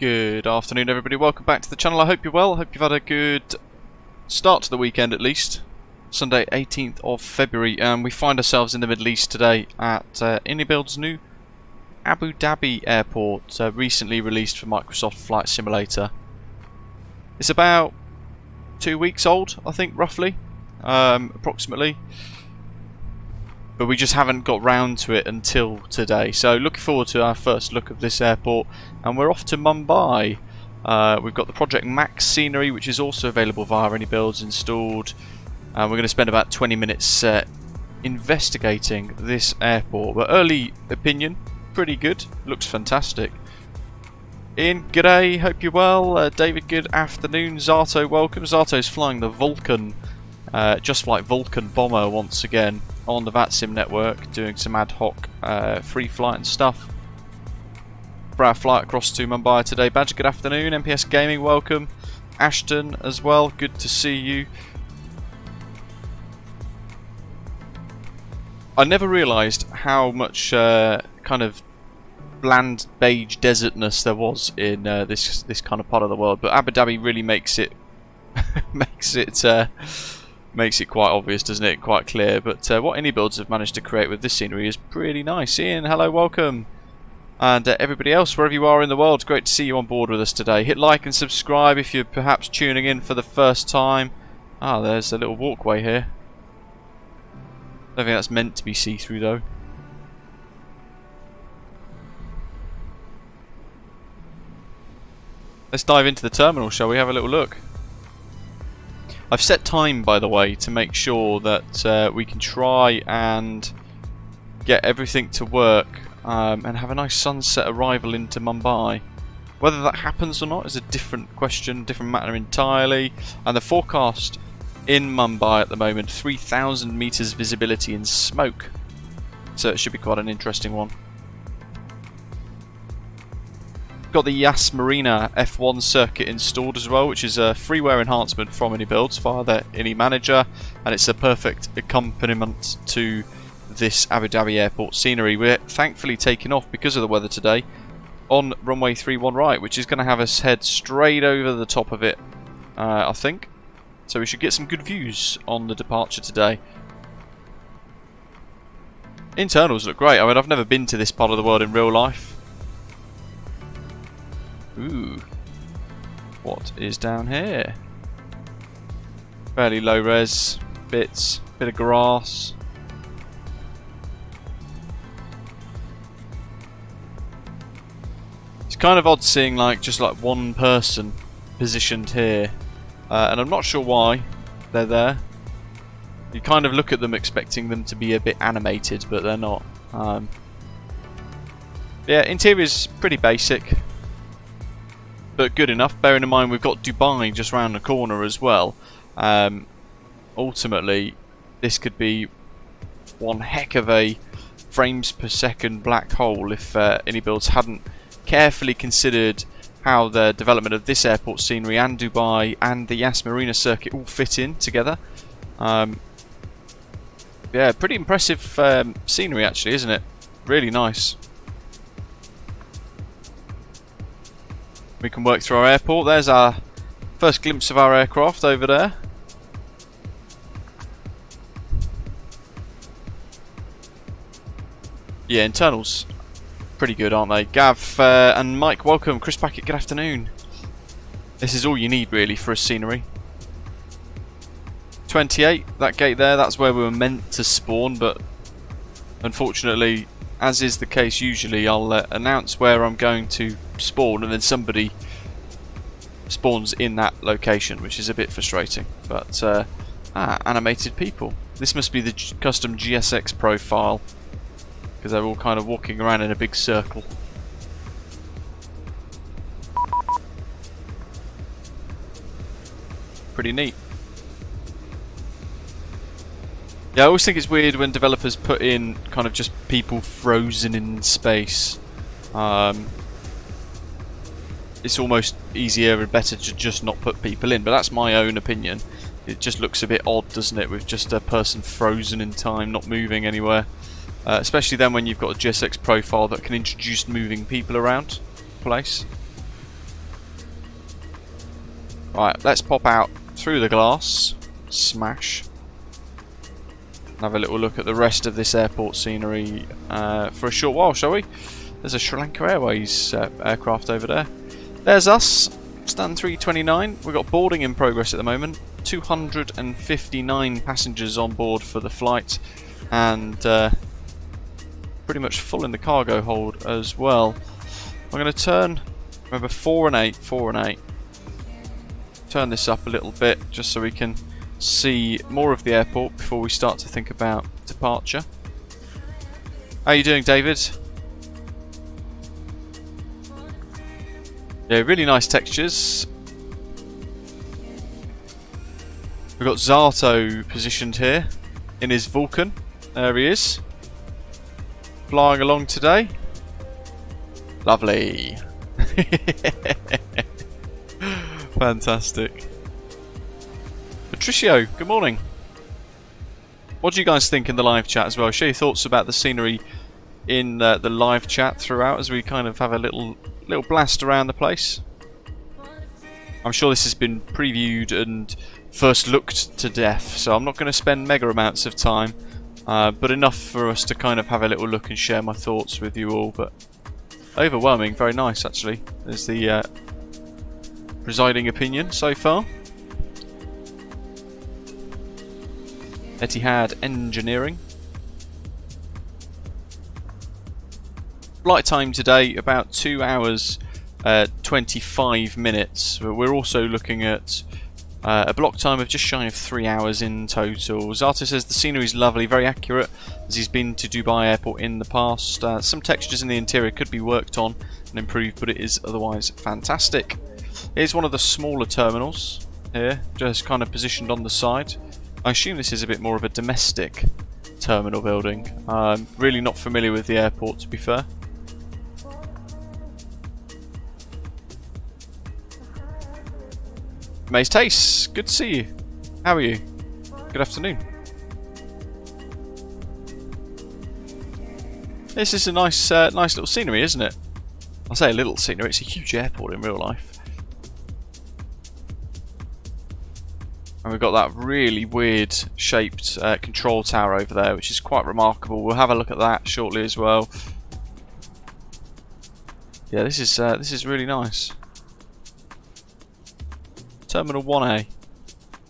Good afternoon everybody, welcome back to the channel. I hope you're well, I hope you've had a good start to the weekend at least. Sunday 18th of February and we find ourselves in the Middle East today at iniBuilds' new Abu Dhabi Airport, recently released for Microsoft Flight Simulator. It's about 2 weeks old, I think, roughly, approximately. But we just haven't got round to it until today. So looking forward to our first look of this airport, and we're off to Mumbai. We've got the Project Max scenery, which is also available via iniBuilds installed. We're going to spend about 20 minutes investigating this airport. But early opinion, pretty good. Looks fantastic. Ian, g'day, hope you're well. David, good afternoon. Zato, welcome. Zato's flying the Vulcan, Just Flight Vulcan bomber once again on the VATSIM network, doing some ad hoc free flight and stuff for our flight across to Mumbai today. Badger, good afternoon. MPS Gaming, welcome. Ashton as well, good to see you. I never realised how much kind of bland beige desertness there was in this kind of part of the world, but Abu Dhabi really makes it makes it quite obvious, doesn't it? Quite clear. But what iniBuilds have managed to create with this scenery is pretty nice. Ian, hello, welcome. And everybody else, wherever you are in the world, great to see you on board with us today. Hit like and subscribe if you're perhaps tuning in for the first time. Ah, there's a little walkway here. Don't think that's meant to be see-through though. Let's dive into the terminal, shall we? Have a little look. I've set time, by the way, to make sure that we can try and get everything to work and have a nice sunset arrival into Mumbai. Whether that happens or not is a different question, different matter entirely. And the forecast in Mumbai at the moment, 3,000 meters visibility in smoke. So it should be quite an interesting one. Got the Yas Marina F1 circuit installed as well, which is a freeware enhancement from iniBuilds via the ini manager, and it's a perfect accompaniment to this Abu Dhabi Airport scenery. We're thankfully taking off because of the weather today on runway 31 right, which is going to have us head straight over the top of it, I think. So we should get some good views on the departure today. Internals look great. I mean, I've never been to this part of the world in real life. Ooh, what is down here? Fairly low res bits, bit of grass. It's kind of odd seeing just one person positioned here, and I'm not sure why they're there. You kind of look at them expecting them to be a bit animated, but they're not. Yeah, interior's pretty basic, but good enough, bearing in mind we've got Dubai just round the corner as well. Ultimately, this could be one heck of a frames per second black hole if iniBuilds hadn't carefully considered how the development of this airport scenery and Dubai and the Yas Marina circuit all fit in together. Yeah, pretty impressive scenery actually, isn't it? Really nice. We can work through our airport. There's our first glimpse of our aircraft over there. Yeah, internals pretty good, aren't they? Gav and Mike, welcome. Chris Packett, good afternoon. This is all you need really for a scenery. 28, that gate there, that's where we were meant to spawn, but unfortunately, as is the case usually, I'll announce where I'm going to spawn and then somebody spawns in that location, which is a bit frustrating. But animated people. This must be the custom GSX profile, because they're all kind of walking around in a big circle. Pretty neat. Yeah, I always think it's weird when developers put in kind of just people frozen in space. It's almost easier and better to just not put people in, but that's my own opinion. It just looks a bit odd, doesn't it, with just a person frozen in time, not moving anywhere. Especially then when you've got a GSX profile that can introduce moving people around the place. Right, let's pop out through the glass. Smash. Have a little look at the rest of this airport scenery for a short while, shall we? There's a Sri Lanka Airways aircraft over there. There's us, Stan 329. We've got boarding in progress at the moment. 259 passengers on board for the flight, and pretty much full in the cargo hold as well. I'm going to turn, remember 4 and 8, 4 and 8. Turn this up a little bit just so we can see more of the airport before we start to think about departure. How are you doing, David? Yeah, really nice textures. We've got Zato positioned here in his Vulcan. There he is. Flying along today. Lovely. Fantastic. Patricio, good morning. What do you guys think in the live chat as well? Share your thoughts about the scenery in the live chat throughout as we kind of have a little blast around the place. I'm sure this has been previewed and first looked to death, so I'm not going to spend mega amounts of time, but enough for us to kind of have a little look and share my thoughts with you all. But overwhelming, very nice actually. There's the presiding opinion so far. Etihad Engineering. Flight time today about 2 hours 25 minutes. We're also looking at a block time of just shy of 3 hours in total. Zato says the scenery is lovely, very accurate, as he's been to Dubai Airport in the past. Some textures in the interior could be worked on and improved, but it is otherwise fantastic. Here's one of the smaller terminals here, just kind of positioned on the side. I assume this is a bit more of a domestic terminal building. Really not familiar with the airport, to be fair. Maze Taste, good to see you. How are you? Good afternoon. This is a nice little scenery, isn't it? I say a little scenery, it's a huge airport in real life. And we've got that really weird shaped control tower over there, which is quite remarkable. We'll have a look at that shortly as well. Yeah, this is really nice. Terminal 1A.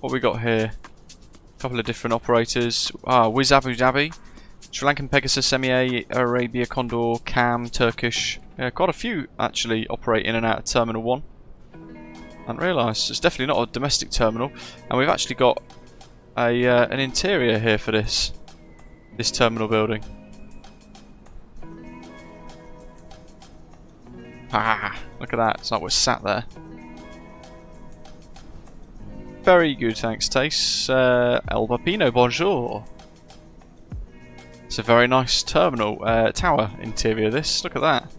What we got here? A couple of different operators. Wiz Abu Dhabi, Sri Lankan Pegasus, MEA, Arabia Condor, Cam, Turkish. Yeah, quite a few actually operate in and out of Terminal 1. I hadn't realised. It's definitely not a domestic terminal, and we've actually got a an interior here for this terminal building. Look at that! It's like we're sat there. Very good, thanks, Tace. El Papino, bonjour. It's a very nice terminal tower interior. This. Look at that.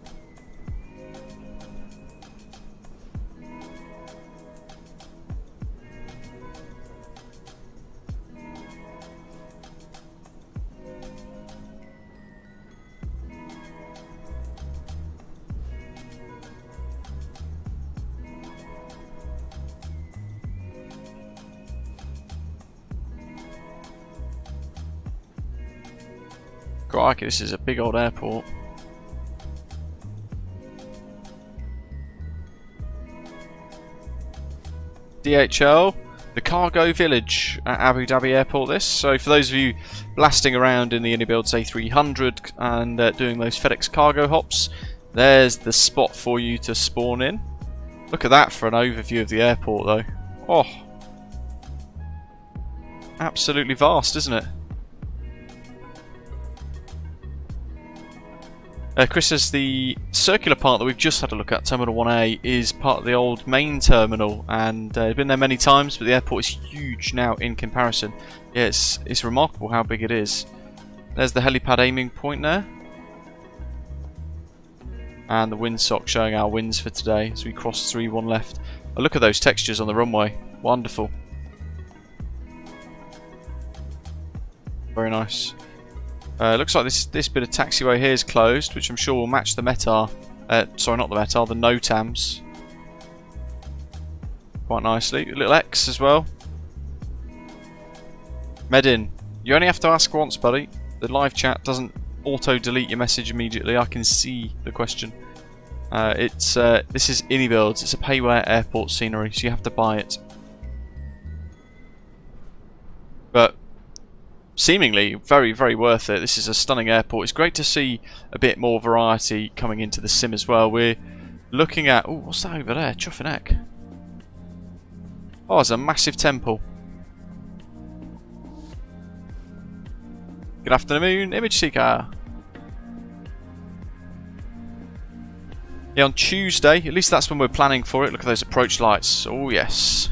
Crikey, this is a big old airport. DHL, the cargo village at Abu Dhabi Airport this. So for those of you blasting around in the iniBuilds A300 and doing those FedEx cargo hops, there's the spot for you to spawn in. Look at that for an overview of the airport though. Oh, absolutely vast, isn't it? Chris says the circular part that we've just had a look at, Terminal 1A, is part of the old main terminal, and I've been there many times, but the airport is huge now in comparison. Yeah, it's remarkable how big it is. There's the helipad aiming point there, and the windsock showing our winds for today as we cross 3-1 left. Oh, look at those textures on the runway, wonderful. Very nice. Looks like this bit of taxiway here is closed, which I'm sure will match the METAR. Sorry, not the METAR, the NOTAMs. quite nicely. A little X as well. Medin, you only have to ask once, buddy. The live chat doesn't auto-delete your message immediately. I can see the question. This is iniBuilds. It's a payware airport scenery, so you have to buy it. But seemingly very, very worth it. This is a stunning airport. It's great to see a bit more variety coming into the sim as well. We're looking at... Oh, what's that over there? Chuffing heck. Oh, there's a massive temple. Good afternoon, Image Seeker. Yeah, on Tuesday, at least that's when we're planning for it. Look at those approach lights. Oh, yes.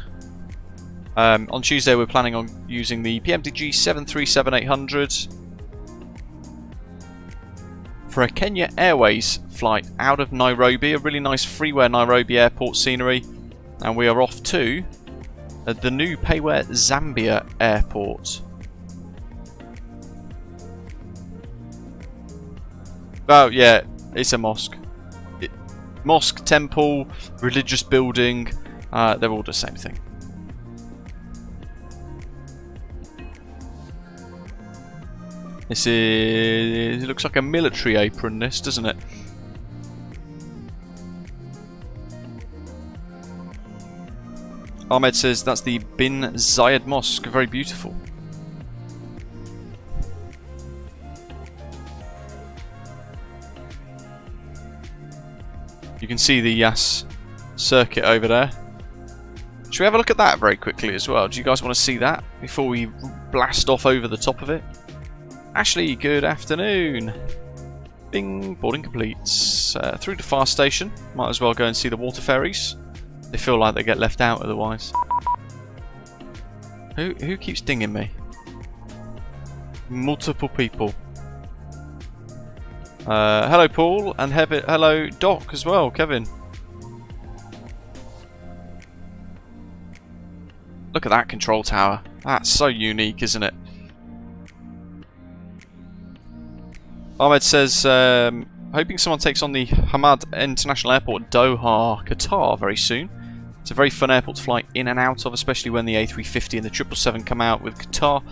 On Tuesday, we're planning on using the PMDG 737-800 for a Kenya Airways flight out of Nairobi. A really nice freeware Nairobi airport scenery. And we are off to the new payware Zambia airport. Oh, yeah, it's a mosque. Mosque, temple, religious building, they're all the same thing. This is... It looks like a military apron, this, doesn't it? Ahmed says that's the Bin Zayed Mosque. Very beautiful. You can see the Yas circuit over there. Should we have a look at that very quickly as well? Do you guys want to see that before we blast off over the top of it? Ashley, good afternoon. Bing, boarding completes. Through to Far Station. Might as well go and see the water ferries. They feel like they get left out otherwise. Who keeps dinging me? Multiple people. Hello Paul, and hello Doc as well, Kevin. Look at that control tower. That's so unique, isn't it? Ahmed says, hoping someone takes on the Hamad International Airport, Doha, Qatar very soon. It's a very fun airport to fly in and out of, especially when the A350 and the 777 come out with Qatar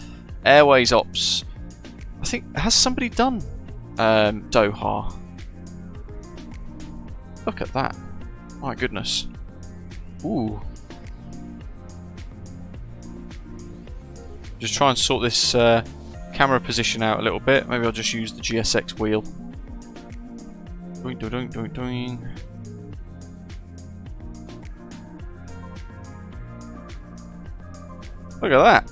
Airways ops. I think, has somebody done Doha? Look at that. My goodness. Ooh. Just try and sort this camera position out a little bit. Maybe I'll just use the GSX wheel. Doing, doing, doing, doing. Look at that.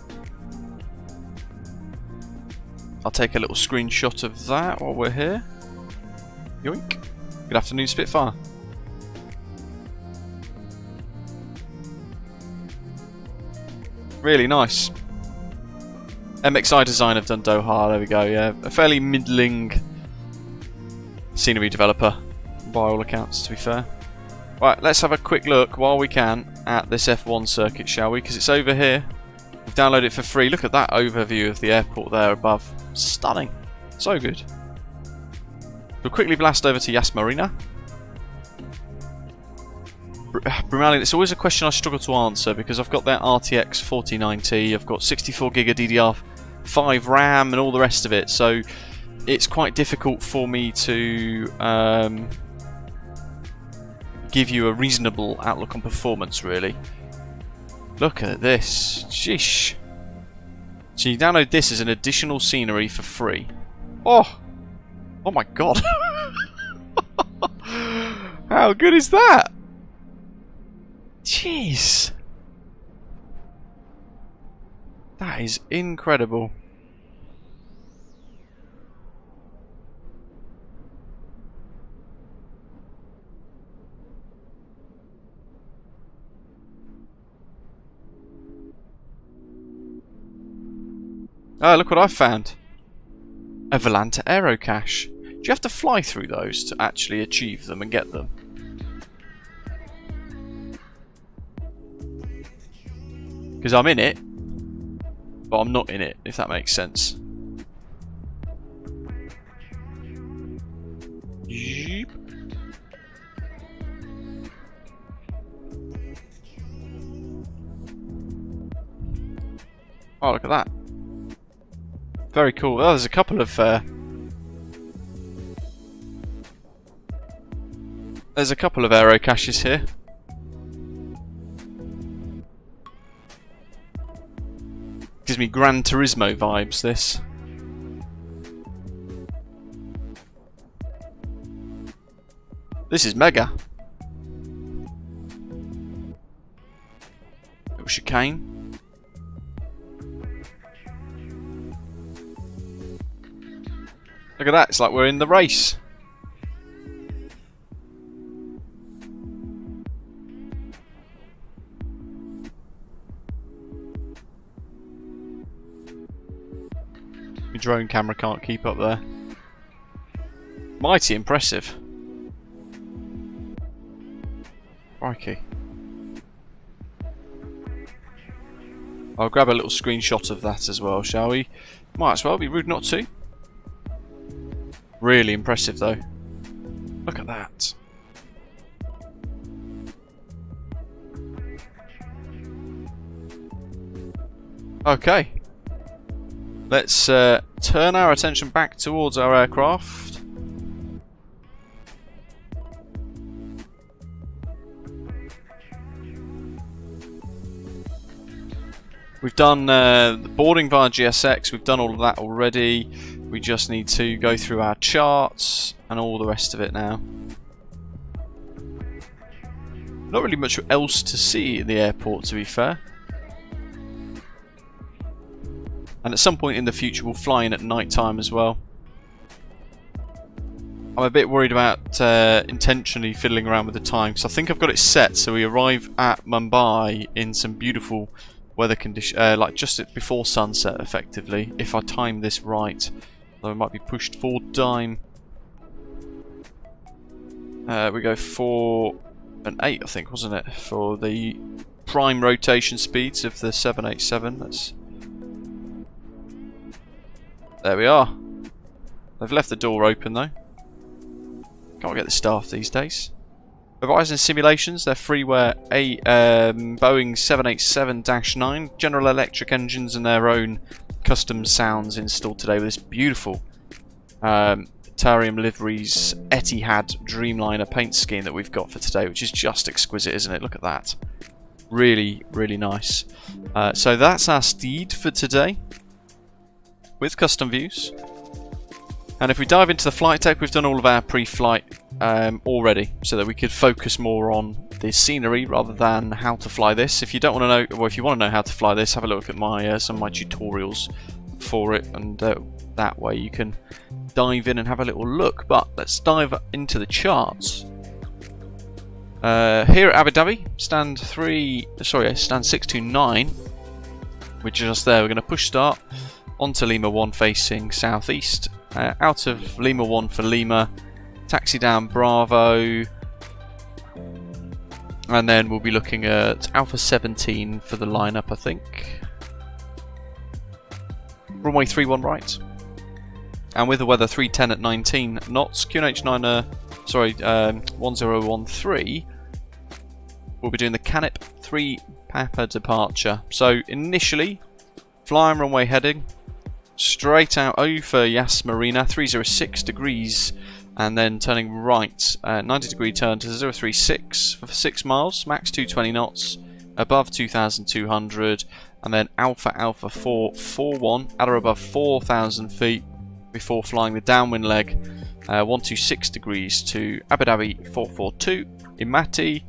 I'll take a little screenshot of that while we're here. Yoink. Good afternoon, Spitfire. Really nice. MXI Design have done Doha, there we go, yeah. A fairly middling scenery developer, by all accounts, to be fair. Right, let's have a quick look, while we can, at this F1 circuit, shall we? Because it's over here. We've downloaded it for free. Look at that overview of the airport there above. Stunning. So good. We'll quickly blast over to Yas Marina. Brumalian, it's always a question I struggle to answer because I've got that RTX 4090, I've got 64GB DDR5 RAM and all the rest of it, so it's quite difficult for me to give you a reasonable outlook on performance, really. Look at this. Sheesh. So you download this as an additional scenery for free. Oh! Oh my god. How good is that? Jeez. That is incredible. Oh, look what I found. A Volanta Aerocache. Do you have to fly through those to actually achieve them and get them? Because I'm in it, but I'm not in it, if that makes sense. Yeep. Oh, look at that. Very cool. Oh, there's a couple of aero caches here. Gives me Gran Turismo vibes, this. This is mega. Little chicane. Look at that, it's like we're in the race. My drone camera can't keep up there. Mighty impressive. Crikey. I'll grab a little screenshot of that as well, shall we? Might as well, be rude not to. Really impressive though. Look at that. Okay. Let's turn our attention back towards our aircraft. We've done the boarding via GSX, we've done all of that already. We just need to go through our charts and all the rest of it now. Not really much else to see at the airport, to be fair. And at some point in the future we'll fly in at night time as well. I'm a bit worried about intentionally fiddling around with the time, because I think I've got it set so we arrive at Mumbai in some beautiful weather conditions, like just before sunset effectively, if I time this right. Though it might be pushed forward time. We go for an 8, I think, wasn't it? For the prime rotation speeds of the 787. There we are. They've left the door open though. Can't get the staff these days. Horizon Simulations, their freeware Boeing 787-9, General Electric engines and their own custom sounds installed today with this beautiful Tarium Liveries Etihad Dreamliner paint scheme that we've got for today, which is just exquisite, isn't it? Look at that. Really, really nice. So that's our steed for today with custom views. And if we dive into the flight deck, we've done all of our pre-flight already, so that we could focus more on the scenery rather than how to fly this. If you don't want to know, well, if you want to know how to fly this, have a look at my some of my tutorials for it, and that way you can dive in and have a little look. But let's dive into the charts. Here at Abu Dhabi, stand 629. We're just there. We're going to push start onto Lima 1 facing southeast. Out of Lima 1 for Lima, taxi down Bravo, and then we'll be looking at Alpha 17 for the lineup, I think. Runway 31 right, and with the weather 310 at 19 knots. QNH 1013. We'll be doing the Canip 3 Papa departure. So initially, flying runway heading straight out over Yas Marina, 306 degrees, and then turning right, 90 degree turn to 036 for 6 miles, max 220 knots, above 2,200, and then Alpha 441 at or above 4,000 feet before flying the downwind leg, 126 degrees to Abu Dhabi 442, Imati,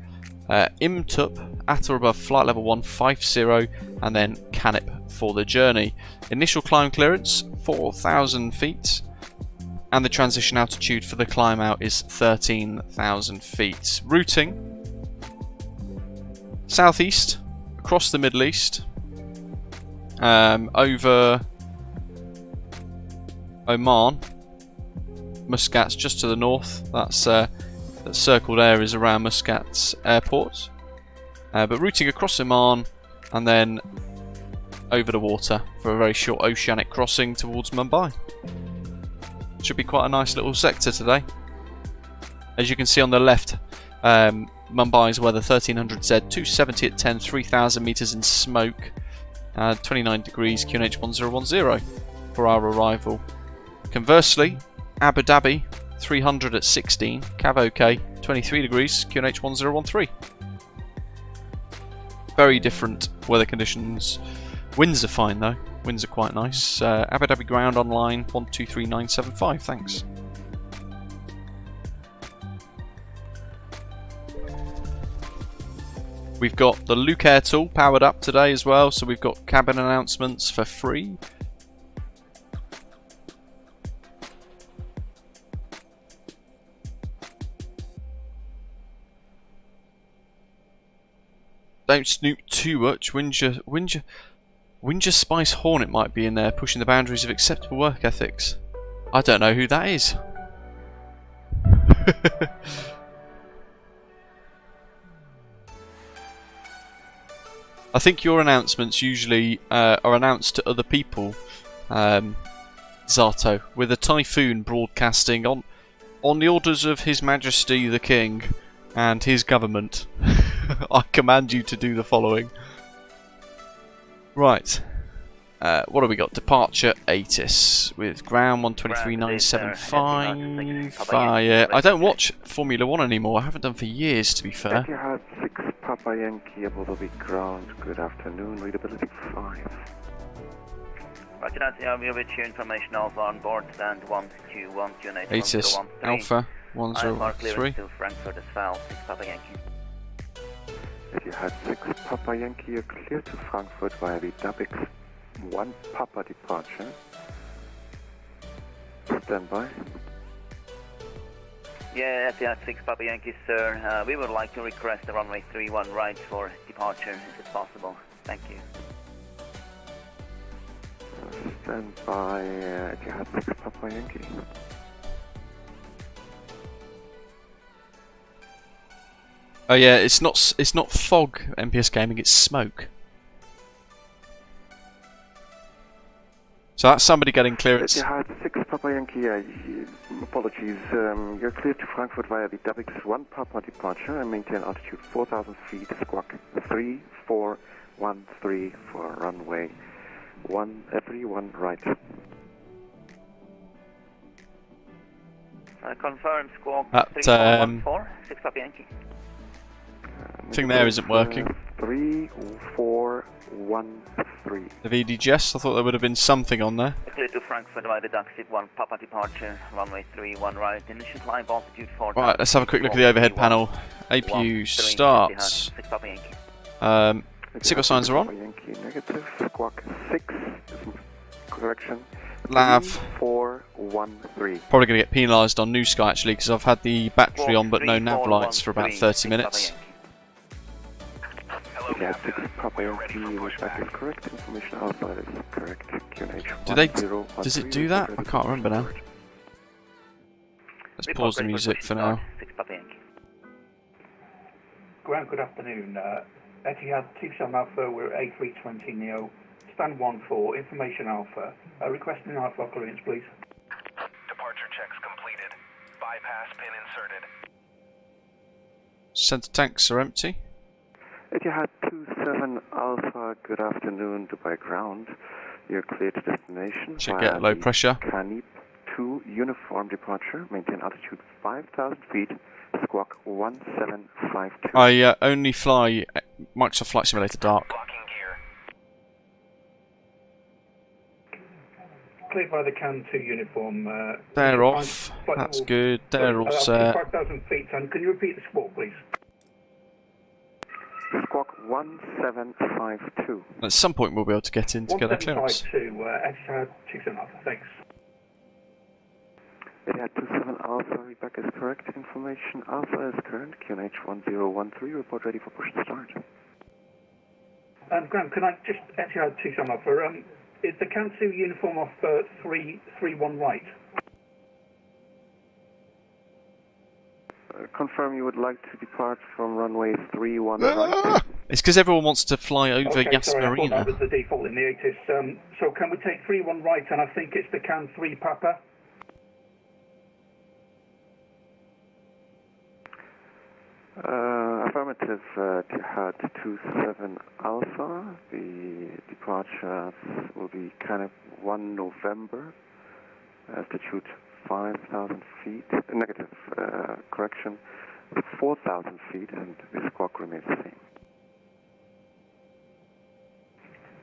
Imtup at or above flight level 150, and then Canip for the journey. Initial climb clearance 4,000 feet, and the transition altitude for the climb out is 13,000 feet. Routing southeast across the Middle East, over Oman. Muscat's just to the north. That's that circled area is around Muscat's airport, but routing across Oman and then over the water for a very short oceanic crossing towards Mumbai. Should be quite a nice little sector today. As you can see on the left, Mumbai's weather 1300 Z, 270 at 10, 3000 meters in smoke, had 29 degrees QNH 1010 for our arrival. Conversely, Abu Dhabi 300 at 16, Cav OK 23 degrees QNH 1013. Very different weather conditions. Winds are fine though, winds are quite nice. Abu Dhabi ground online 123975, thanks. We've got the Luke Air tool powered up today as well, so we've got cabin announcements for free. Don't snoop too much. Winja Spice Hornet might be in there, pushing the boundaries of acceptable work ethics. I don't know who that is. I think your announcements usually are announced to other people, Zato, with a typhoon broadcasting on the orders of His Majesty the King and his government. I command you to do the following. Right. What have we got? Departure ATIS with ground 123975. I don't watch Formula 1 anymore. I haven't done for years, to be fair. Etihad 6 Papa Yankee, Abu Dhabi ground. Good afternoon. Readability 5. Roger that. Yeah, we'll reach you information Alpha on board stand 121 QNH ATIS Alpha 103. To Frankfurt as well. 6 Papa Yankee. Etihad 6 Papa Yankee, you're clear to Frankfurt via the Dubix 1 Papa departure. Stand by. Yeah, Etihad 6 Papa Yankee, sir. We would like to request the runway 31 right for departure, if it's possible. Thank you. Stand by, Etihad 6 Papa Yankee. Oh yeah, it's not fog, MPS Gaming, it's smoke. So that's somebody getting clearance. Etihad 6 Papa Yankee, apologies, you're cleared to Frankfurt via the Dubix 1 Papa departure and maintain altitude 4,000 feet, squawk 3413 for runway 31 right. Confirm squawk That, 3414, 6 Papa Yankee. Thing there isn't working. 3413. The VDGS, I thought there would have been something on there. Clear to Frankfurt via the Duxit 1 Papa departure, runway 31 right, initial climb altitude 4. Right, let's have a quick look at the overhead panel. APU starts. Signal signs are on. Yankee negative, squawk 6, correction. Lav. 3413. Probably going to get penalised on New Sky actually because I've had the battery on but no nav lights for about 30 minutes. Yeah, 6 Papa Yankee, that is correct. Information outside is correct. QNH. Does it do that? I can't remember now. Let's pause the music for now. Graham, good afternoon. Etihad 27 Alpha, we're A320 Neo. Stand 14, information Alpha. Requesting Alpha clearance, please. Departure checks completed. Bypass pin inserted. Center tanks are empty. Etihad 27 Alpha, good afternoon, Dubai ground. You're clear to destination. Should get low pressure. Canip 2 uniform departure. Maintain altitude 5,000 feet. Squawk 1752. I only fly Microsoft Flight Simulator Dark. Blocking gear. Cleared by the CAN 2 uniform. They're off. That's good. They're all set. 5,000 feet, and can you repeat the squawk, please? Squawk 1752. At some point we'll be able to get in to get a clearance. 1752, Etihad 27 Alpha, thanks. Etihad 27 Alpha, readback is correct. Information Alpha is current. QNH 1013, report ready for push and start. Graham, can I just, Etihad 27 Alpha, is the CAN 2 uniform off 331 right? Confirm you would like to depart from runway 31 right. It's because everyone wants to fly over Okay, Yas sorry, I thought Marina. that was the default in the ATIS. So can we take 31 right, and I think it's the CAN 3 Papa? Affirmative. Affirmative, Etihad 27 Alpha. The departure will be kind of 1 November, altitude 5,000 feet, negative, correction, 4,000 feet, and the squawk remains the same.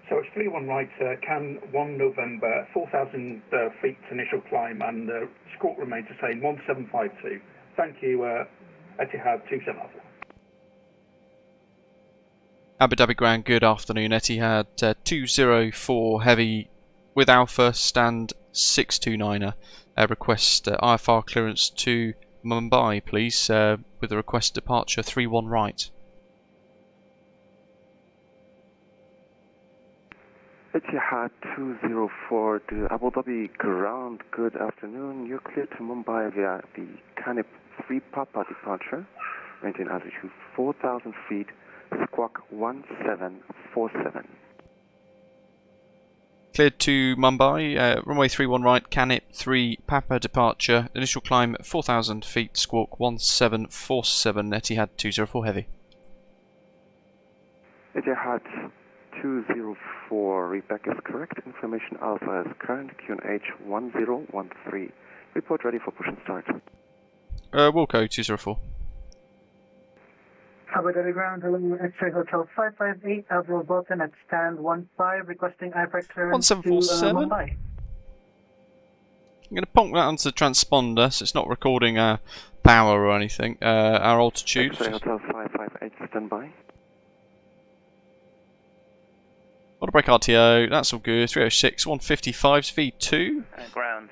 So it's 31 right, can 1 November, 4,000 feet initial climb, and squawk remains the same, 1752. Thank you, Etihad 27 Alpha. Abu Dhabi Ground, good afternoon. Etihad 204 Heavy with Alpha, stand 629er. Request IFR clearance to Mumbai, please, with a request departure 31 right. Etihad 204 to Abu Dhabi Ground, good afternoon. You're clear to Mumbai via the Canip 3 Papa departure. Maintain altitude 4,000 feet, squawk 1747. Cleared to Mumbai, runway 31 right, Canip 3 Papa departure. Initial climb 4,000 feet, squawk 1747, Etihad 204 Heavy. Etihad 204, read back is correct. Information Alpha is current, QNH 1013. Report ready for push and start. Wilco 204. Abu Dhabi Ground, hello, X-ray Hotel 558, Avril Bolton at stand 15, requesting IFR clearance to 1747? Mumbai. I'm going to ponk that onto the transponder so it's not recording power or anything. Our altitude. X-ray Hotel 558, stand by. Auto brake RTO, that's all good. 306, 155's V2. Ground,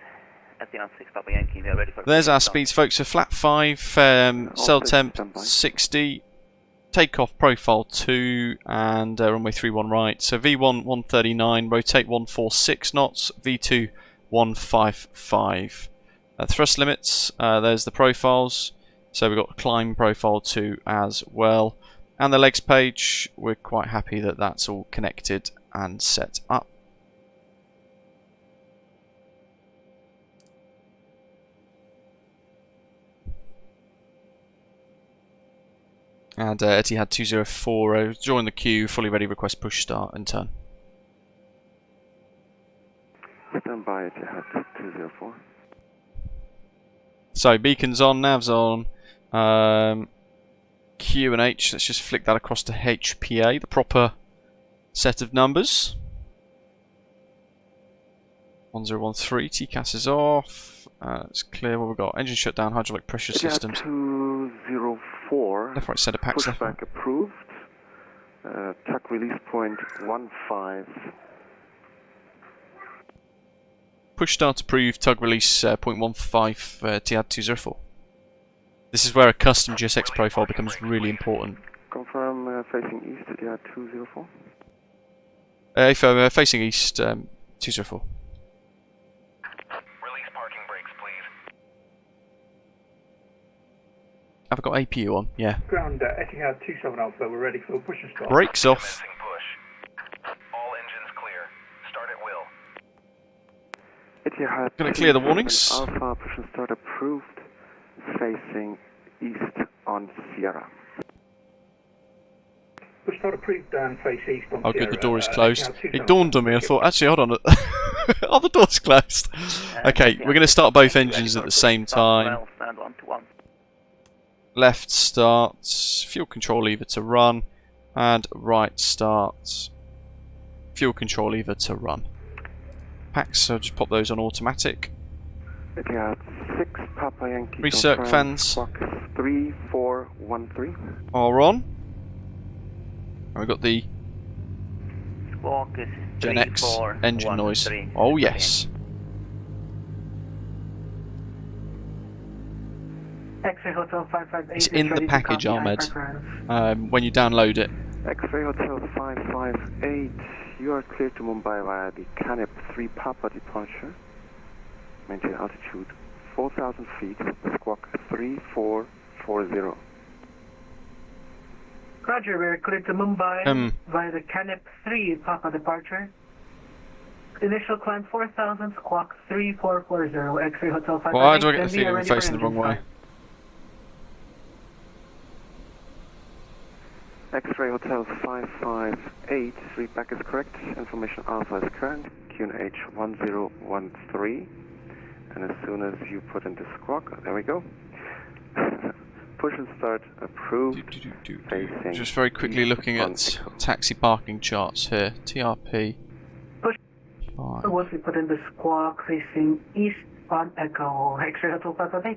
Etihad 6 Papa Yankee, we are ready for... There's our speeds, folks. So flat 5, cell temp 60, takeoff profile 2, and runway 31 right. So V1 139, rotate 146 knots, V2 155. Thrust limits, there's the profiles. So we've got climb profile 2 as well. And the legs page, we're quite happy that that's all connected and set up. And Etihad 204, join the queue, fully ready, request push start and turn. Stand by, Etihad 204. So beacons on, navs on, Q and H, let's just flick that across to HPA, the proper set of numbers. 1013, TCAS is off, it's clear what we've got. Engine shutdown, hydraulic pressure systems. 204, Left right center packs left. pushback approved, tuck release point 15. Push start approved, tug release 0.15, Etihad 204. This is where a custom GSX profile becomes really important. Confirm facing east, Etihad 204. If facing east, 204. Release parking brakes, please. Have I got APU on? Yeah. Ground, Etihad 27 Alpha, we're ready for push and start. Brakes off. Commencing push. All engines clear. Start at will. Etihad Gonna clear the warnings. Alpha, push and start approved, facing east on Sierra. Push start approved and face east on Oh good, the Sierra, door is closed. Etihad 27 It dawned on me, I thought, actually hold on. Oh, the door's closed. Okay, we're going to start both engines at the same time. Stand 1 to 1. Left starts, fuel control lever to run, and right starts, fuel control lever to run. Packs, so just pop those on automatic. Etihad 6 Papa Yankee. Recirc fans 3413. are on. And we've got the Squawk is Gen X 3413. engine noise. Oh yes. X-ray Hotel 558. It's in the ready to package, copy Ahmed. IFR clearance. When you download it. X-ray Hotel 558. You are clear to Mumbai via the Canip 3 Papa departure. Maintain altitude 4,000 feet. Squawk 3440. Roger, we're clear to Mumbai via the Canip 3 Papa departure. Initial climb 4,000, squawk 3440, X-ray Hotel 558. Why do I get the and we are feeling we're ready for facing the wrong engine way? start. X-Ray Hotel 558, readback is correct. Information Alpha is current. QNH 1013. And as soon as you put in the squawk, there we go. Push and start approved. Facing just very quickly looking at taxi parking charts here. TRP. Push. Fine. Once we put in the squawk facing east on Echo, X-Ray Hotel 558.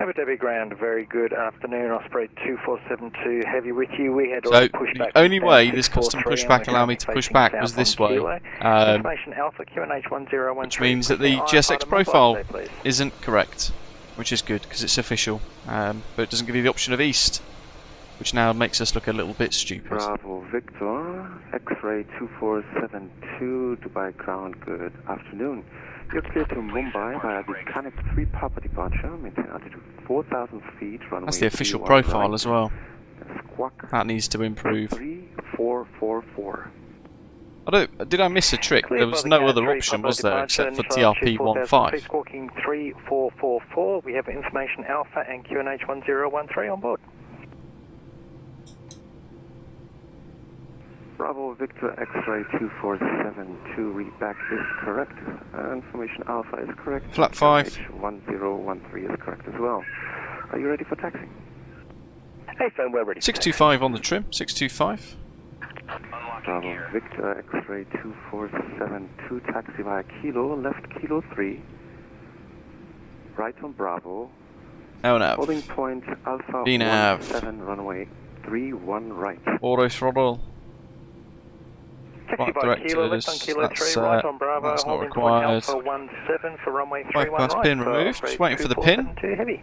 Abu Dhabi Ground, very good afternoon. Osprey 2472 heavy with you. We had already pushed back. The only way this custom pushback allowed me to push back was this way, which means that the GSX profile isn't correct, which is good because it's official, but it doesn't give you the option of east, which now makes us look a little bit stupid. Bravo Victor, X-Ray 2472, Dubai Ground, good afternoon. You're clear to Mumbai via the Canop 3 Papa departure, maintain altitude 4,000 feet, runway. That's the official profile right. as well. Squawk that needs to improve. 3444. Did I miss a trick? There was no other option, was there, except for TRP-15? Squawking 3444, we have information Alpha and QNH 1013 on board. Bravo Victor X-Ray 2472, readback is correct. Information Alpha is correct. Flat 5. QNH 1013 is correct as well. Are you ready for taxi? Hey, phone, we're ready. 625 on the trim, 625. Bravo Victor X-Ray 2472, taxi via Kilo, left Kilo 3. Right on Bravo. LNAV. Holding point Alpha DNAV. 17, runway 31 right. Auto throttle. Taxi Right by Kilo, left on directives, Kilo 3, right on Bravo, that's not holding required. point Alpha 17 for runway 31 Bypass right. pin removed, just waiting for the pin. Too heavy.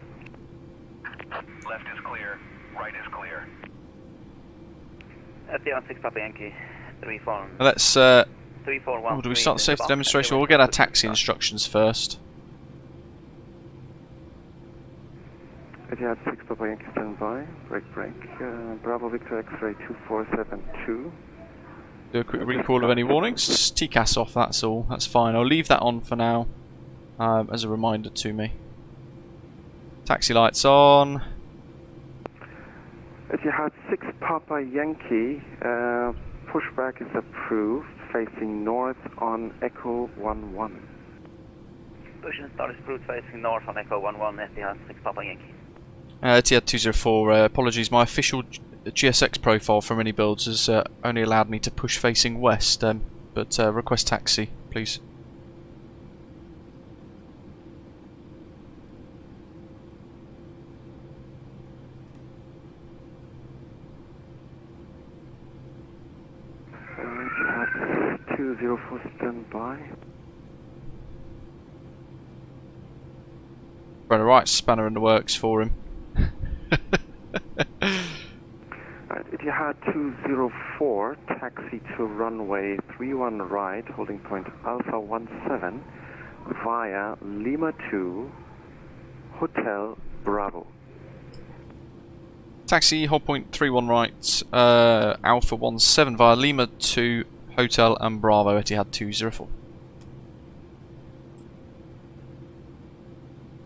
Left is clear. Right is clear. Etihad 6 Papa Yankee 34. Let's, 3413. do we start the safety demonstration? We'll get our taxi instructions first. Etihad 6 Papa Yankee standby, brake. Bravo Victor X-Ray 2472. Do a quick recall of any warnings. Just TCAS off, that's all. That's fine. I'll leave that on for now as a reminder to me. Taxi lights on. Etihad 6 Papa Yankee, pushback is approved, facing north on Echo 11. Push and start is approved facing north on Echo 11, Etihad 6 Papa Yankee. Etihad 204, apologies, my official GSX profile from iniBuilds has only allowed me to push facing west, but request taxi, please. Etihad 204 standby. Ran a right spanner in the works for him. Etihad 204, taxi to runway 31 right, holding point Alpha 17 via Lima 2, Hotel Bravo. Taxi, hold point 31 right, Alpha 17 via Lima 2, Hotel and Bravo, Etihad 204.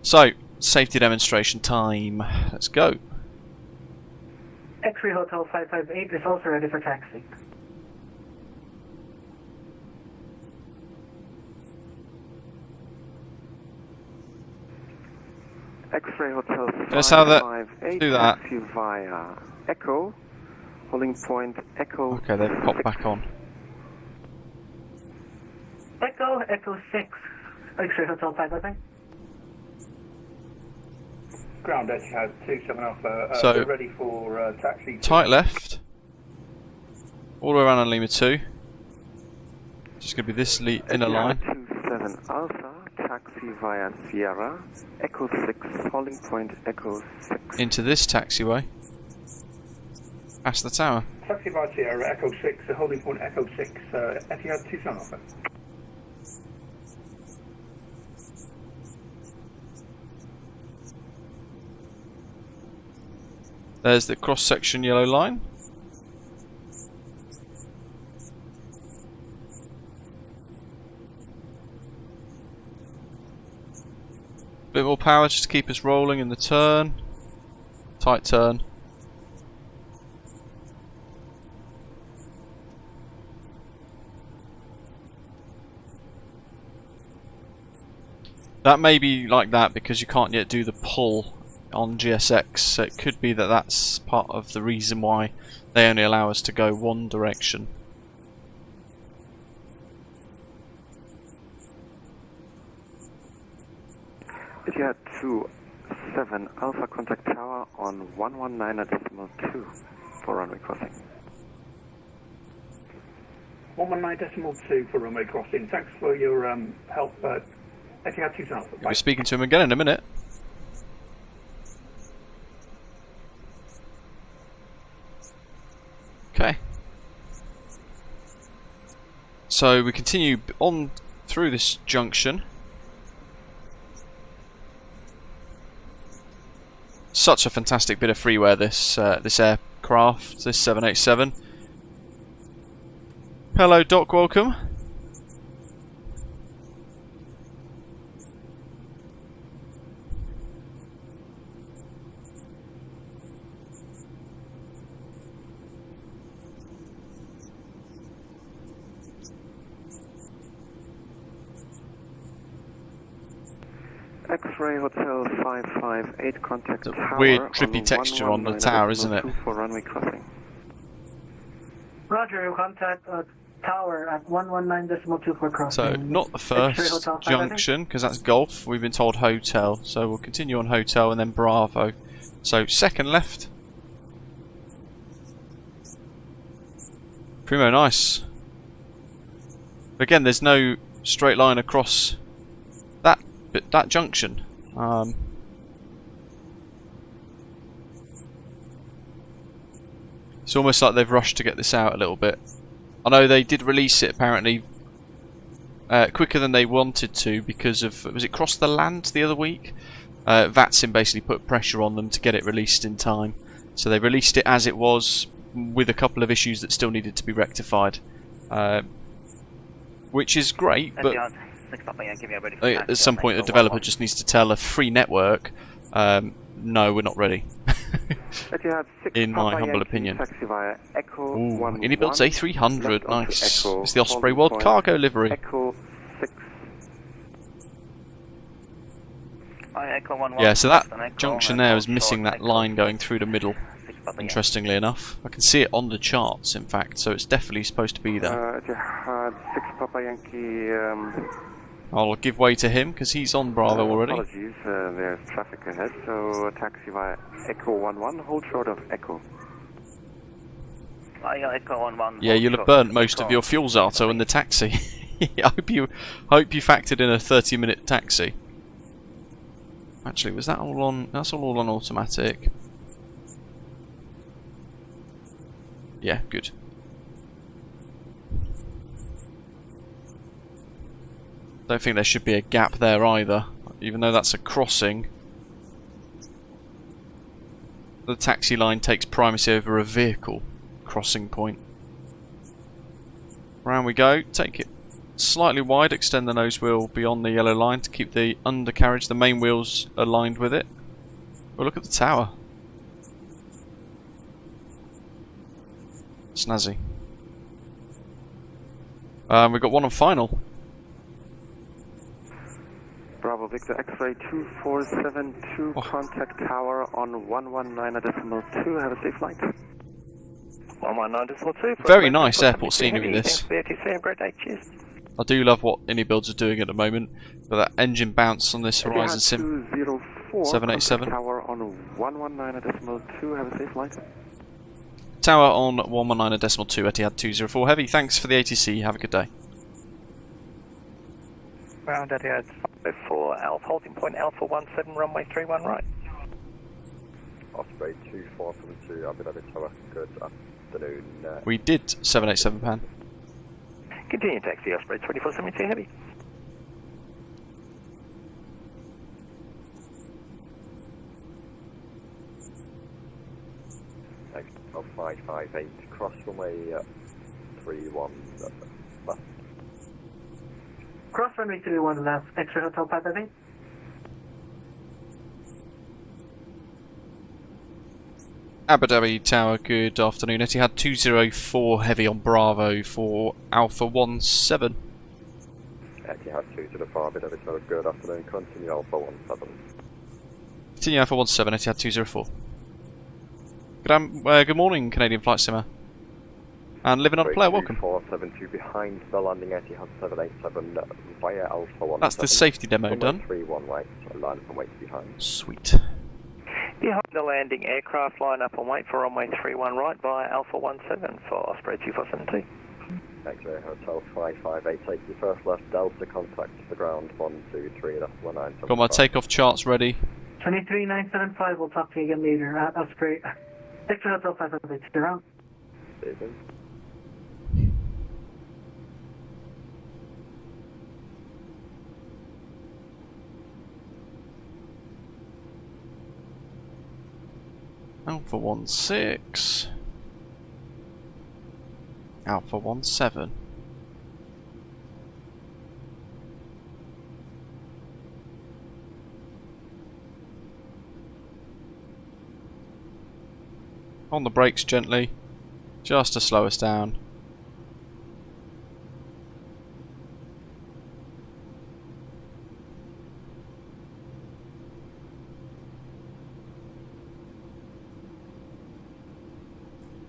So, safety demonstration time. Let's go. X-Ray Hotel 558 is also ready for taxi. X-Ray Hotel That's how that 558, do that. taxi via Echo, holding point Echo. Okay, they've popped back on. Echo 6, X-Ray Hotel 558. Ground Etihad 27 Alpha, So, we're ready for taxi. Tight left. All the way around on Lima 2. Just going to be this inner line. 27 Alpha, taxi via Sierra, Echo 6, holding point Echo 6. Into this taxiway. Past the tower. Taxi via Sierra, Echo 6, holding point Echo 6, Etihad 27 Alpha. There's the cross-section yellow line. Bit more power just to keep us rolling in the turn. Tight turn. That may be like that because you can't yet do the pull on GSX, so it could be that that's part of the reason why they only allow us to go one direction. Etihad 27 Alpha contact tower on 119.2 for runway crossing. 119.2 for runway crossing. Thanks for your help, Etihad 27 Alpha. We'll be speaking to him again in a minute. Okay. So we continue on through this junction. Such a fantastic bit of freeware, this aircraft, this 787. Hello, Doc. Welcome. X-ray Hotel 558 contact It's a tower. weird trippy texture on the tower, isn't it? For runway crossing. Roger, contact tower at 119.2 for crossing. So, not the first junction, because that's golf. We've been told hotel, so we'll continue on hotel and then Bravo. So, second left. Primo, nice. Again, there's no straight line across that junction. It's almost like they've rushed to get this out a little bit. I know they did release it apparently quicker than they wanted to because of, was it Cross the Land the other week? VATSIM basically put pressure on them to get it released in time. So they released it as it was with a couple of issues that still needed to be rectified. Which is great, but at some point the developer just needs to tell a free network, no, we're not ready. In my humble opinion. Ooh, iniBuilds A300, nice. It's the Osprey World Cargo livery. Yeah, so that junction there is missing that line going through the middle, interestingly enough. I can see it on the charts, in fact, so it's definitely supposed to be there. I'll give way to him because he's on Bravo already. Apologies, there's traffic ahead, so taxi via Echo 11, hold short of Echo. Yeah, you'll have burnt most of your fuel, Zato, in the taxi. I hope you factored in a 30-minute taxi. Actually, was that all on? That's all on automatic. Yeah, good. Don't think there should be a gap there either, even though that's a crossing. The taxi line takes primacy over a vehicle crossing point. Round we go, take it slightly wide, extend the nose wheel beyond the yellow line to keep the undercarriage, the main wheels aligned with it. Oh, look at the tower. Snazzy. We've got one on final. Bravo Victor X-ray 2472 contact tower on 119.2. Have a safe flight. 119.2. Very nice airport scenery this. Cheers. I do love what iniBuilds are doing at the moment with that engine bounce on this Horizon Sim 787. Tower on 119.2. Have a safe flight. Tower on 119.2. Etihad 204 Heavy. Thanks for the ATC. Have a good day. Ground Etihad 504 Alpha, holding point Alpha 17, runway 31 right. Osprey 2472 Abu Dhabi Tower. Good afternoon. We did 787 pan. Continue taxi Osprey 2472 Heavy. Next, 558, cross runway 31 left. Cross runway 31 left, X-ray Hotel Papa Bay. Abu Dhabi Tower, good afternoon. Etihad 204 Heavy on Bravo for Alpha 17. Etihad 204, Abu Dhabi Tower, good afternoon, continue Alpha 17. Continue Alpha 17, Etihad 204. Good morning, Canadian Flight Simmer. And living on a player, welcome. 472 behind the landing Etihad 787 via Alpha 17. That's the safety demo done. 31 right, line up and wait behind. Sweet. Behind the landing aircraft, line up and wait for runway 31 right via Alpha 17 for Osprey 2472. X-ray Hotel 558, take your first left Delta, contact the ground 123, that's 1975. Got my takeoff charts ready. 23975, we'll talk to you again later. Osprey, X-ray Hotel 558, stick around. Stephen. Alpha 16. Alpha 17. On the brakes gently, just to slow us down.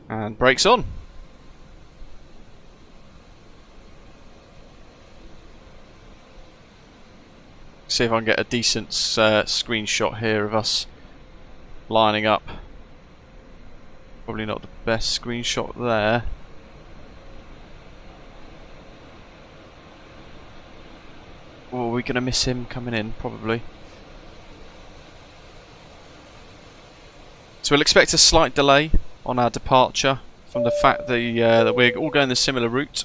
And brakes on. See if I can get a decent screenshot here of us lining up. Probably not the best screenshot there. Oh, are we going to miss him coming in? Probably. So we'll expect a slight delay on our departure from the fact that we're all going the similar route.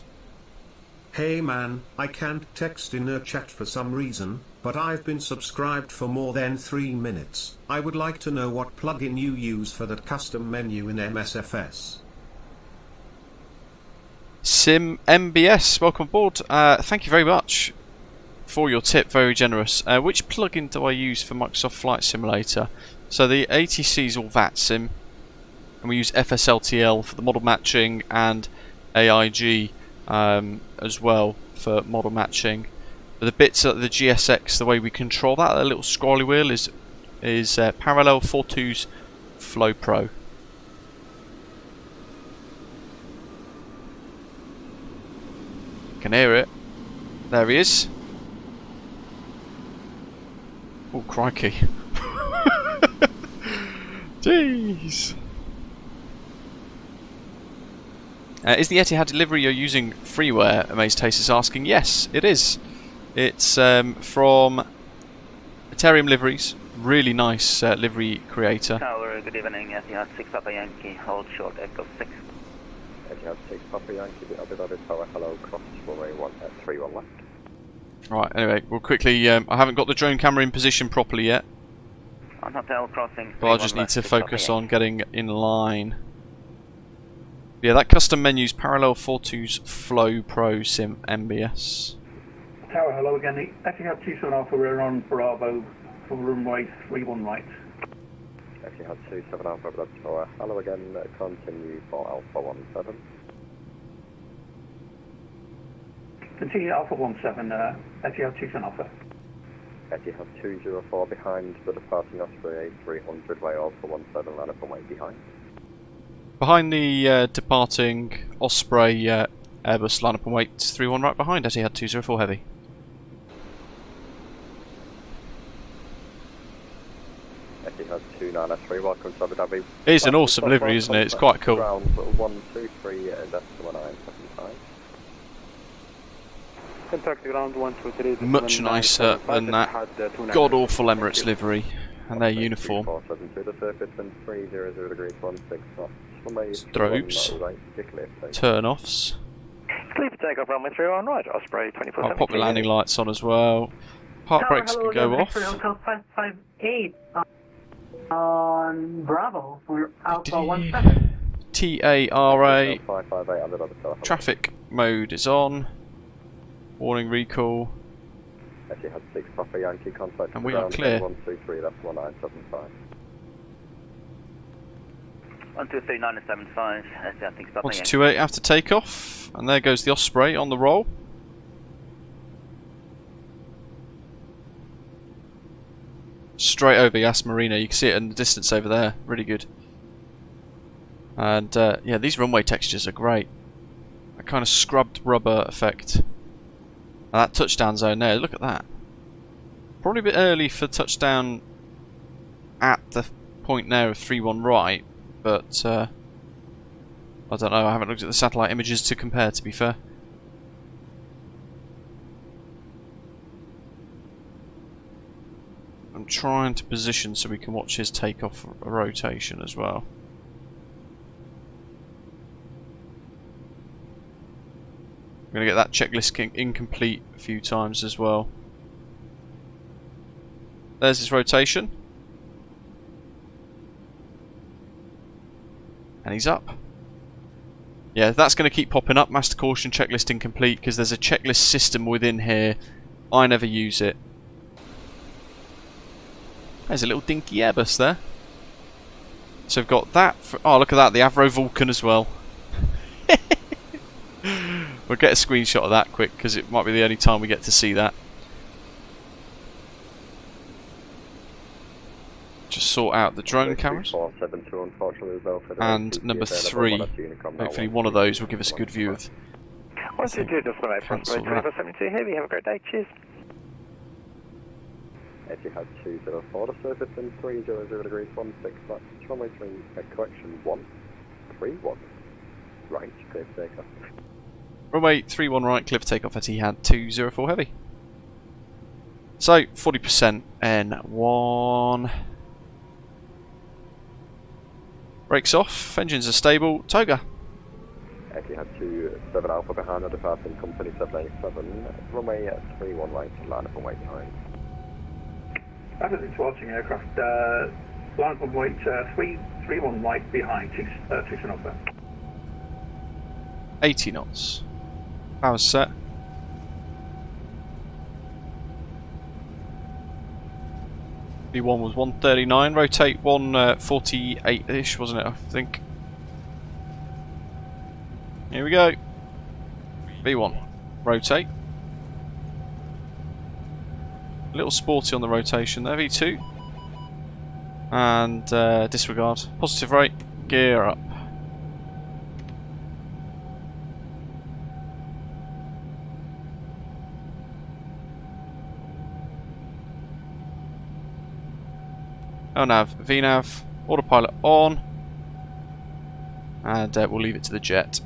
Hey man, I can't text in a chat for some reason, but I've been subscribed for more than 3 minutes. I would like to know what plugin you use for that custom menu in MSFS. Sim MBS, welcome aboard. Thank you very much for your tip, very generous. Which plugin do I use for Microsoft Flight Simulator? So the ATC is all VATSIM, and we use FSLTL for the model matching and AIG as well for model matching. But the bits at the GSX, the way we control that, little scrolly wheel is Parallel 42's Flow Pro. Can hear it. There he is. Oh crikey! Jeez. Is the Etihad delivery you're using freeware? Amazed Taste is asking. Yes, it is. It's from Ethereum Liveries. Really nice livery creator. Tower, good evening. Etihad 6 Papa Yankee, hold short, Echo 6. Etihad 6 Papa Yankee, the Abu Dhabi Tower, hello, cross runway 31 left. Right, anyway, we'll quickly... I haven't got the drone camera in position properly yet. On hotel crossing. But I just need to focus on getting in line. Yeah, that custom menu's Parallel 42's Flow Pro Sim MBS. Tower, hello again. The Etihad 27 Alpha, we're on Bravo for runway 31 right. Etihad 27 Alpha, Abu Dhabi Tower, hello again, continue for Alpha 17. Continue Alpha 17, Etihad 27 Alpha. Etihad 204 behind the departing Osprey 300 way Alpha 17, line up and wait behind. Behind the departing Osprey Airbus, line up and wait 31 right behind Etihad 204 Heavy. Etihad 293, welcome to Abu Dhabi. It is an awesome livery, isn't it? It's quite cool. Ground 123.975. Contact ground 123. Much nicer than that god-awful Emirates livery and their uniform. 472, the surface wind 300 degrees 16 knots. Strobes, turn-offs. Clear for takeoff runway 31 right, Osprey 24. I'll pop the landing lights on as well. Park brakes can go off. Hotel 558 on Bravo for Alpha 17. TARA. 558 under the tower. Traffic mode is on. Warning recall. Etihad 6 Papa Yankee, contact And we are clear. 123, that's 1975. 123.975, Etihad 6 Papa Yankee. 128 after takeoff. And there goes the Osprey on the roll. straight over Yas Marina. You can see it in the distance over there. Really good. And yeah, these runway textures are great. A kind of scrubbed rubber effect. And that touchdown zone there, look at that. Probably a bit early for touchdown at the point there of 3-1 right, but I don't know, I haven't looked at the satellite images to compare, to be fair. I'm trying to position so we can watch his takeoff rotation as well. I'm going to get that checklist incomplete a few times as well. There's his rotation. And he's up. Yeah, that's going to keep popping up. Master caution, checklist incomplete, because there's a checklist system within here. I never use it. There's a little dinky Airbus there. So we've got that. Oh, look at that. The Avro Vulcan as well. We'll get a screenshot of that quick, because it might be the only time we get to see that. Just sort out the drone cameras. And number 3. Hopefully one of those will give us a good view of. 122, just the right front, 372 heavy, have a great day, cheers. Etihad 204 to surface in 300 degrees 16 knots, runway 3, correction 131. Right, clear for takeoff. Runway 31 right, clear for takeoff, Etihad 204 heavy. So, 40% N1. Brakes off, engines are stable, toga. Etihad 27 Alpha behind the departing company 787, runway 31 right, line up runway 9. After the watching aircraft, line up runway 331 right behind, 6 Alpha. 80 knots. Power set. V1 was 139, rotate 148-ish, wasn't it, I think. Here we go. V1, rotate. A little sporty on the rotation there, V2. And disregard. Positive rate, gear up. LNAV, VNAV, autopilot on, and we'll leave it to the jet.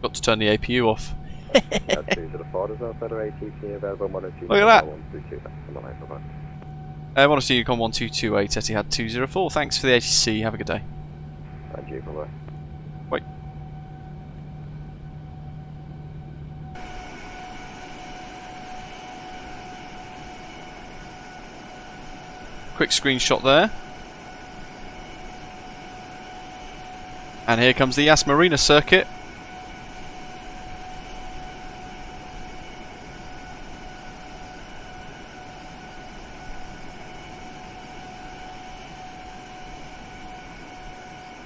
Got to turn the APU off. Look at that! Modesty Unicom 1228, Etihad 204, thanks for the ATC, have a good day. Thank you, bye-bye. Wait. Quick screenshot there. And here comes the Yas Marina circuit.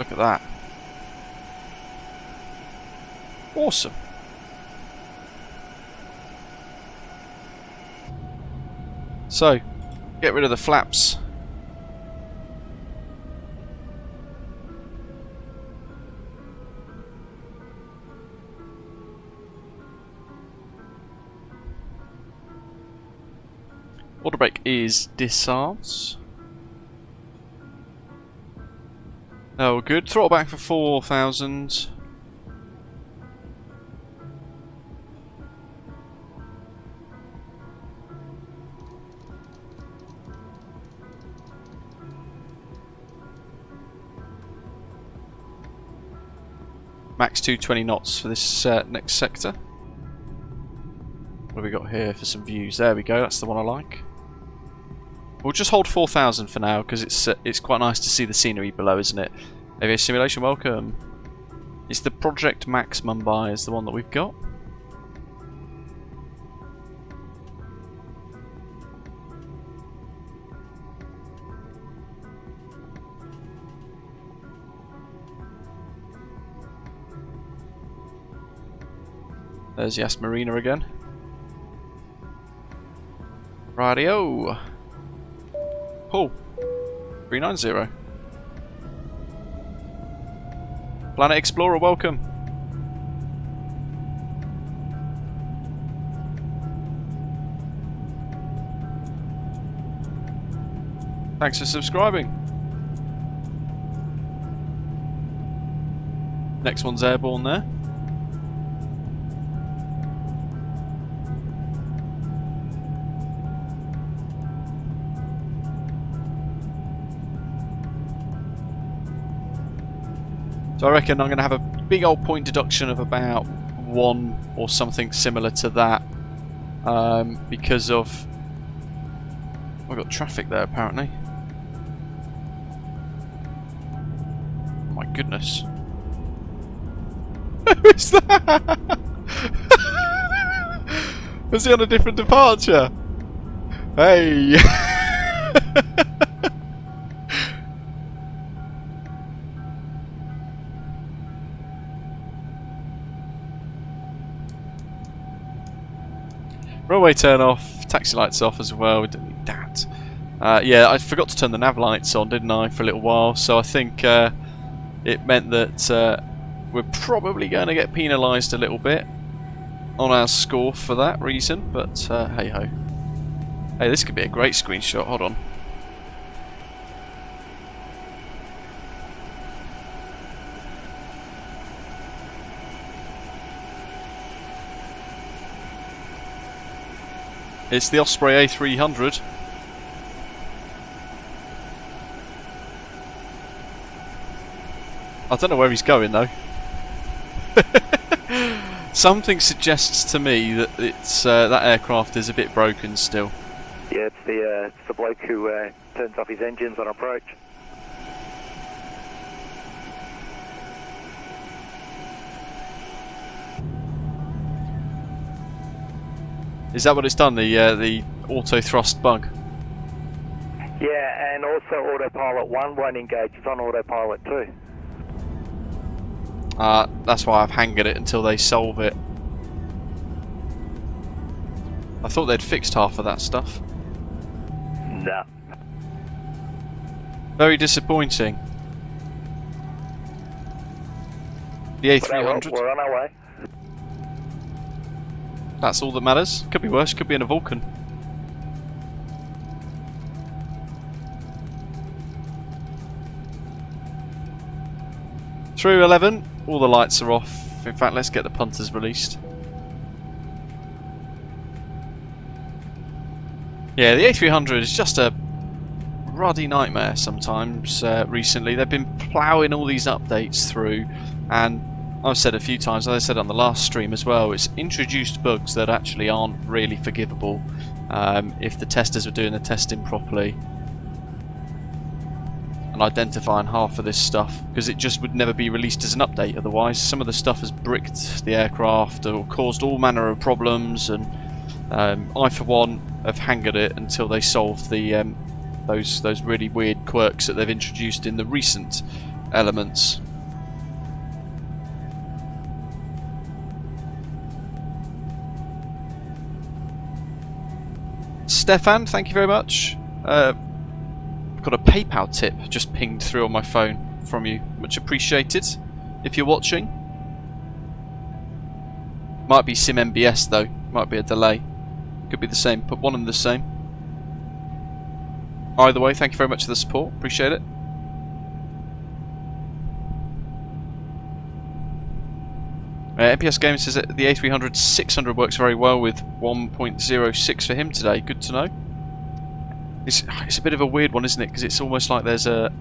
Look at that. Awesome. So, get rid of the flaps. Water brake is disarms. Oh, good. Throttle back for 4,000. Max 220 knots for this next sector. What have we got here for some views? There we go, that's the one I like. We'll just hold 4,000 for now because it's quite nice to see the scenery below, isn't it? Aviation Simulation, welcome. It's the Project Max Mumbai is the one that we've got. There's Yas Marina again. Radio. Paul. 390. Planet Explorer, welcome. Thanks for subscribing. Next one's airborne there. So I reckon I'm going to have a big old point deduction of about 1 or something similar to that, because of... I've got traffic there apparently. Oh my goodness. Who is that? Was he on a different departure? Hey! Runway turn off, taxi lights off as well, we don't need that. Yeah, I forgot to turn the nav lights on, didn't I, for a little while, so I think it meant that we're probably going to get penalised a little bit on our score for that reason, but hey ho. Hey, this could be a great screenshot, hold on. It's the Osprey A300. I don't know where he's going though. Something suggests to me that it's that aircraft is a bit broken still. Yeah, it's the bloke who turns off his engines on approach. Is that what it's done? The auto thrust bug? Yeah, and also autopilot 1 won't engage. It's on autopilot 2. That's why I've hangered it until they solve it. I thought they'd fixed half of that stuff. No. Very disappointing. The A300. We're on our way. That's all that matters. Could be worse, could be in a Vulcan. Through 11, all the lights are off. In fact, let's get the punters released. Yeah, the A300 is just a ruddy nightmare sometimes recently. They've been ploughing all these updates through, and I've said a few times, as I said on the last stream as well, it's introduced bugs that actually aren't really forgivable if the testers were doing the testing properly and identifying half of this stuff, because it just would never be released as an update otherwise. Some of the stuff has bricked the aircraft or caused all manner of problems, and I for one have hangered it until they solve the those really weird quirks that they've introduced in the recent elements. Stefan, thank you very much. I've got a PayPal tip just pinged through on my phone from you. Much appreciated. If you're watching. Might be Sim MBS though. Might be a delay. Could be the same. Put one in the same. Either way, thank you very much for the support. Appreciate it. MPS Games says that the A300 600 works very well with 1.06 for him today. Good to know. It's a bit of a weird one, isn't it? Because it's almost like there's a...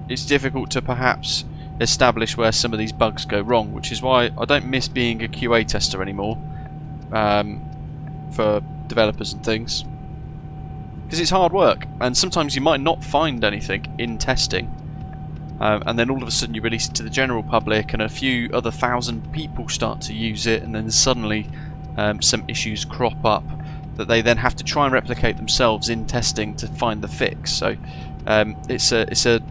It's difficult to perhaps establish where some of these bugs go wrong, which is why I don't miss being a QA tester anymore for developers and things. Because it's hard work, and sometimes you might not find anything in testing. And then all of a sudden you release it to the general public and a few other thousand people start to use it, and then suddenly some issues crop up that they then have to try and replicate themselves in testing to find the fix. So it's a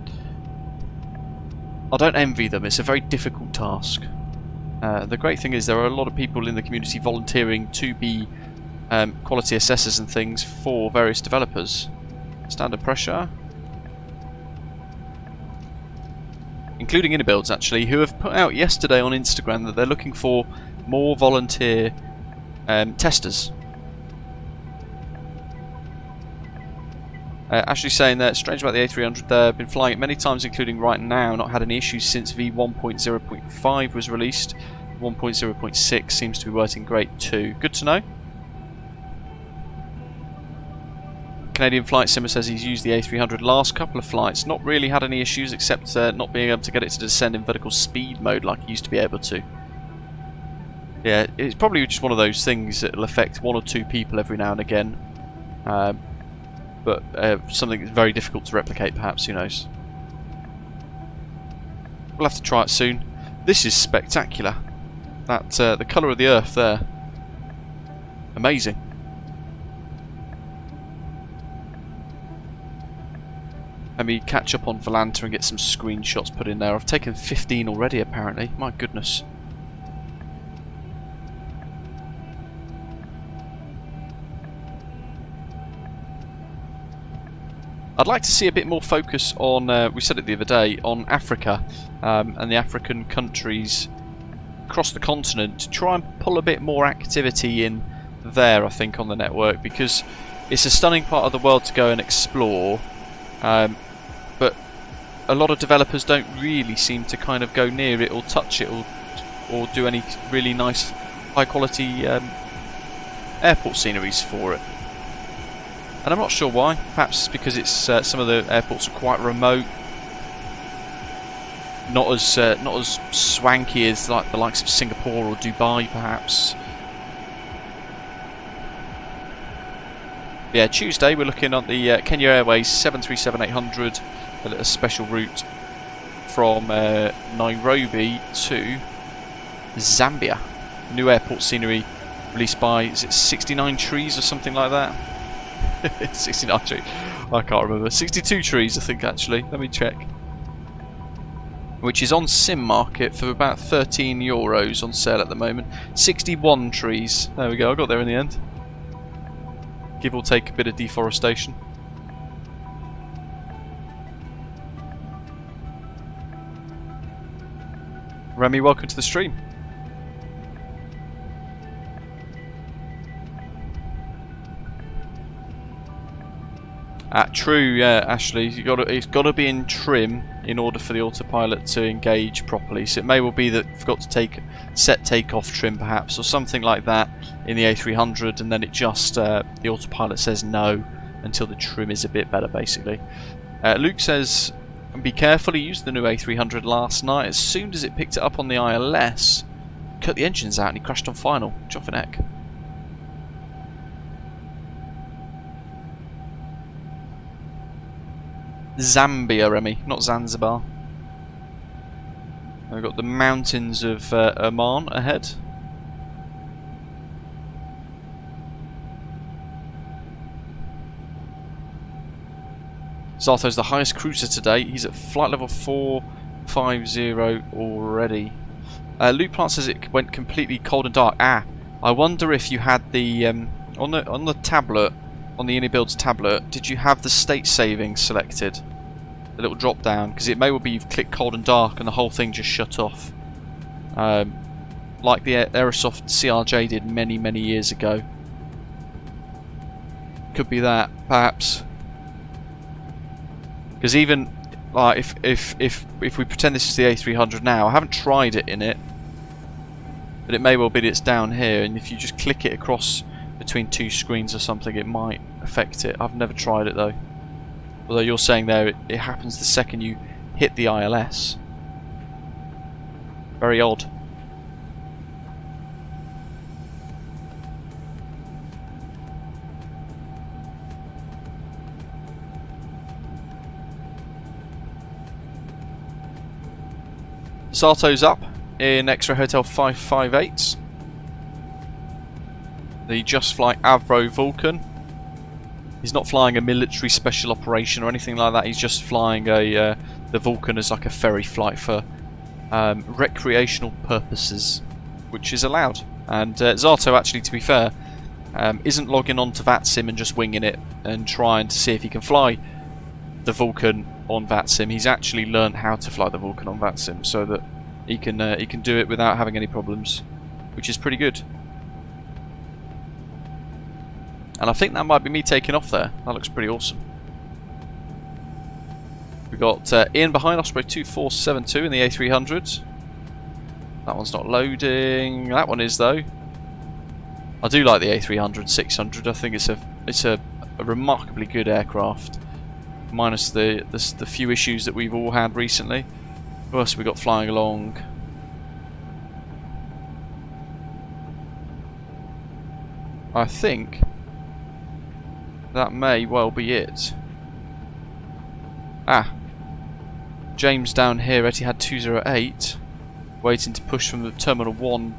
I don't envy them. It's a very difficult task, The great thing is there are a lot of people in the community volunteering to be quality assessors and things for various developers. Standard pressure. Including iniBuilds actually, who have put out yesterday on Instagram that they're looking for more volunteer testers. Actually saying that strange about the A300 there, been flying it many times including right now, not had any issues since V1.0.5 was released. 1.0.6 seems to be working great too. Good to know. Canadian Flight Simmer says he's used the A300 last couple of flights, not really had any issues except not being able to get it to descend in vertical speed mode like he used to be able to. Yeah, it's probably just one of those things that will affect one or two people every now and again. But something that's very difficult to replicate perhaps, who knows. We'll have to try it soon. This is spectacular. That the colour of the earth there. Amazing. Let me catch up on Volanta and get some screenshots put in there. I've taken 15 already apparently. My goodness. I'd like to see a bit more focus on, we said it the other day, on Africa and the African countries across the continent to try and pull a bit more activity in there, I think, on the network, because it's a stunning part of the world to go and explore, but a lot of developers don't really seem to kind of go near it or touch it or do any really nice high quality airport sceneries for it. And I'm not sure why. Perhaps because it's some of the airports are quite remote, not as swanky as like the likes of Singapore or Dubai, perhaps. Yeah, Tuesday we're looking at the Kenya Airways 737-800, a special route from Nairobi to Zambia. New airport scenery released by, is it 69 Trees or something like that? 69 trees. I can't remember. 62 trees, I think, actually. Let me check. Which is on Sim Market for about €13 on sale at the moment. 61 trees. There we go. I got there in the end. Give or take a bit of deforestation. Remy, welcome to the stream. True, yeah, Ashley. It's got to be in trim in order for the autopilot to engage properly. So it may well be that you've got to set takeoff trim, perhaps, or something like that in the A300, and then it just the autopilot says no until the trim is a bit better, basically. Luke says, "Be careful. He used the new A300 last night. As soon as it picked it up on the ILS, cut the engines out and he crashed on final. Joffin heck." Zambia, Remy, not Zanzibar. We've got the mountains of Oman ahead. Zartho's the highest cruiser today. He's at flight level 450 already. Luke Plant says it went completely cold and dark. I wonder if you had the on the tablet. On the iniBuilds tablet, did you have the state saving selected? The little drop down, because it may well be you've clicked cold and dark and the whole thing just shut off. Like the Aerosoft CRJ did many years ago. Could be that, perhaps. Because even like if we pretend this is the A300 now, I haven't tried it in it, but it may well be that it's down here, and if you just click it across between two screens or something, it might affect it. I've never tried it though. Although you're saying there it happens the second you hit the ILS. Very odd. Salto's up in X-Ray Hotel 558. The Just Fly Avro Vulcan. He's not flying a military special operation or anything like that. He's just flying the Vulcan as like a ferry flight for recreational purposes. which is allowed. And Zato, actually, to be fair, isn't logging on to VATSIM and just winging it and trying to see if he can fly the Vulcan on VATSIM. He's actually learned how to fly the Vulcan on VATSIM so that he can do it without having any problems, which is pretty good. And I think that might be me taking off there. That looks pretty awesome. We've got Ian behind, Osprey 2472 in the A300. That one's not loading. That one is, though. I do like the A300 600. I think it's a remarkably good aircraft, minus the few issues that we've all had recently. Who else have we got flying along? I think that may well be it. Ah, James down here, Etihad 208, waiting to push from the Terminal 1.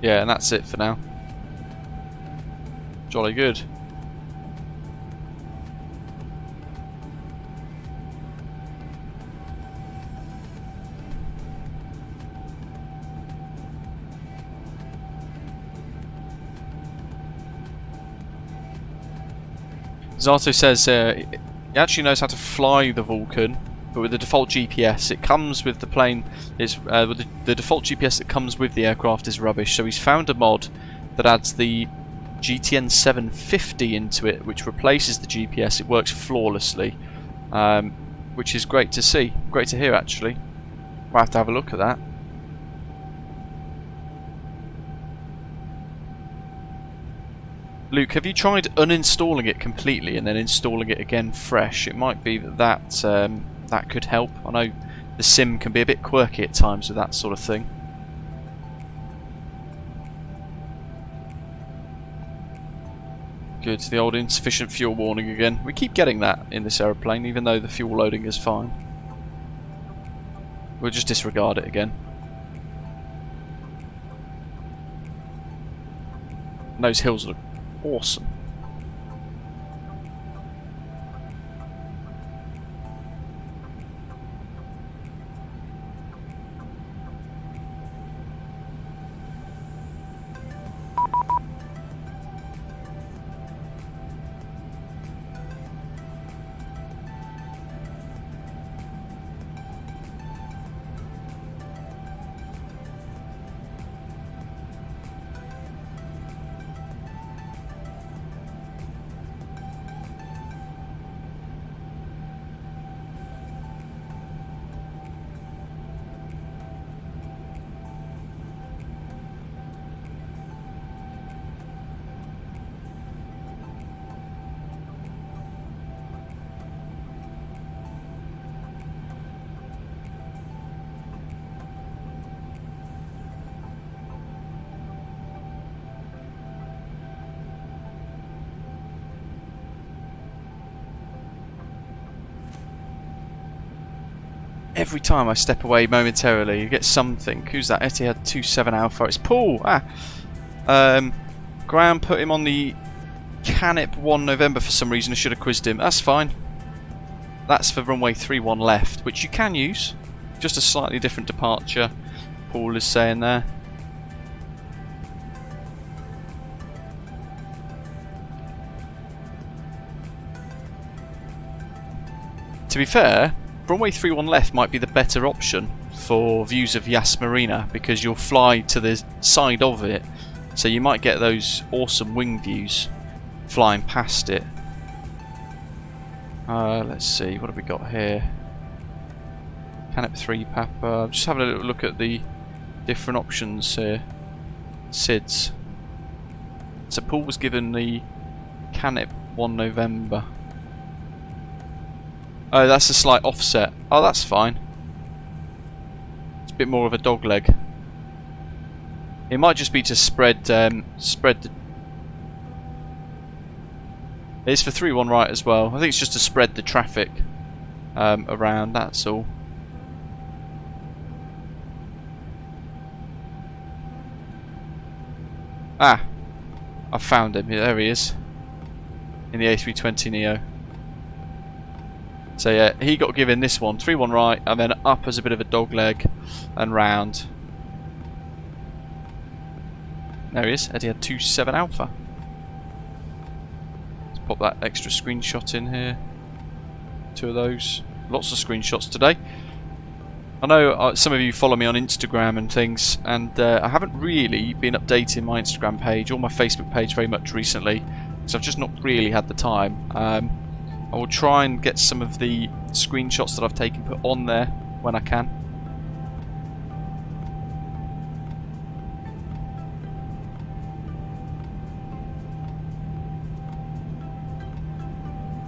Yeah, and that's it for now. Jolly good. Zato says he actually knows how to fly the Vulcan, but with the default GPS, it comes with the plane. It's with the default GPS that comes with the aircraft is rubbish. So he's found a mod that adds the GTN 750 into it, which replaces the GPS. It works flawlessly, which is great to see, great to hear actually. We'll have to have a look at that. Luke, have you tried uninstalling it completely and then installing it again fresh? It might be that that could help. I know the sim can be a bit quirky at times with that sort of thing. Good, the old insufficient fuel warning again. We keep getting that in this aeroplane, even though the fuel loading is fine. We'll just disregard it again. And those hills look awesome. Every time I step away momentarily, you get something. Who's that? Etihad 27 Alpha. It's Paul. Graham put him on the Canip 1 November for some reason. I should have quizzed him. That's fine. That's for runway 31 left, which you can use. Just a slightly different departure, Paul is saying there. To be fair, runway 31 left might be the better option for views of Yas Marina, because you'll fly to the side of it, so you might get those awesome wing views flying past it. Let's see, what have we got here? Canip 3 Papa. Just having a little look at the different options here. SIDS. So Paul was given the Canip 1 November. Oh, that's a slight offset. Oh, that's fine. It's a bit more of a dog leg. It might just be to spread the... It's for 3-1 right as well. I think it's just to spread the traffic around, that's all. Ah! I found him. There he is. In the A320neo. So yeah, he got given this one, 3-1 right, and then up as a bit of a dog leg and round. There he is, Etihad 27 Alpha. Let's pop that extra screenshot in here. 2 of those. Lots of screenshots today. I know some of you follow me on Instagram and things, and I haven't really been updating my Instagram page or my Facebook page very much recently, so I've just not really had the time. I will try and get some of the screenshots that I've taken put on there when I can.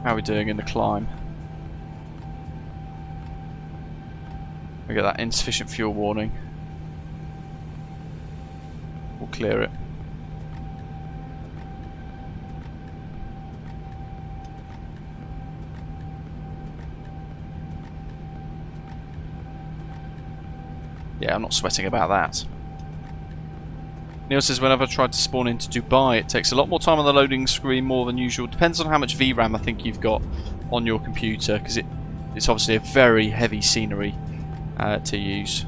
How are we doing in the climb? We get that insufficient fuel warning. We'll clear it. Yeah, I'm not sweating about that. Neil says, whenever I tried to spawn into Dubai, it takes a lot more time on the loading screen, more than usual. Depends on how much VRAM I think you've got on your computer, because it's obviously a very heavy scenery to use.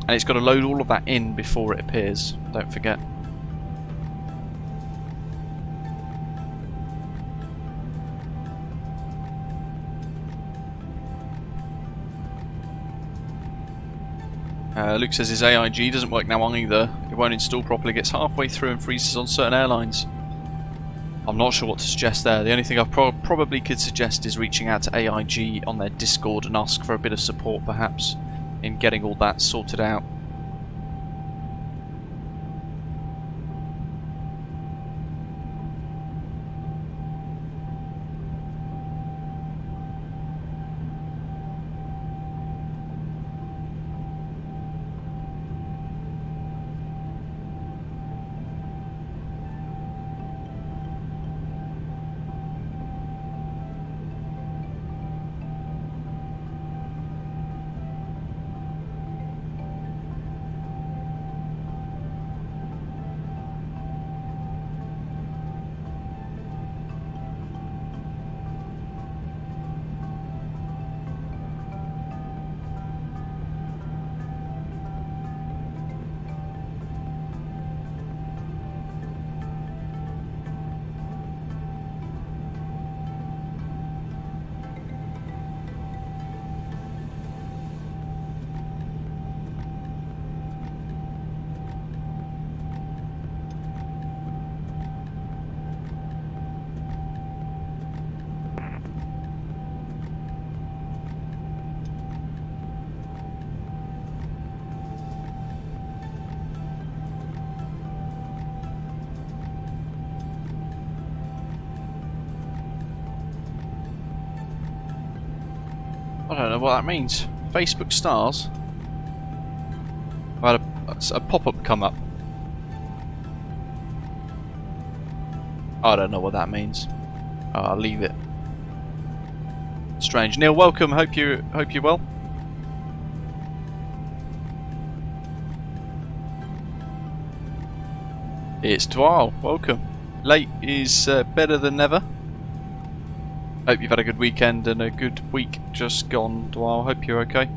And it's got to load all of that in before it appears, don't forget. Luke says his AIG doesn't work now either. It won't install properly, gets halfway through and freezes on certain airlines. I'm not sure what to suggest there. The only thing I probably could suggest is reaching out to AIG on their Discord and ask for a bit of support perhaps in getting all that sorted out. I don't know what that means. Facebook stars? I had a pop-up come up. I don't know what that means. I'll leave it. Strange. Neil, welcome. Hope you're well. It's Dwal. Welcome. Late is better than never. Hope you've had a good weekend and a good week just gone, Dwal. Hope you're okay.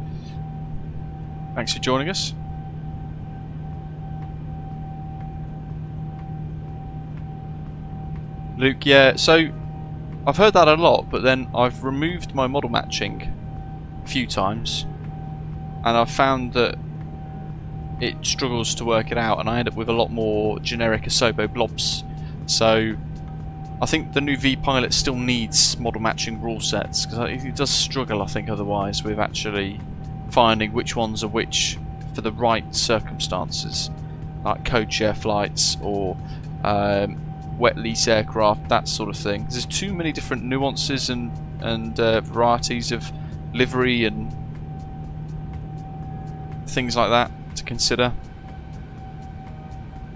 Thanks for joining us. Luke, yeah, so I've heard that a lot, but then I've removed my model matching a few times and I've found that it struggles to work it out and I end up with a lot more generic Asobo blobs. So I think the new V-Pilot still needs model matching rule sets because it does struggle, I think, otherwise with actually finding which ones are which for the right circumstances, like code-share flights or wet lease aircraft, that sort of thing. There's too many different nuances and varieties of livery and things like that to consider.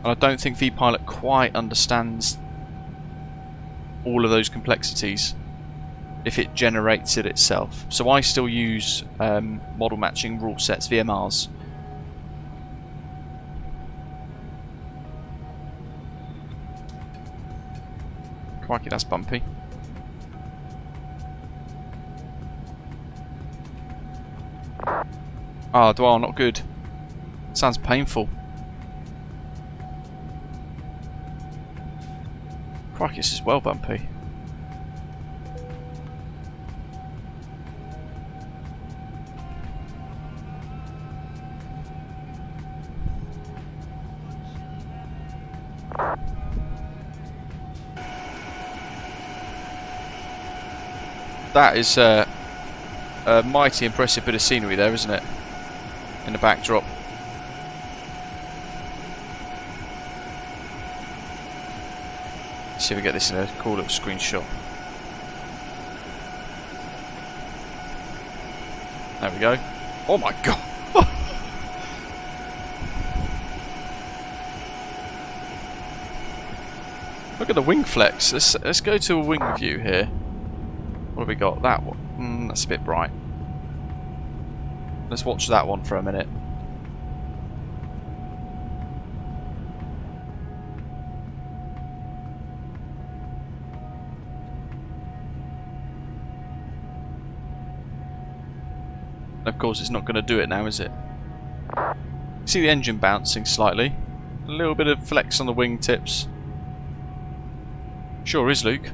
And I don't think V-Pilot quite understands all of those complexities if it generates it itself. So I still use model matching rule sets, VMRs. Crikey, that's bumpy. Ah, Dwell, not good. Sounds painful. Crikey, this is well bumpy. That is a mighty impressive bit of scenery there, isn't it? In the backdrop. Let's see if we get this in a cool little screenshot. There we go. Oh my god! Look at the wing flex. Let's go to a wing view here. What have we got? That one. That's a bit bright. Let's watch that one for a minute. Of course, it's not going to do it now, is it? See the engine bouncing slightly. A little bit of flex on the wingtips. Sure is, Luke.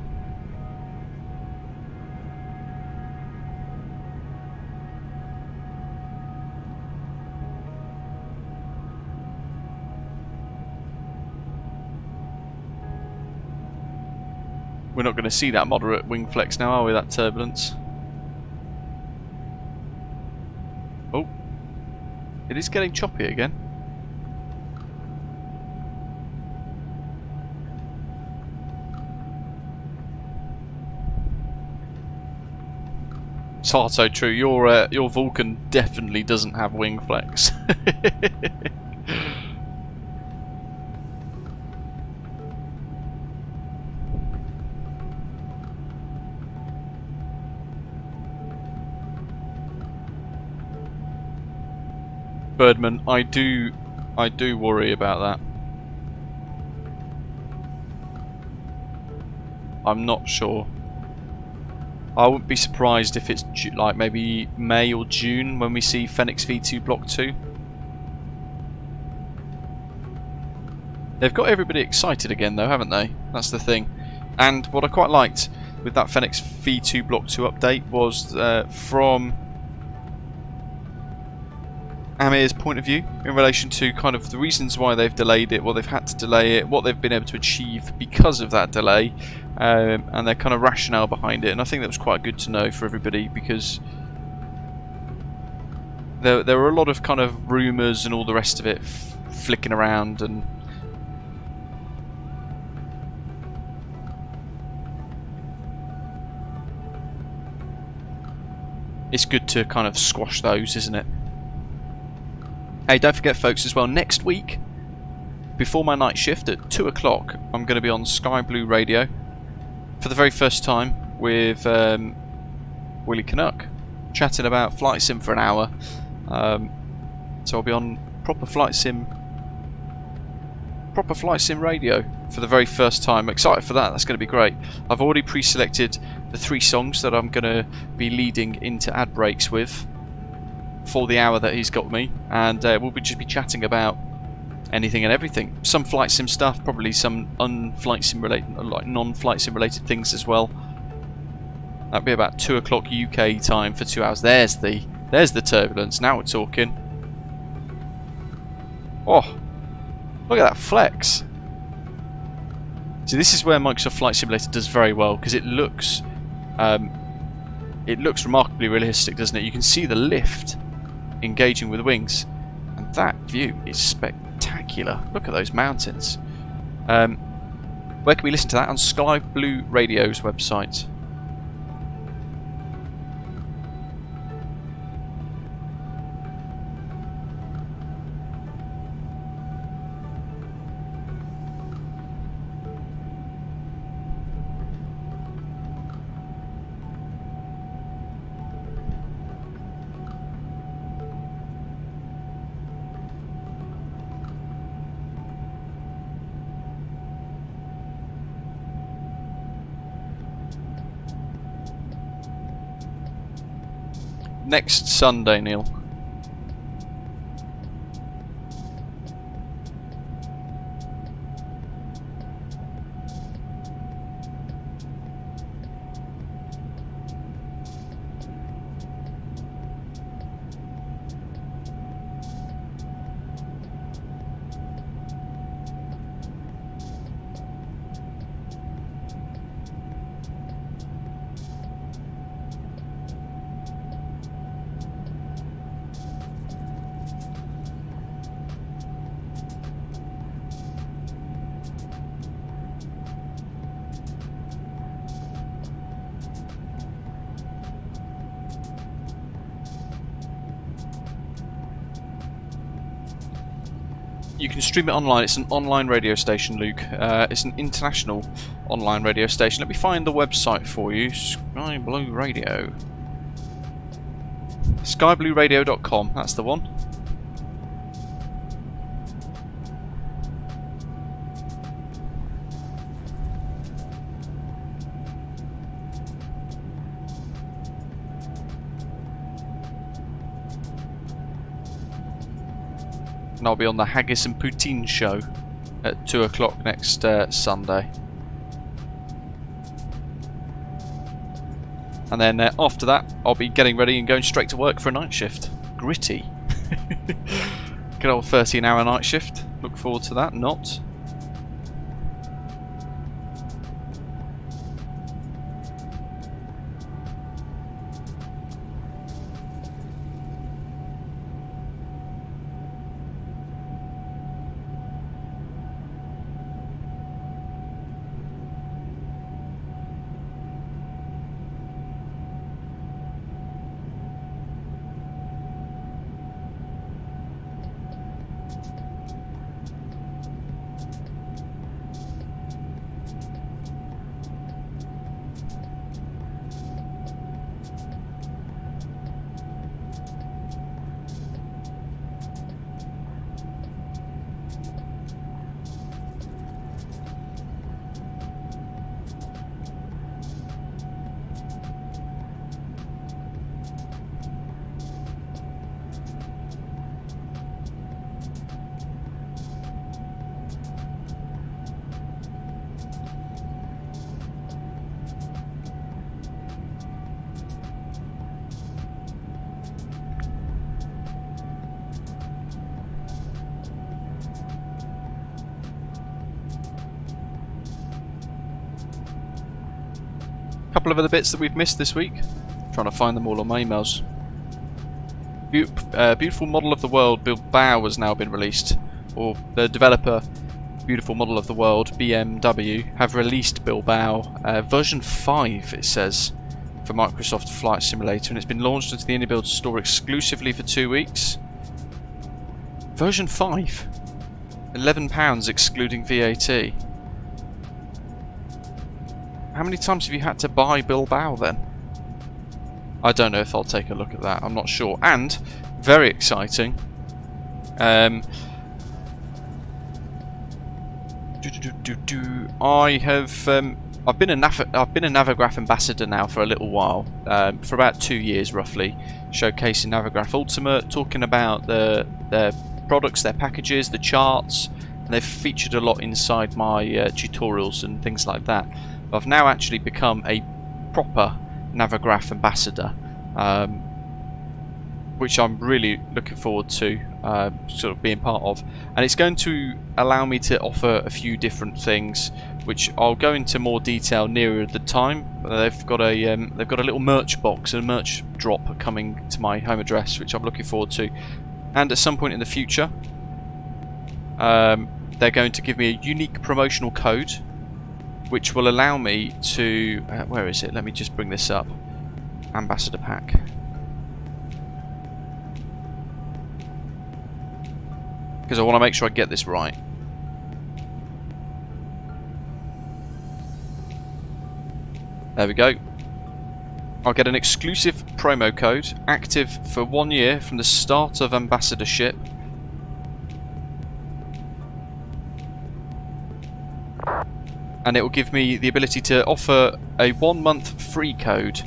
We're not going to see that moderate wing flex now, are we? That turbulence. Oh, it is getting choppy again. It's hard, so true. Your Vulcan definitely doesn't have wing flex. Birdman, I do worry about that. I'm not sure. I wouldn't be surprised if it's like maybe May or June when we see Fenix V2 Block 2. They've got everybody excited again though, haven't they? That's the thing. And what I quite liked with that Fenix V2 Block 2 update was from Amir's point of view in relation to kind of the reasons why they've delayed it, what they've had to delay it, what they've been able to achieve because of that delay, and their kind of rationale behind it. And I think that was quite good to know for everybody, because there were a lot of kind of rumours and all the rest of it flicking around, and it's good to kind of squash those, isn't it? Hey, don't forget folks as well, next week, before my night shift at 2 o'clock, I'm going to be on Sky Blue Radio for the very first time with Willie Canuck, chatting about flight sim for an hour. So I'll be on proper flight sim radio for the very first time. I'm excited for that. That's going to be great. I've already pre-selected the 3 songs that I'm going to be leading into ad breaks with for the hour that he's got me, and we'll just be chatting about anything and everything. Some flight sim stuff, probably some non-flight sim related things as well. That'll be about 2 o'clock UK time for 2 hours. There's the turbulence. Now we're talking. Oh, look at that flex. See, this is where Microsoft Flight Simulator does very well, because it looks remarkably realistic, doesn't it? You can see the lift engaging with the wings, and that view is spectacular. Look at those mountains. Where can we listen to that? On Sky Blue Radio's website. Next Sunday, Neil. you can stream it online. It's an online radio station, Luke. It's an international online radio station. Let me find the website for you. Sky Blue Radio. skyblueradio.com, that's the one. And I'll be on the Haggis and Poutine show at 2 o'clock next Sunday. And then after that, I'll be getting ready and going straight to work for a night shift. Gritty. Good old 13-hour night shift. Look forward to that. Not. Couple of other bits that we've missed this week. Trying to find them all on my emails. Beautiful Model of the World Bilbao has now been released, or the developer Beautiful Model of the World BMW have released Bilbao version 5, it says, for Microsoft Flight Simulator, and it's been launched into the iniBuilds store exclusively for 2 weeks. Version 5, £11 excluding VAT. How many times have you had to buy Bilbao then? I don't know if I'll take a look at that. I'm not sure. And very exciting. I've been a Navigraph ambassador now for a little while, for about 2 years roughly, showcasing Navigraph Ultimate, talking about their products, their packages, the charts, and they've featured a lot inside my tutorials and things like that. I've now actually become a proper Navigraph ambassador, which I'm really looking forward to sort of being part of, and it's going to allow me to offer a few different things, which I'll go into more detail nearer the time. They've got a little merch box and a merch drop coming to my home address, which I'm looking forward to, and at some point in the future, they're going to give me a unique promotional code, which will allow me to, where is it? Let me just bring this up. Ambassador pack. Because I want to make sure I get this right. There we go. I'll get an exclusive promo code, active for 1 year from the start of ambassadorship. And it will give me the ability to offer a 1 month free code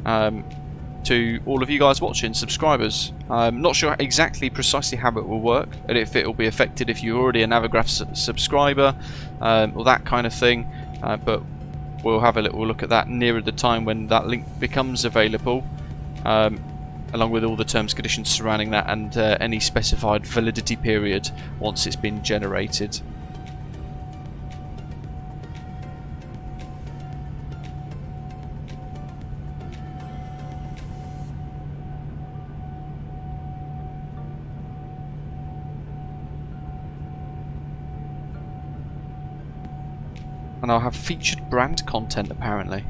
to all of you guys watching, subscribers. I'm not sure exactly precisely how it will work, and if it will be affected if you're already a Navigraph subscriber, or that kind of thing, but we'll have a little look at that nearer the time when that link becomes available, along with all the terms and conditions surrounding that, and any specified validity period once it's been generated. And I'll have featured brand content apparently.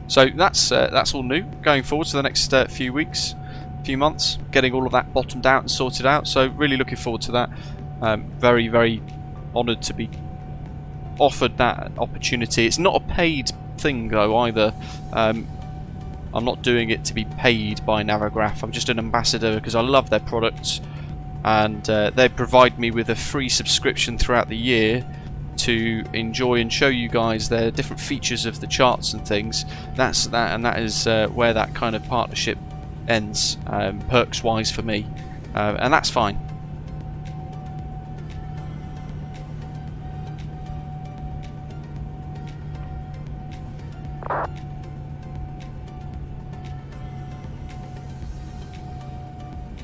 So that's all new going forward to the next few weeks, few months, getting all of that bottomed out and sorted out. So really looking forward to that. Very, very honoured to be offered that opportunity. It's not a paid thing though either. I'm not doing it to be paid by Navigraph. I'm just an ambassador because I love their products, and they provide me with a free subscription throughout the year to enjoy and show you guys their different features of the charts and things. That's that, and that is where that kind of partnership ends, perks wise for me, and that's fine.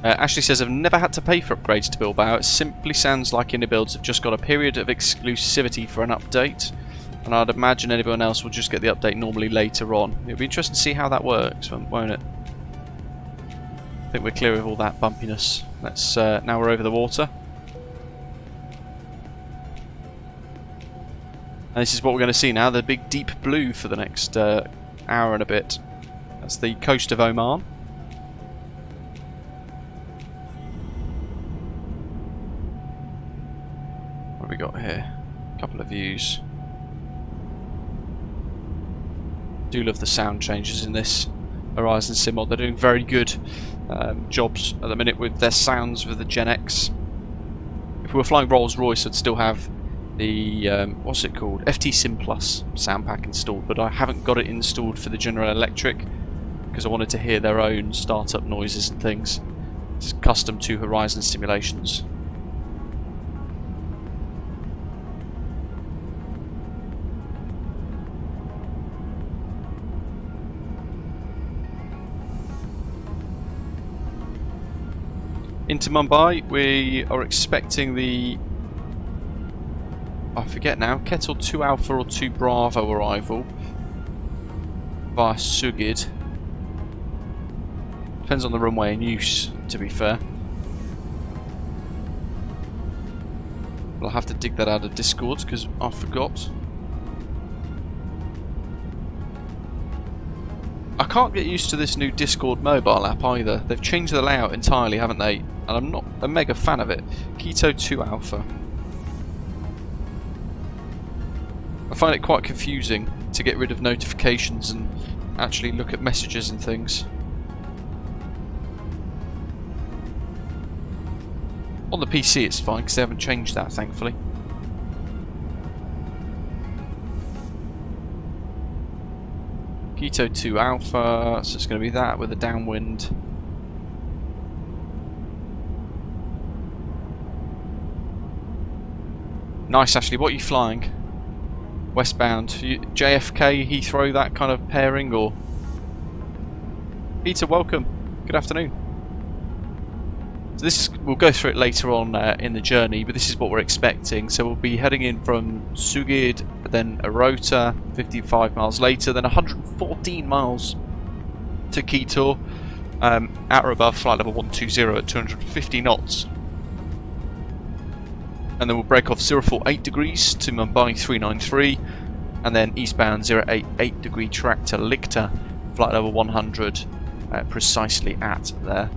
Ashley says, I've never had to pay for upgrades to Bilbao. It simply sounds like iniBuilds have just got a period of exclusivity for an update, and I'd imagine anyone else will just get the update normally later on. It'll be interesting to see how that works, won't it? I think we're clear of all that bumpiness. Let's now we're over the water. And this is what we're going to see now, the big deep blue for the next hour and a bit. That's the coast of Oman. What have we got here? A couple of views. Do love the sound changes in this Horizon Sim mod. They're doing very good jobs at the minute with their sounds with the Gen X. If we were flying Rolls Royce, I'd still have the what's it called, FT Sim Plus sound pack installed, but I haven't got it installed for the General Electric because I wanted to hear their own startup noises and things. It's custom to Horizon simulations. Into Mumbai, we are expecting the, I forget now, Kettle 2 Alpha or 2 Bravo arrival via Sugid. Depends on the runway in use, to be fair. I'll have to dig that out of Discord because I forgot. I can't get used to this new Discord mobile app either. They've changed the layout entirely, haven't they? And I'm not a mega fan of it. Keto 2 Alpha. I find it quite confusing to get rid of notifications and actually look at messages and things. On the PC it's fine because they haven't changed that, thankfully. Keto 2 Alpha, so it's going to be that with a downwind. Nice, Ashley. What are you flying? Westbound. JFK, Heathrow, that kind of pairing, or? Peter, welcome. Good afternoon. So this is, we'll go through it later on in the journey, but this is what we're expecting. So we'll be heading in from Sugid, then Arota, 55 miles later, then 114 miles to Quito, at or above flight level 120 at 250 knots. And then we'll break off 048 degrees to Mumbai 393, and then eastbound 088 degree track to Lichta, flight level 100, precisely at there.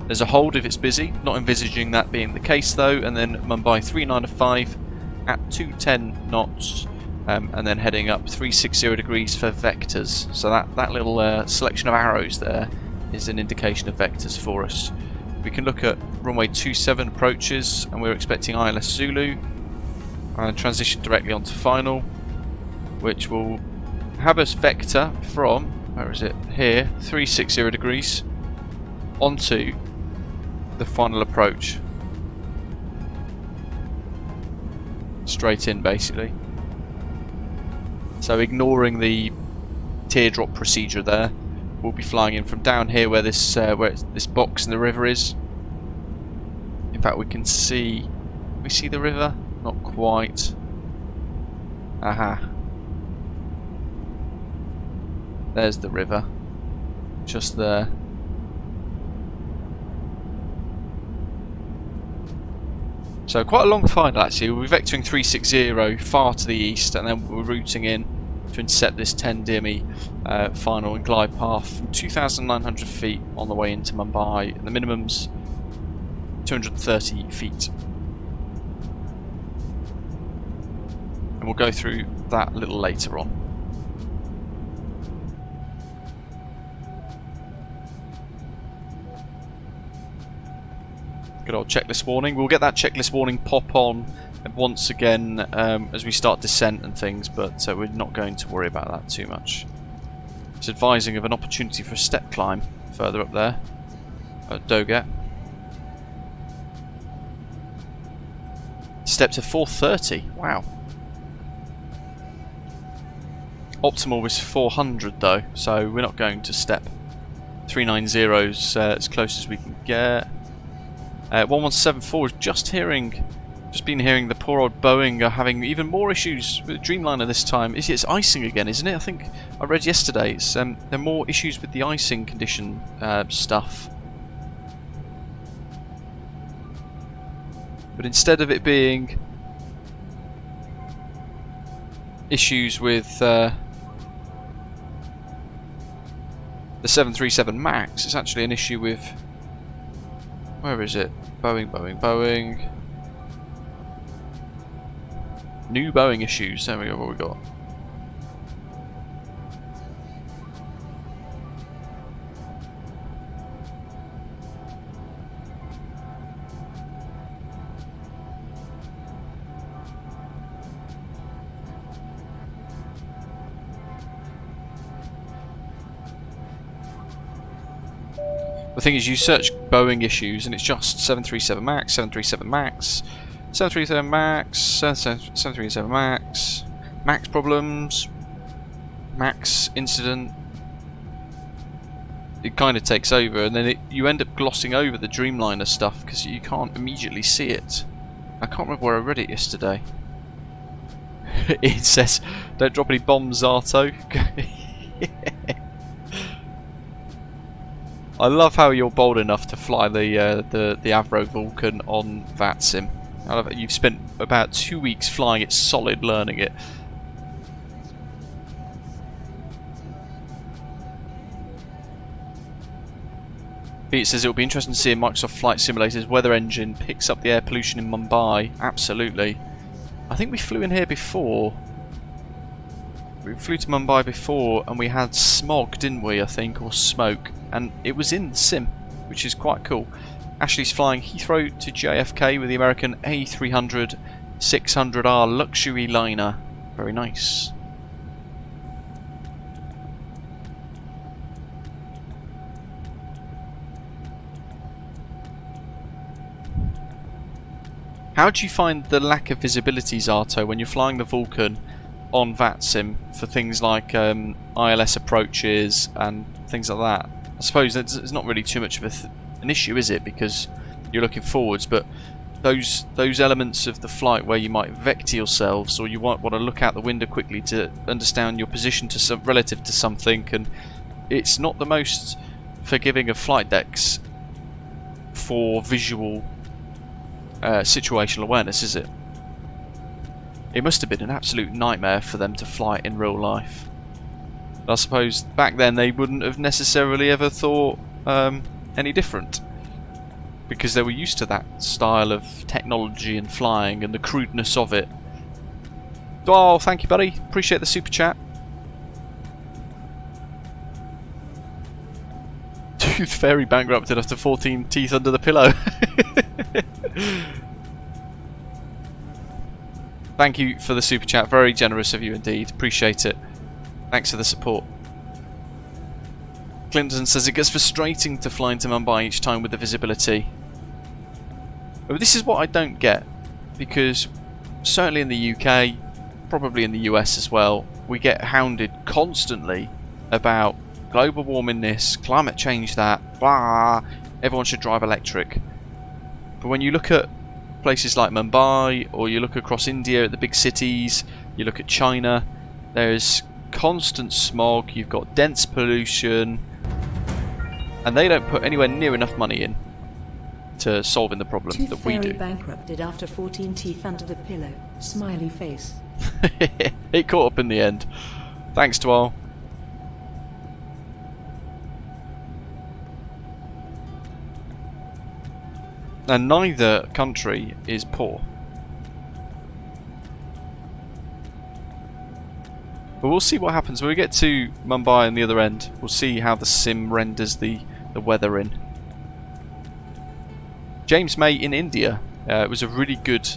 There's a hold if it's busy, not envisaging that being the case though, and then Mumbai 395 at 210 knots, and then heading up 360 degrees for vectors. So that little selection of arrows there is an indication of vectors for us. We can look at runway 27 approaches, and we're expecting ILS Zulu, and transition directly onto final, which will have us vector from, where is it, here, 360 degrees onto the final approach. Straight in, basically. So ignoring the teardrop procedure there, we'll be flying in from down here where this this box in the river is. In fact, we can see the river? Not quite. Aha. There's the river. Just there. So quite a long final actually. We'll be vectoring 360 far to the east, and then we're routing in to intercept this 10 DME final and glide path from 2,900 feet on the way into Mumbai, and the minimum's 230 feet. And we'll go through that a little later on. Good old checklist warning. We'll get that checklist warning pop on once again as we start descent and things, but we're not going to worry about that too much. It's advising of an opportunity for a step climb further up there at Dogat. Step to 430. Wow. Optimal was 400 though, so we're not going to step 390s as close as we can get. 1174 is just been hearing the poor old Boeing are having even more issues with Dreamliner this time. It's icing again, isn't it? I think I read yesterday it's there are more issues with the icing condition stuff. But instead of it being issues with the 737 MAX, it's actually an issue with, where is it? Boeing. New Boeing issues. There we go, what we got. The thing is, you search Boeing issues and it's just 737 MAX, 737 MAX, 737 MAX, 737 MAX, MAX problems, MAX incident. It kind of takes over, and then you end up glossing over the Dreamliner stuff because you can't immediately see it. I can't remember where I read it yesterday. It says, "Don't drop any bombs, Zato." I love how you're bold enough to fly the Avro Vulcan on VATSIM. I love it. You've spent about 2 weeks flying it solid, learning it. Pete says it'll be interesting to see if Microsoft Flight Simulator's weather engine picks up the air pollution in Mumbai. Absolutely. I think we flew in here before. We flew to Mumbai before and we had smog, didn't we, I think, or smoke. And it was in the sim, which is quite cool. Ashley's flying Heathrow to JFK with the American A300 600R luxury liner. Very nice. How do you find the lack of visibility, Zato, when you're flying the Vulcan on VATSIM for things like ILS approaches and things like that? I suppose it's not really too much of an issue, is it? Because you're looking forwards, but those elements of the flight where you might vector yourselves, or you might want to look out the window quickly to understand your position to relative to something, and it's not the most forgiving of flight decks for visual situational awareness, is it? It must have been an absolute nightmare for them to fly in real life. I suppose back then they wouldn't have necessarily ever thought any different, because they were used to that style of technology and flying and the crudeness of it. Oh, thank you, buddy. Appreciate the super chat. Tooth Fairy bankrupted after 14 teeth under the pillow. Thank you for the super chat. Very generous of you indeed. Appreciate it. Thanks for the support. Clinton says it gets frustrating to fly into Mumbai each time with the visibility. But this is what I don't get, because certainly in the UK, probably in the US as well, we get hounded constantly about global warming this, climate change that, blah, everyone should drive electric. But when you look at places like Mumbai, or you look across India at the big cities, you look at China, there's constant smog, you've got dense pollution, and they don't put anywhere near enough money in to solving the problem that we do. Bankrupted after 14 teeth under the pillow. Smiley face. It caught up in the end. Thanks to all. And neither country is poor. But we'll see what happens when we get to Mumbai and the other end. We'll see how the sim renders the weather in. James May in India. It was a really good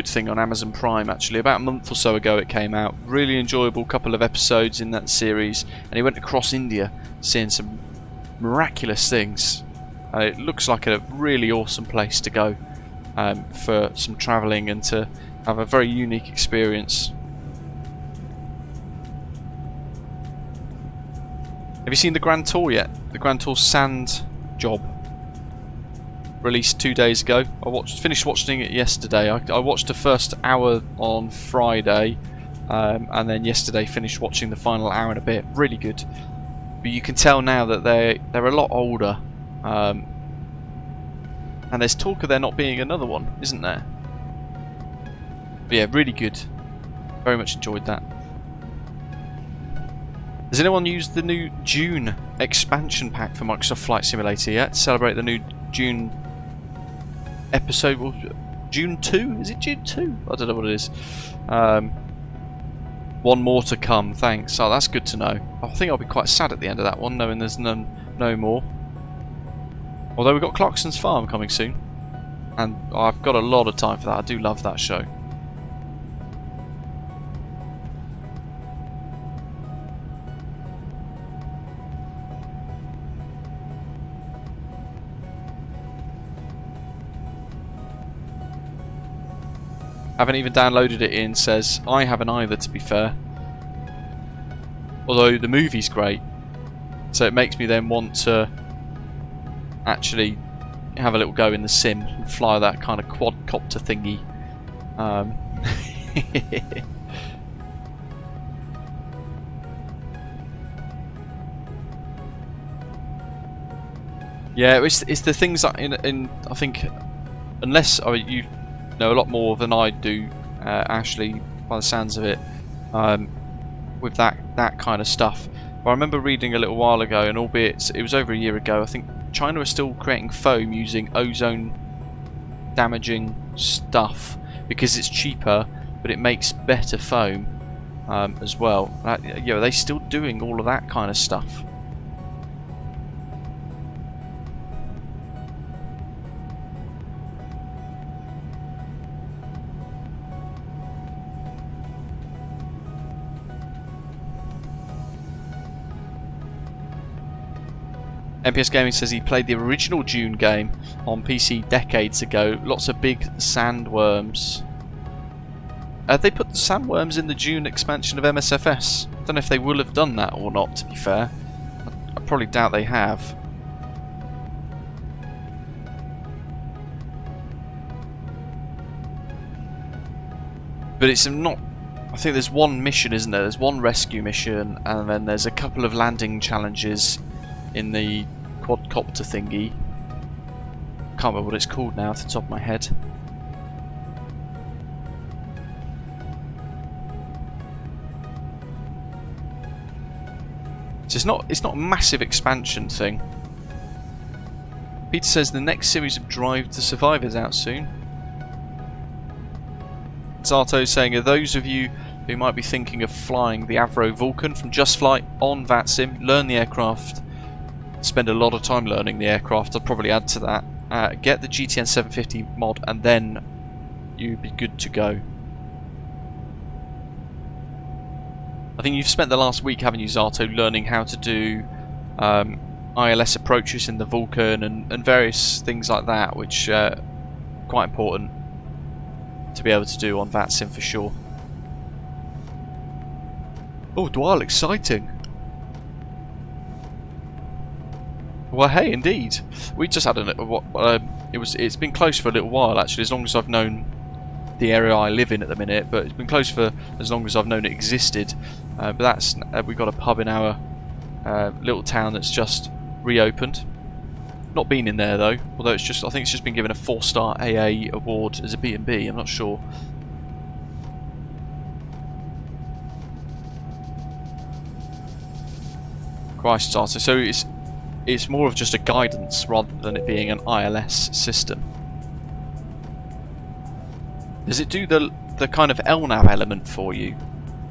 thing on Amazon Prime actually. About a month or so ago it came out. Really enjoyable couple of episodes in that series. And he went across India seeing some miraculous things. It looks like a really awesome place to go for some travelling and to have a very unique experience. Have you seen the Grand Tour yet? The Grand Tour Sand job. Released 2 days ago. Finished watching it yesterday. I watched the first hour on Friday, and then yesterday finished watching the final hour and a bit. Really good. But you can tell now that they're a lot older, and there's talk of there not being another one, isn't there? But yeah, really good. Very much enjoyed that. Has anyone used the new June expansion pack for Microsoft Flight Simulator yet? To celebrate the new June episode. Well, June 2? Is it June 2? I don't know what it is. One more to come, thanks. Oh, that's good to know. I think I'll be quite sad at the end of that one, knowing there's no more. Although we've got Clarkson's Farm coming soon. And I've got a lot of time for that. I do love that show. Haven't even downloaded it in, says I haven't either, to be fair. Although the movie's great, so it makes me then want to actually have a little go in the sim and fly that kind of quadcopter thingy. Yeah, it's the things that in I think, unless you know a lot more than I do, Ashley, by the sounds of it, with that kind of stuff. But I remember reading a little while ago, and albeit it was over a year ago, I think China is still creating foam using ozone damaging stuff because it's cheaper, but it makes better foam as well. Yeah, are they still doing all of that kind of stuff? MPS Gaming says he played the original Dune game on PC decades ago. Lots of big sandworms. They put the sandworms in the Dune expansion of MSFS. I don't know if they will have done that or not, to be fair. I probably doubt they have. But it's not... I think there's one mission, isn't there? There's one rescue mission, and then there's a couple of landing challenges in the quadcopter thingy. Can't remember what it's called now off the top of my head. So it's not a massive expansion thing. Peter says the next series of Drive to Survive is out soon. Zato saying, are those of you who might be thinking of flying the Avro Vulcan from Just Flight on VATSIM, learn the aircraft. Spend a lot of time learning the aircraft. I'd probably add to that. Get the GTN 750 mod, and then you'd be good to go. I think you've spent the last week, haven't you, Zato, learning how to do ILS approaches in the Vulcan and various things like that, which are quite important to be able to do on VATSIM for sure. Oh, Dwal, exciting! Well, hey, indeed. We just had it's been closed for a little while actually, as long as I've known the area I live in at the minute. But it's been closed for as long as I've known it existed. But that's we've got a pub in our little town that's just reopened. Not been in there though, although I think it's just been given a 4-star AA award as a B&B. I'm not sure. Christ, Arthur. So it's more of just a guidance rather than it being an ILS system. Does it do the kind of LNAV element for you?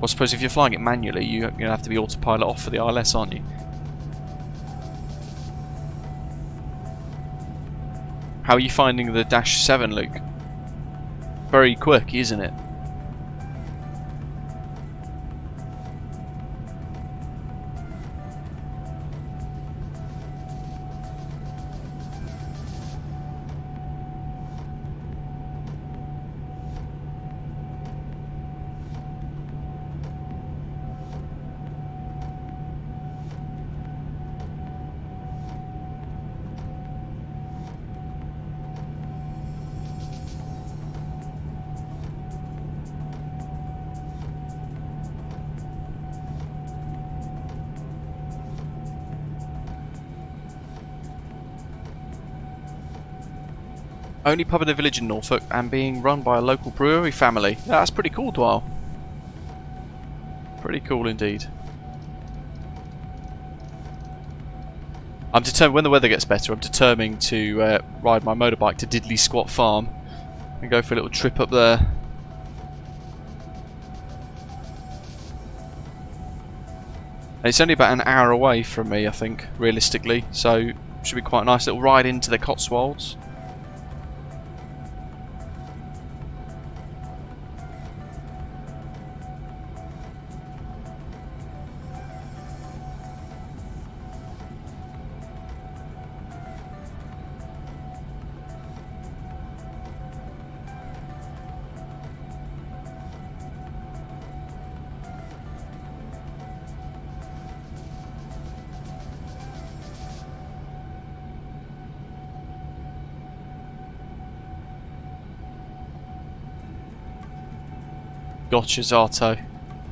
I suppose if you're flying it manually, you're going to have to be autopilot off for the ILS, aren't you? How are you finding the Dash 7, Luke? Very quirky, isn't it? Only pub in the village in Norfolk and being run by a local brewery family. Yeah, that's pretty cool, Dwyle. Pretty cool indeed. I'm determined, when the weather gets better, I'm determined to ride my motorbike to Diddley Squat Farm and go for a little trip up there. And it's only about an hour away from me, I think, realistically, so should be quite a nice little ride into the Cotswolds. Gotcha, Zato.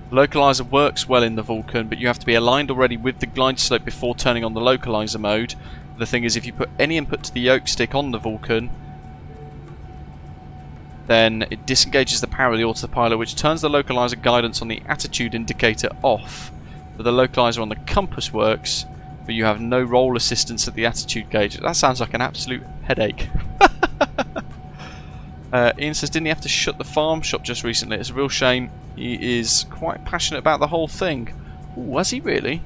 The localizer works well in the Vulcan, but you have to be aligned already with the glide slope before turning on the localizer mode. The thing is, if you put any input to the yoke stick on the Vulcan, then it disengages the power of the autopilot, which turns the localizer guidance on the attitude indicator off. But the localizer on the compass works, but you have no roll assistance at the attitude gauge. That sounds like an absolute headache. Ian says, didn't he have to shut the farm shop just recently? It's a real shame. He is quite passionate about the whole thing. Ooh, was he really?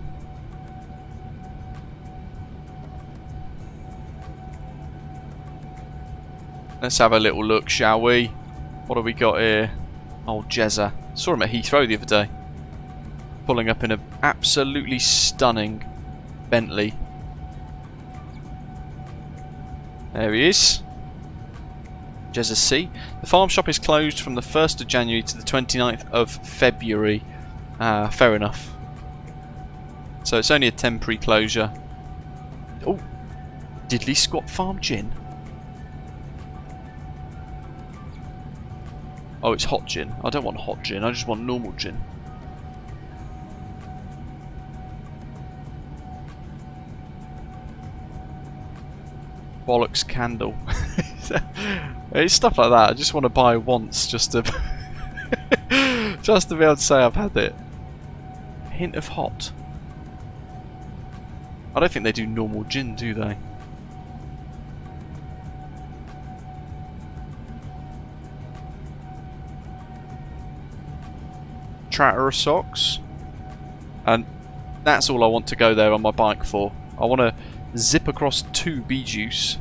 Let's have a little look, shall we? What have we got here? Old Jezza. Saw him at Heathrow the other day. Pulling up in an absolutely stunning Bentley. There he is. Jezza C. The farm shop is closed from the 1st of January to the 29th of February. Fair enough. So it's only a temporary closure. Oh, Diddley Squat Farm Gin. Oh, it's hot gin. I don't want hot gin, I just want normal gin. Bollocks candle. It's stuff like that. I just want to buy once just to just to be able to say I've had it. Hint of hot. I don't think they do normal gin, do they? Tratter socks. And that's all I want to go there on my bike for. I want to zip across to bee juice,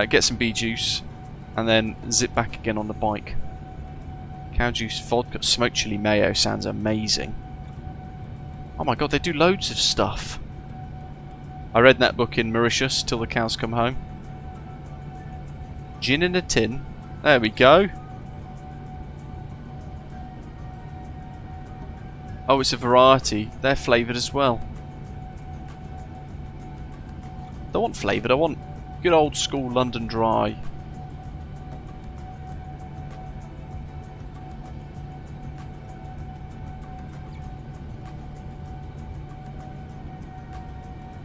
get some bee juice, and then zip back again on the bike. Cow juice, vodka, smoked chili mayo sounds amazing. Oh my god, they do loads of stuff. I read that book in Mauritius, Till the Cows Come Home. Gin in a tin. There we go. Oh, it's a variety. They're flavoured as well. I don't want flavoured, I want good old school London Dry.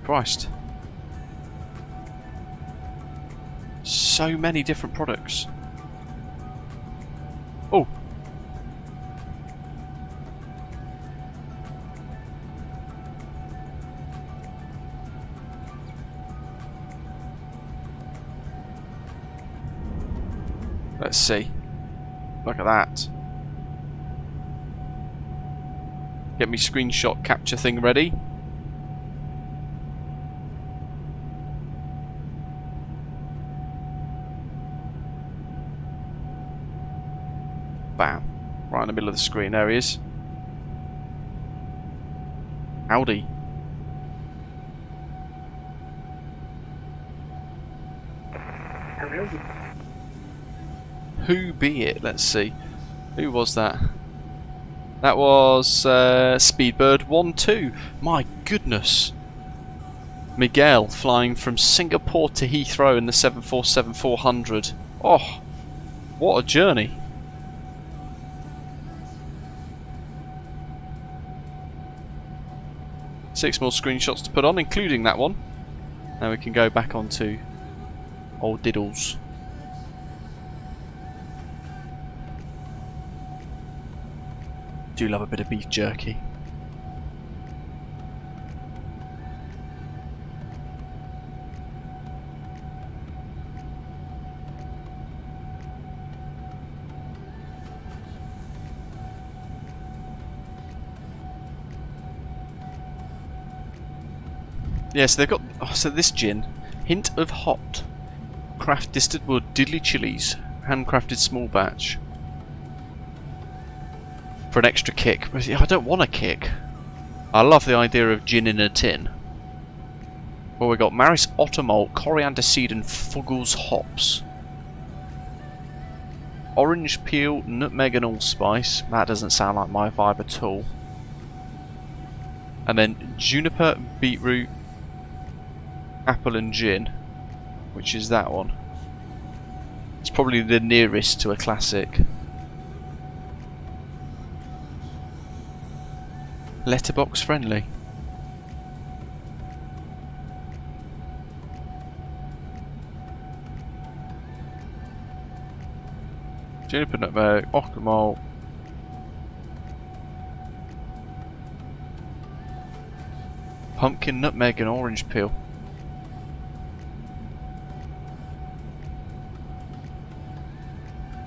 Christ. So many different products. Oh. Let's see. Look at that. Get me screenshot capture thing ready. Bam. Right in the middle of the screen. There he is. Howdy. Who be it? Let's see. Who was that? That was Speedbird 1-2. My goodness. Miguel flying from Singapore to Heathrow in the 747-400. Oh, what a journey. Six more screenshots to put on, including that one. Now we can go back onto old Diddles. Do love a bit of beef jerky. Yeah, so they've got so this gin, hint of hot, craft distilled wood, diddly chilies, handcrafted small batch. For an extra kick. I don't want a kick. I love the idea of gin in a tin. Well, we got Maris Otter Malt, coriander seed and Fuggles hops. Orange peel, nutmeg and allspice. That doesn't sound like my vibe at all. And then juniper, beetroot, apple and gin, which is that one. It's probably the nearest to a classic. Letterbox friendly. Juniper, nutmeg, otter malt. Pumpkin, nutmeg and orange peel.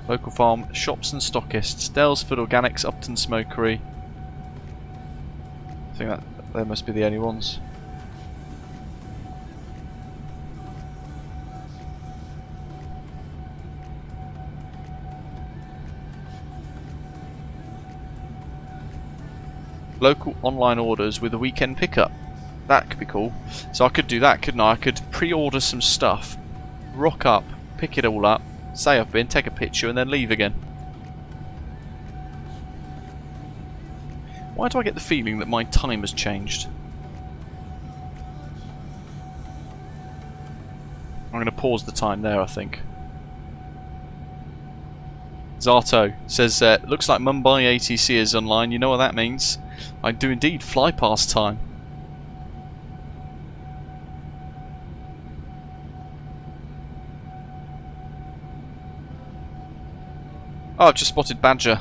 Local farm, shops and stockists. Dalesford Organics, Upton Smokery. I think that they must be the only ones. Local online orders with a weekend pickup. That could be cool. So I could do that, couldn't I? I could pre-order some stuff, rock up, pick it all up, say I've been, take a picture and then leave again. Why do I get the feeling that my time has changed? I'm going to pause the time there, I think. Zato says, looks like Mumbai ATC is online. You know what that means? I do indeed. Fly past time. Oh, I've just spotted Badger.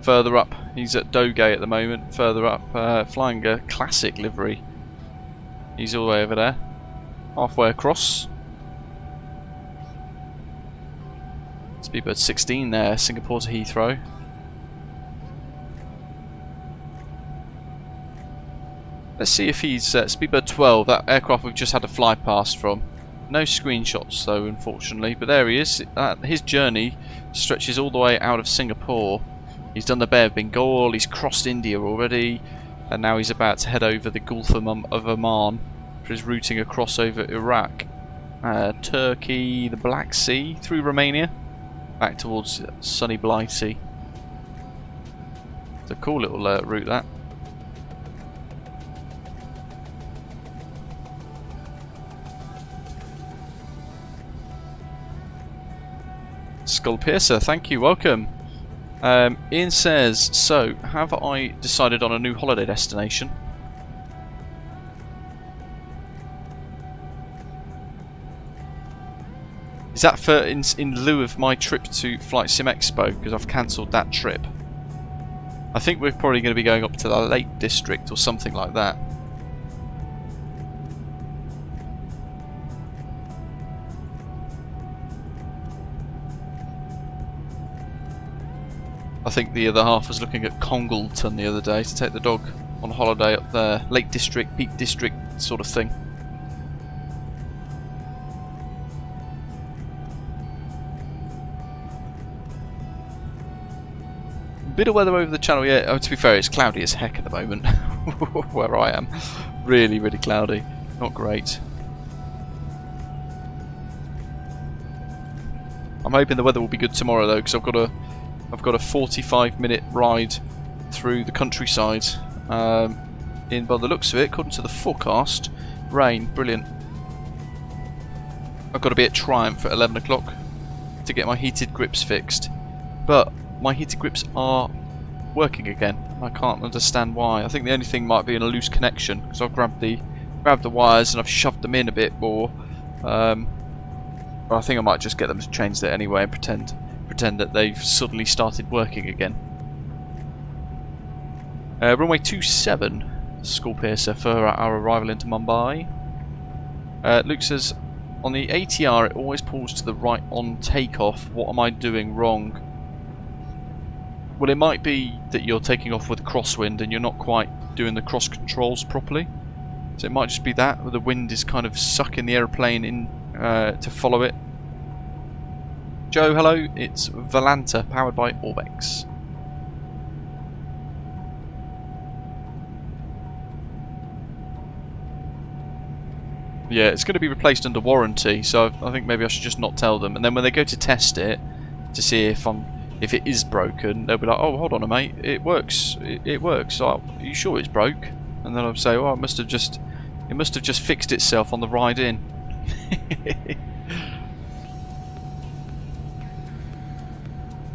Further up, he's at Doge at the moment. Further up, flying a classic livery. He's all the way over there, halfway across. Speedbird 16 there, Singapore to Heathrow. Let's see if he's Speedbird 12, that aircraft we've just had a fly past from. No screenshots though, unfortunately, but there he is. His journey stretches all the way out of Singapore. He's done the Bay of Bengal, he's crossed India already, and now he's about to head over the Gulf of Oman for his routing across over Iraq, Turkey, the Black Sea, through Romania, back towards sunny Blighty. It's a cool little route, that. Skullpiercer, thank you, welcome. Ian says, so, have I decided on a new holiday destination? Is that for in lieu of my trip to Flight Sim Expo, because I've cancelled that trip? I think we're probably going to be going up to the Lake District or something like that. I think the other half was looking at Congleton the other day to take the dog on holiday up there. Lake District, Peak District sort of thing. Bit of weather over the channel, yeah. Oh, to be fair, it's cloudy as heck at the moment where I am. Really, really cloudy. Not great. I'm hoping the weather will be good tomorrow though, because I've got a 45-minute ride through the countryside. In by the looks of it, according to the forecast, rain. Brilliant. I've got to be at Triumph at 11 o'clock to get my heated grips fixed, but my heated grips are working again. I can't understand why. I think the only thing might be in a loose connection, because I've grabbed the wires and I've shoved them in a bit more. But I think I might just get them to change that anyway and pretend that they've suddenly started working again. Runway 27, School Piercer for our arrival into Mumbai. Luke says, on the ATR it always pulls to the right on takeoff. What am I doing wrong? Well, it might be that you're taking off with crosswind and you're not quite doing the cross controls properly. So it might just be that, where the wind is kind of sucking the aeroplane in to follow it. Joe, hello, it's Valanta, powered by Orbex. Yeah, it's going to be replaced under warranty, so I think maybe I should just not tell them. And then when they go to test it, to see if it is broken, they'll be like, oh, hold on a mate, it works, it works, oh, are you sure it's broke? And then I'll say, oh, it must have just fixed itself on the ride in.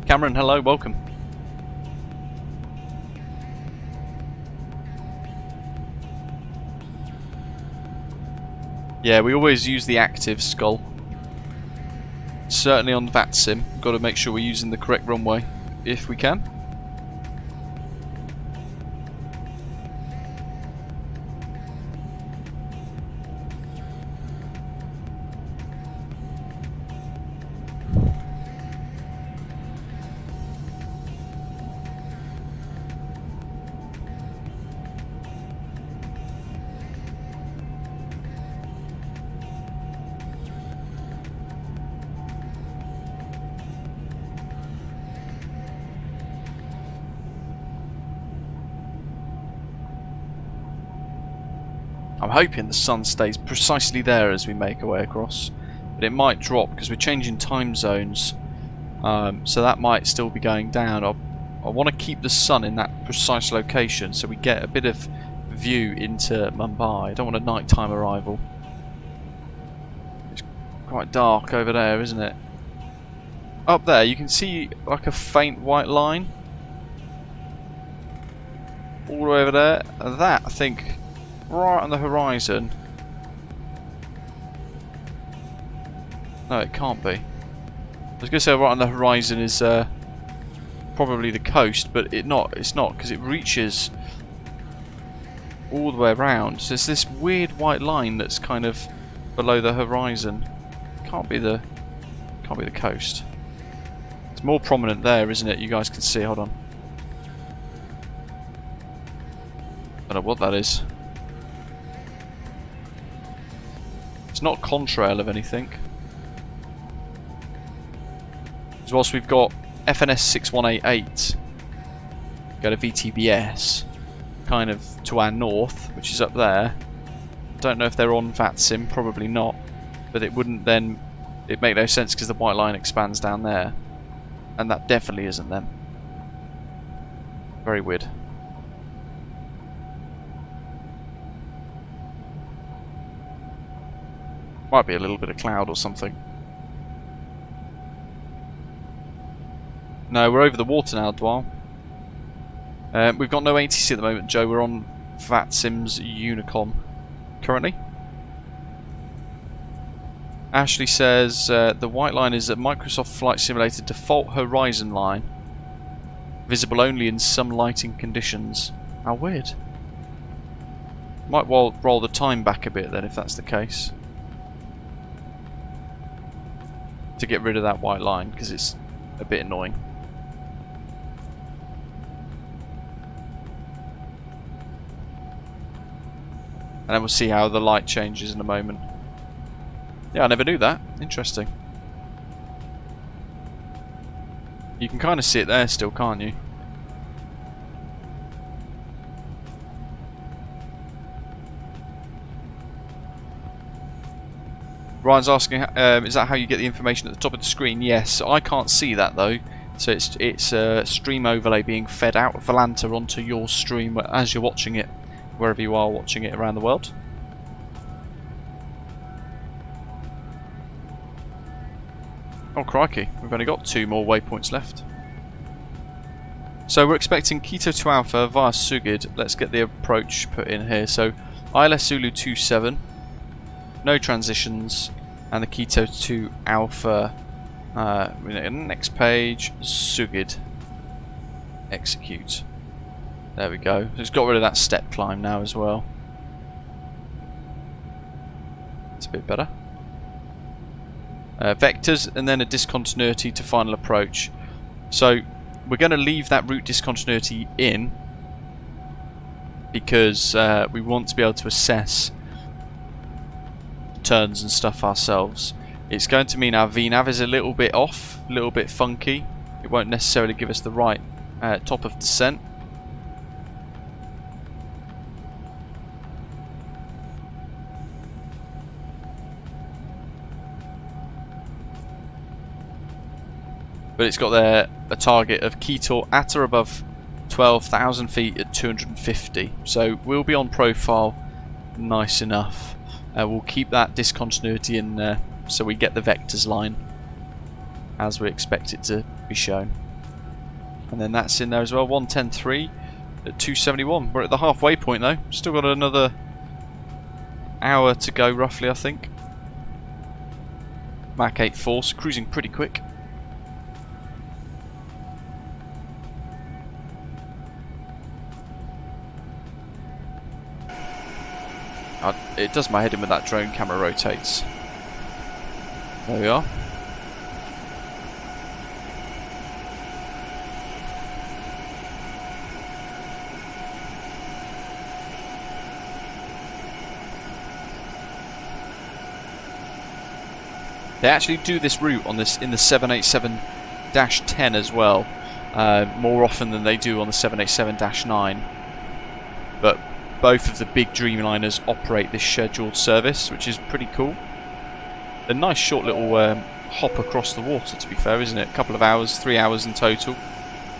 Cameron, hello, welcome. Yeah, we always use the active skull. Certainly on VATSIM, we've got to make sure we're using the correct runway if we can. I'm hoping the sun stays precisely there as we make our way across, but it might drop because we're changing time zones, so that might still be going down. I want to keep the sun in that precise location so we get a bit of view into Mumbai. I don't want a nighttime arrival. It's quite dark over there, isn't it? Up there you can see like a faint white line all the way over there, and that I think right on the horizon. No, it can't be. I was going to say right on the horizon is probably the coast, but it's not because it reaches all the way around. So there's this weird white line that's kind of below the horizon. Can't be the coast. It's more prominent there, isn't it? You guys can see. Hold on. I don't know what that is. It's not contrail of anything. Because whilst we've got FNS 6188, got a VTBS kind of to our north, which is up there. Don't know if they're on VATSIM, probably not. But it wouldn't then, it'd make no sense because the white line expands down there. And that definitely isn't them. Very weird. Might be a little bit of cloud or something. No, we're over the water now, Dwal. We've got no ATC at the moment, Joe. We're on VATSIM's Unicom currently. Ashley says the white line is a Microsoft Flight Simulator default horizon line. Visible only in some lighting conditions. How weird. Might well roll the time back a bit then if that's the case. To get rid of that white line, because it's a bit annoying. and then we'll see how the light changes in a moment. Yeah, I never knew that. Interesting. You can kind of see it there still, can't you? Ryan's asking, is that how you get the information at the top of the screen? Yes, I can't see that though. So it's a stream overlay being fed out of Volanta onto your stream as you're watching it, wherever you are watching it around the world. Oh crikey, we've only got 2 more waypoints left. So we're expecting Quito to Alpha via Sugid. Let's get the approach put in here. So ILS Zulu 27, no transitions, and the Quito to Alpha. Next page, Sugid. Execute. There we go. So it's got rid of that step climb now as well. It's a bit better. Vectors and then a discontinuity to final approach. So we're going to leave that route discontinuity in because we want to be able to assess turns and stuff ourselves. It's going to mean our VNAV is a little bit off, a little bit funky. It won't necessarily give us the right top of descent. But it's got there a target of Quito at or above 12,000 feet at 250. So we'll be on profile nice enough. We'll keep that discontinuity in there so we get the vectors line as we expect it to be shown. And then that's in there as well, 110.3 at 271. We're at the halfway point though. Still got another hour to go roughly, I think. Mach 8.4, so cruising pretty quick. It does my head in when that drone camera rotates. There we are. They actually do this route on this in the 787-10 as well, more often than they do on the 787-9. But both of the big Dreamliners operate this scheduled service, which is pretty cool. A nice short little hop across the water, to be fair, isn't it? A couple of hours, 3 hours in total.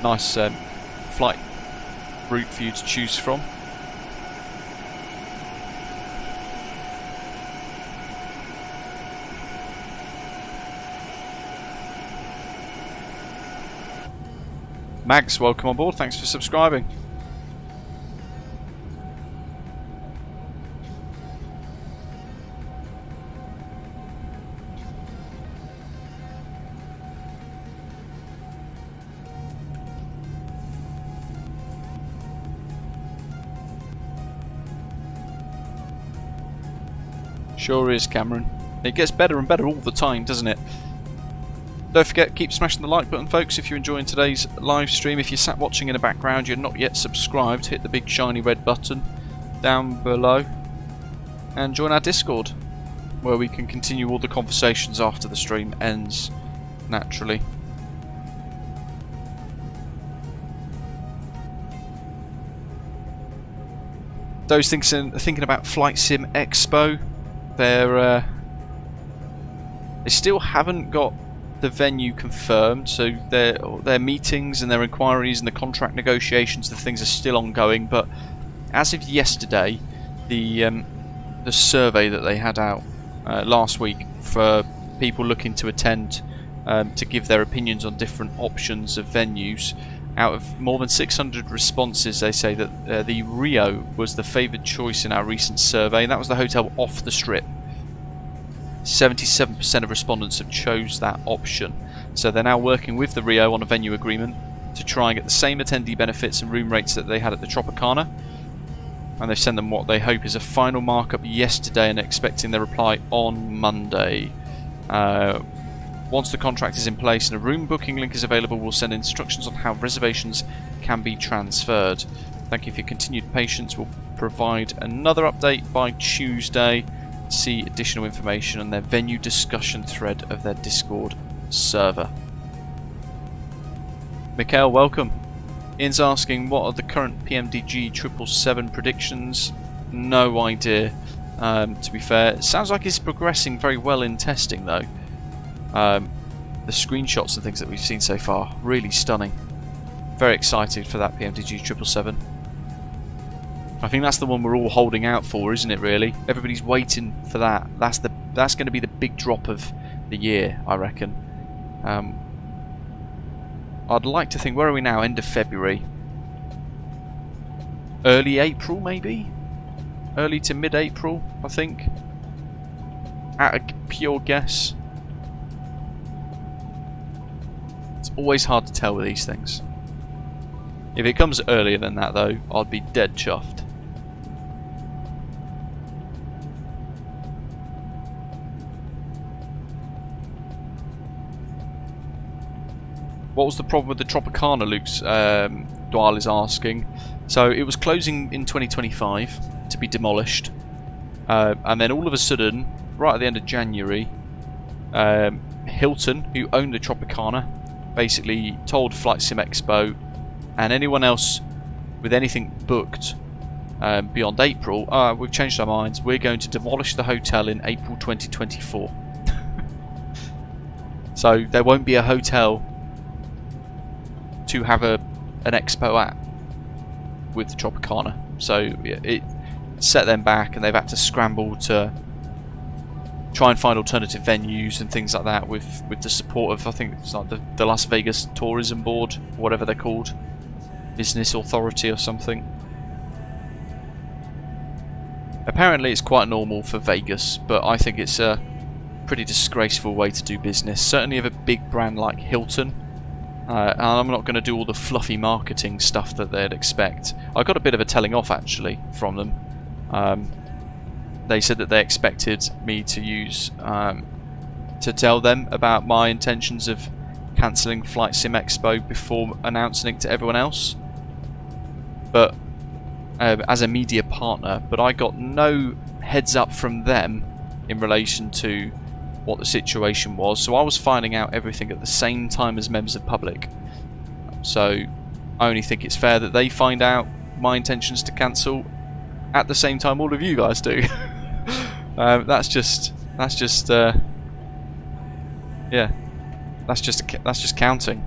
Nice flight route for you to choose from. Mags, welcome on board. Thanks for subscribing. Sure is, Cameron. It gets better and better all the time, doesn't it? Don't forget, keep smashing the like button, folks, if you're enjoying today's live stream. If you're sat watching in the background, you're not yet subscribed, hit the big shiny red button down below and join our Discord, where we can continue all the conversations after the stream ends, naturally. Those thinking about Flight Sim Expo, they still haven't got the venue confirmed, so their meetings and their inquiries and the contract negotiations, the things are still ongoing. But as of yesterday, the survey that they had out last week for people looking to attend to give their opinions on different options of venues, out of more than 600 responses, they say that the Rio was the favoured choice in our recent survey, and that was the hotel off the strip. 77% of respondents have chose that option, so they're now working with the Rio on a venue agreement to try and get the same attendee benefits and room rates that they had at the Tropicana, and they've sent them what they hope is a final markup yesterday and expecting their reply on Monday. Once the contract is in place and a room booking link is available, we'll send instructions on how reservations can be transferred. Thank you for your continued patience. We'll provide another update by Tuesday. See additional information on their venue discussion thread of their Discord server. Mikhail, welcome. Ian's asking, what are the current PMDG 777 predictions? No idea, to be fair. It sounds like it's progressing very well in testing, though. The screenshots and things that we've seen so far, really stunning. Very excited for that PMDG 777. I think that's the one we're all holding out for, isn't it, really? Everybody's waiting for that. That's going to be the big drop of the year, I reckon. I'd like to think, where are we now? End of February. Early April, maybe? Early to mid-April, I think. At a pure guess. It's always hard to tell with these things. If it comes earlier than that, though, I'd be dead chuffed. What was the problem with the Tropicana, Luke's Dwal is asking. So it was closing in 2025 to be demolished. And then all of a sudden, right at the end of January, Hilton, who owned the Tropicana, basically told Flight Sim Expo and anyone else with anything booked beyond April, we've changed our minds, we're going to demolish the hotel in April 2024. So there won't be a hotel to have an expo at with the Tropicana. So it set them back and they've had to scramble to try and find alternative venues and things like that with the support of, I think it's like the Las Vegas Tourism Board, whatever they're called, Business Authority or something. Apparently it's quite normal for Vegas, but I think it's a pretty disgraceful way to do business, certainly of a big brand like Hilton. And I'm not going to do all the fluffy marketing stuff that they'd expect. I got a bit of a telling off actually from them. They said that they expected me to use to tell them about my intentions of cancelling Flight Sim Expo before announcing it to everyone else. But as a media partner, but I got no heads up from them in relation to what the situation was, so I was finding out everything at the same time as members of public. So I only think it's fair that they find out my intentions to cancel at the same time all of you guys do. That's just counting.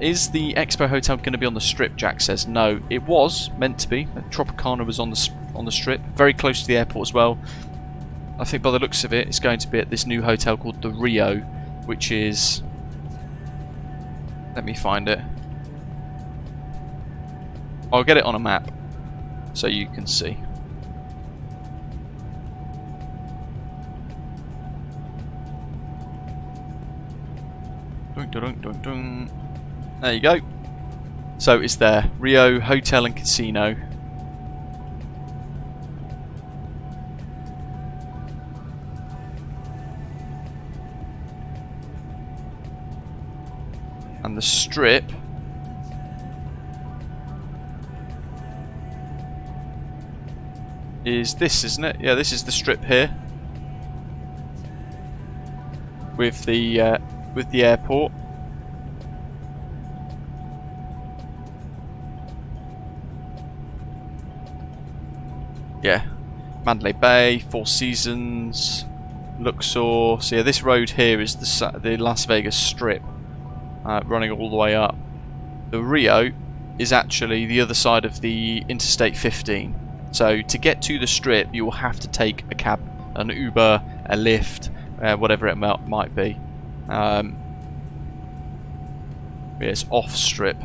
Is the Expo Hotel going to be on the Strip? Jack says no. It was meant to be. Tropicana was on the Strip, very close to the airport as well. I think by the looks of it, it's going to be at this new hotel called the Rio, which is... Let me find it. I'll get it on a map so you can see. Dun, dun, dun, dun. There you go. So it's there. Rio Hotel and Casino. And the Strip is this, isn't it? Yeah, this is the Strip here with the airport. Yeah, Mandalay Bay, Four Seasons, Luxor. So yeah, this road here is the Las Vegas Strip. Running all the way up. The Rio is actually the other side of the Interstate 15. So to get to the Strip, you will have to take a cab, an Uber, a Lyft, whatever it might be. Yeah, it's off Strip.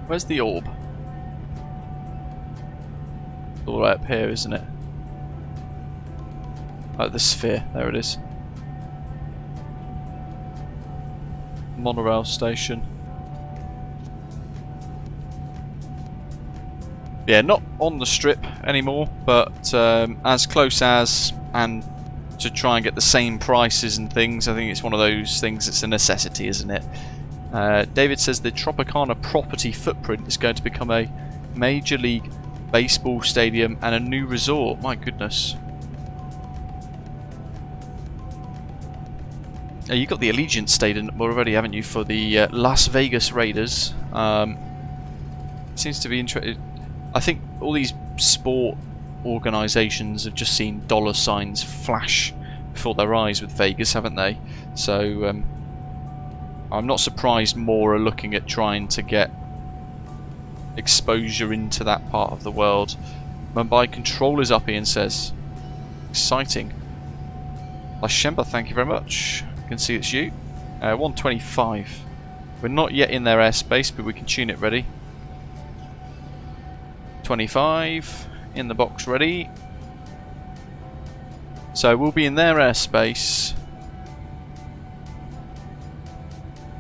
Where's the orb? All the way up here, isn't it? Oh, the sphere. There it is. Monorail station. Yeah, not on the strip anymore, but as close as, and to try and get the same prices and things. I think it's one of those things that's a necessity, isn't it? David says the Tropicana property footprint is going to become a Major League Baseball stadium and a new resort. My goodness. You've got the Allegiant Stadium already, haven't you, for the Las Vegas Raiders. Seems to be interesting. I think all these sport organisations have just seen dollar signs flash before their eyes with Vegas, haven't they? So I'm not surprised more are looking at trying to get exposure into that part of the world. Mumbai controllers up, Ian says. Exciting. Lashemba, thank you very much. You can see it's you. 125. We're not yet in their airspace, but we can tune it ready. 25 in the box ready. So we'll be in their airspace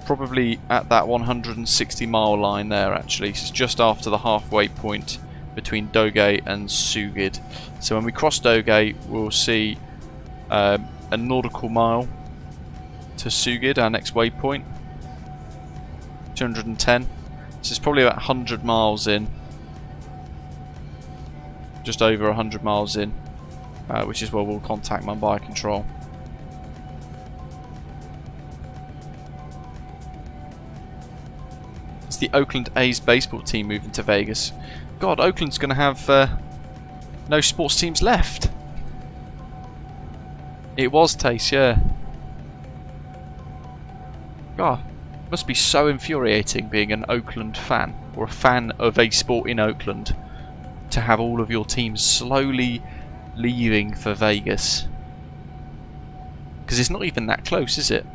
probably at that 160-mile line there, actually. It's just after the halfway point between Doge and Sugid. So when we cross Doge, we'll see a nautical mile to Sugid, our next waypoint. 210. This is probably about 100 miles in. Just over 100 miles in, which is where we'll contact Mumbai Control. It's the Oakland A's baseball team moving to Vegas. God, Oakland's going to have no sports teams left. It was Tace, yeah. God, must be so infuriating being an Oakland fan, or a fan of a sport in Oakland, to have all of your teams slowly leaving for Vegas. Because it's not even that close, is it?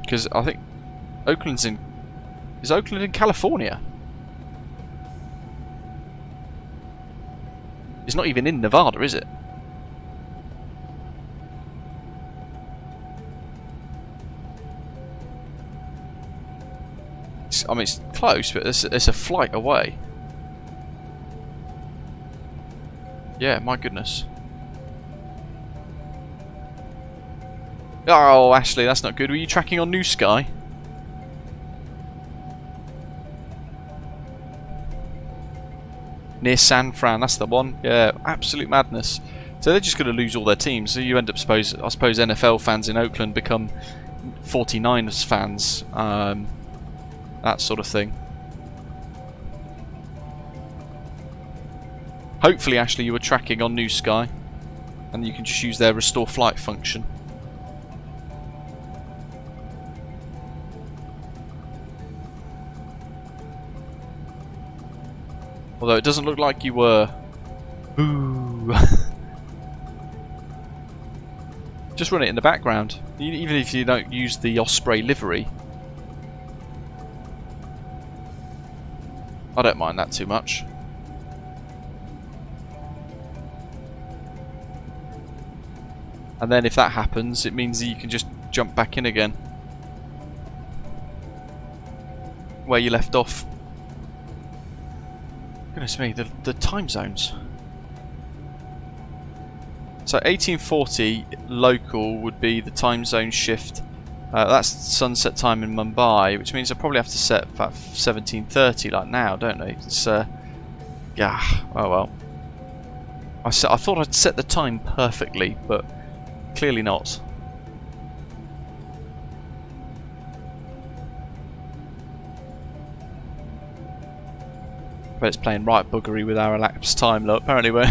Because I think Oakland's in... Is Oakland in California? It's not even in Nevada, is it? I mean, it's close, but it's a flight away. Yeah, my goodness. Oh, Ashley, that's not good. Were you tracking on New Sky? Near San Fran, that's the one. Yeah, absolute madness. So they're just going to lose all their teams. So you end up, I suppose NFL fans in Oakland become 49ers fans. That sort of thing. Hopefully, Ashley, you were tracking on New Sky, and you can just use their restore flight function. Although it doesn't look like you were. Ooh. Just run it in the background, even if you don't use the Osprey livery. I don't mind that too much. And then if that happens, it means that you can just jump back in again where you left off. Goodness me, the time zones. So 1840 local would be the time zone shift. That's sunset time in Mumbai, which means I probably have to set about 17:30 like now, don't I? It's yeah. Oh well. I thought I'd set the time perfectly, but clearly not. But it's playing right buggery with our elapsed time. Look, apparently we've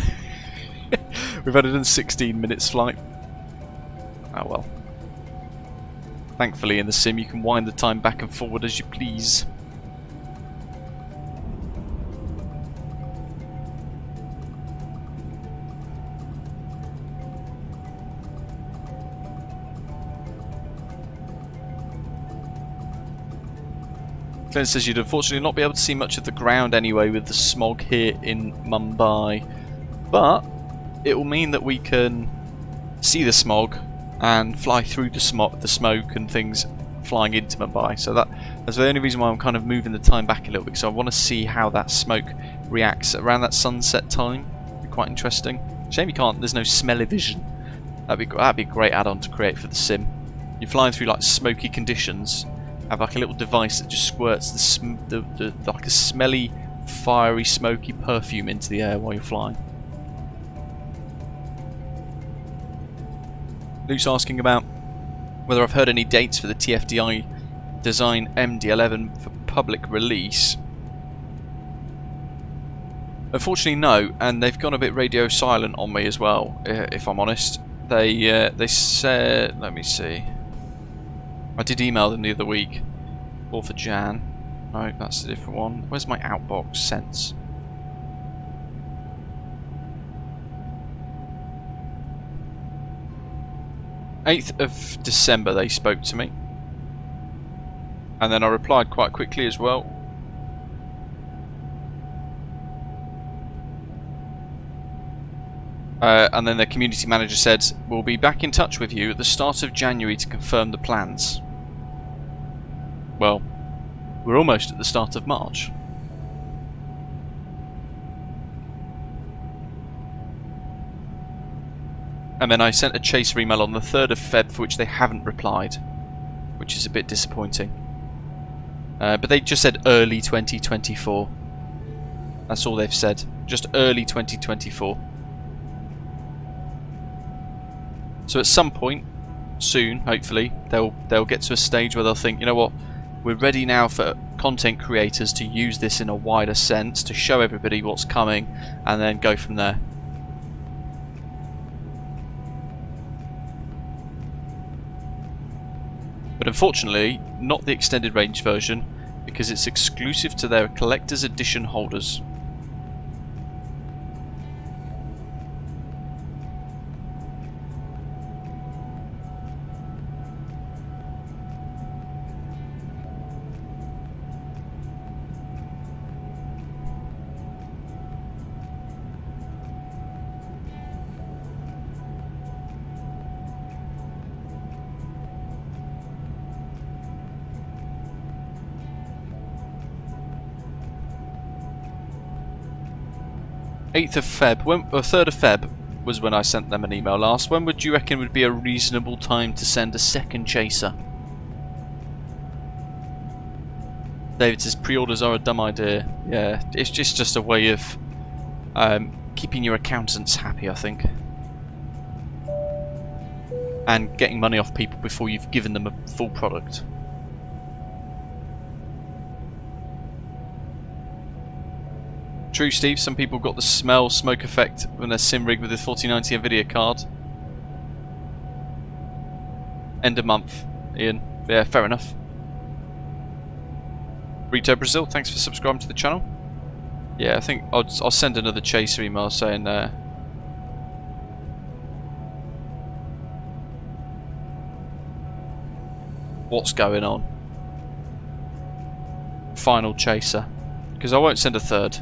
had it in 16 minutes flight. Oh well. Thankfully in the sim you can wind the time back and forward as you please. Glenn says you'd unfortunately not be able to see much of the ground anyway with the smog here in Mumbai, but it will mean that we can see the smog and fly through the smoke and things flying into Mumbai. So That's the only reason why I'm kind of moving the time back a little bit, because I want to see how that smoke reacts around that sunset time. It'd be quite interesting. Shame you can't, there's no smelly-vision. That'd be a great add-on to create for the sim. You're flying through like smoky conditions, have like a little device that just squirts like a smelly, fiery, smoky perfume into the air while you're flying. Luke's asking about whether I've heard any dates for the TFDI Design MD-11 for public release. Unfortunately, no, and they've gone a bit radio silent on me as well. If I'm honest, they said, let me see. I did email them the other week, 4th of Jan. No, that's a different one. Where's my outbox sense? "8th of December they spoke to me. And then I replied quite quickly as well. And then the community manager said, "We'll be back in touch with you at the start of January to confirm the plans." Well, we're almost at the start of March. And then I sent a chaser email on the 3rd of Feb for which they haven't replied, which is a bit disappointing. But they just said early 2024. That's all they've said. Just early 2024. So at some point, soon, hopefully, they'll get to a stage where they'll think, you know what, we're ready now for content creators to use this in a wider sense, to show everybody what's coming, and then go from there. But unfortunately, not the extended range version, because it's exclusive to their collector's edition holders. When, 3rd of Feb was when I sent them an email last. When would you reckon would be a reasonable time to send a second chaser? David says pre-orders are a dumb idea. Yeah, it's just a way of keeping your accountants happy, I think. And getting money off people before you've given them a full product. True, Steve, some people got the smoke effect when they're sim rigged with the 4090 Nvidia card. End of month, Ian. Yeah, fair enough. Rito Brazil, thanks for subscribing to the channel. Yeah, I think I'll send another chaser email saying what's going on. Final chaser. Because I won't send a third.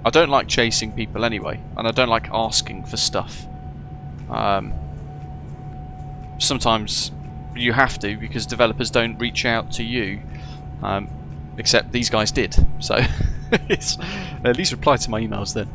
I don't like chasing people anyway, and I don't like asking for stuff. Sometimes you have to, because developers don't reach out to you, except these guys did, so at least reply to my emails then.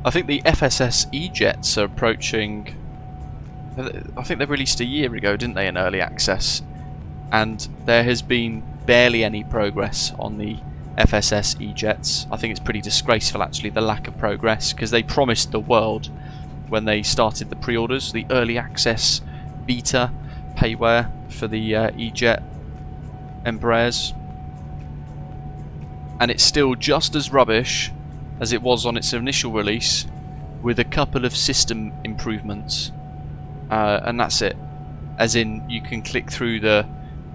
I think the FSS E-Jets are approaching. I think they released a year ago, didn't they, in early access? And there has been barely any progress on the FSS E-Jets. I think it's pretty disgraceful, actually, the lack of progress, because they promised the world when they started the pre-orders, the early access beta payware for the E-Jet Embraers. And it's still just as rubbish as it was on its initial release, with a couple of system improvements, and that's it. As in, you can click through the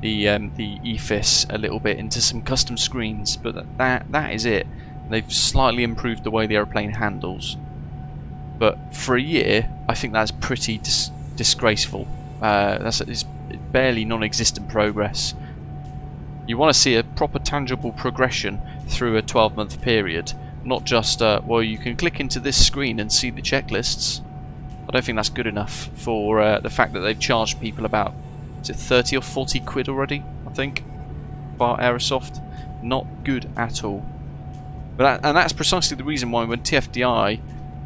the EFIS a little bit into some custom screens, but that is it. They've slightly improved the way the aeroplane handles, but for a year I think that's pretty disgraceful. It's barely non-existent progress. You want to see a proper tangible progression through a 12-month period, not just well, you can click into this screen and see the checklists. I don't think that's good enough for the fact that they've charged people about, is it 30 or 40 quid already, I think, bar Aerosoft. Not good at all. But and that's precisely the reason why when TFDI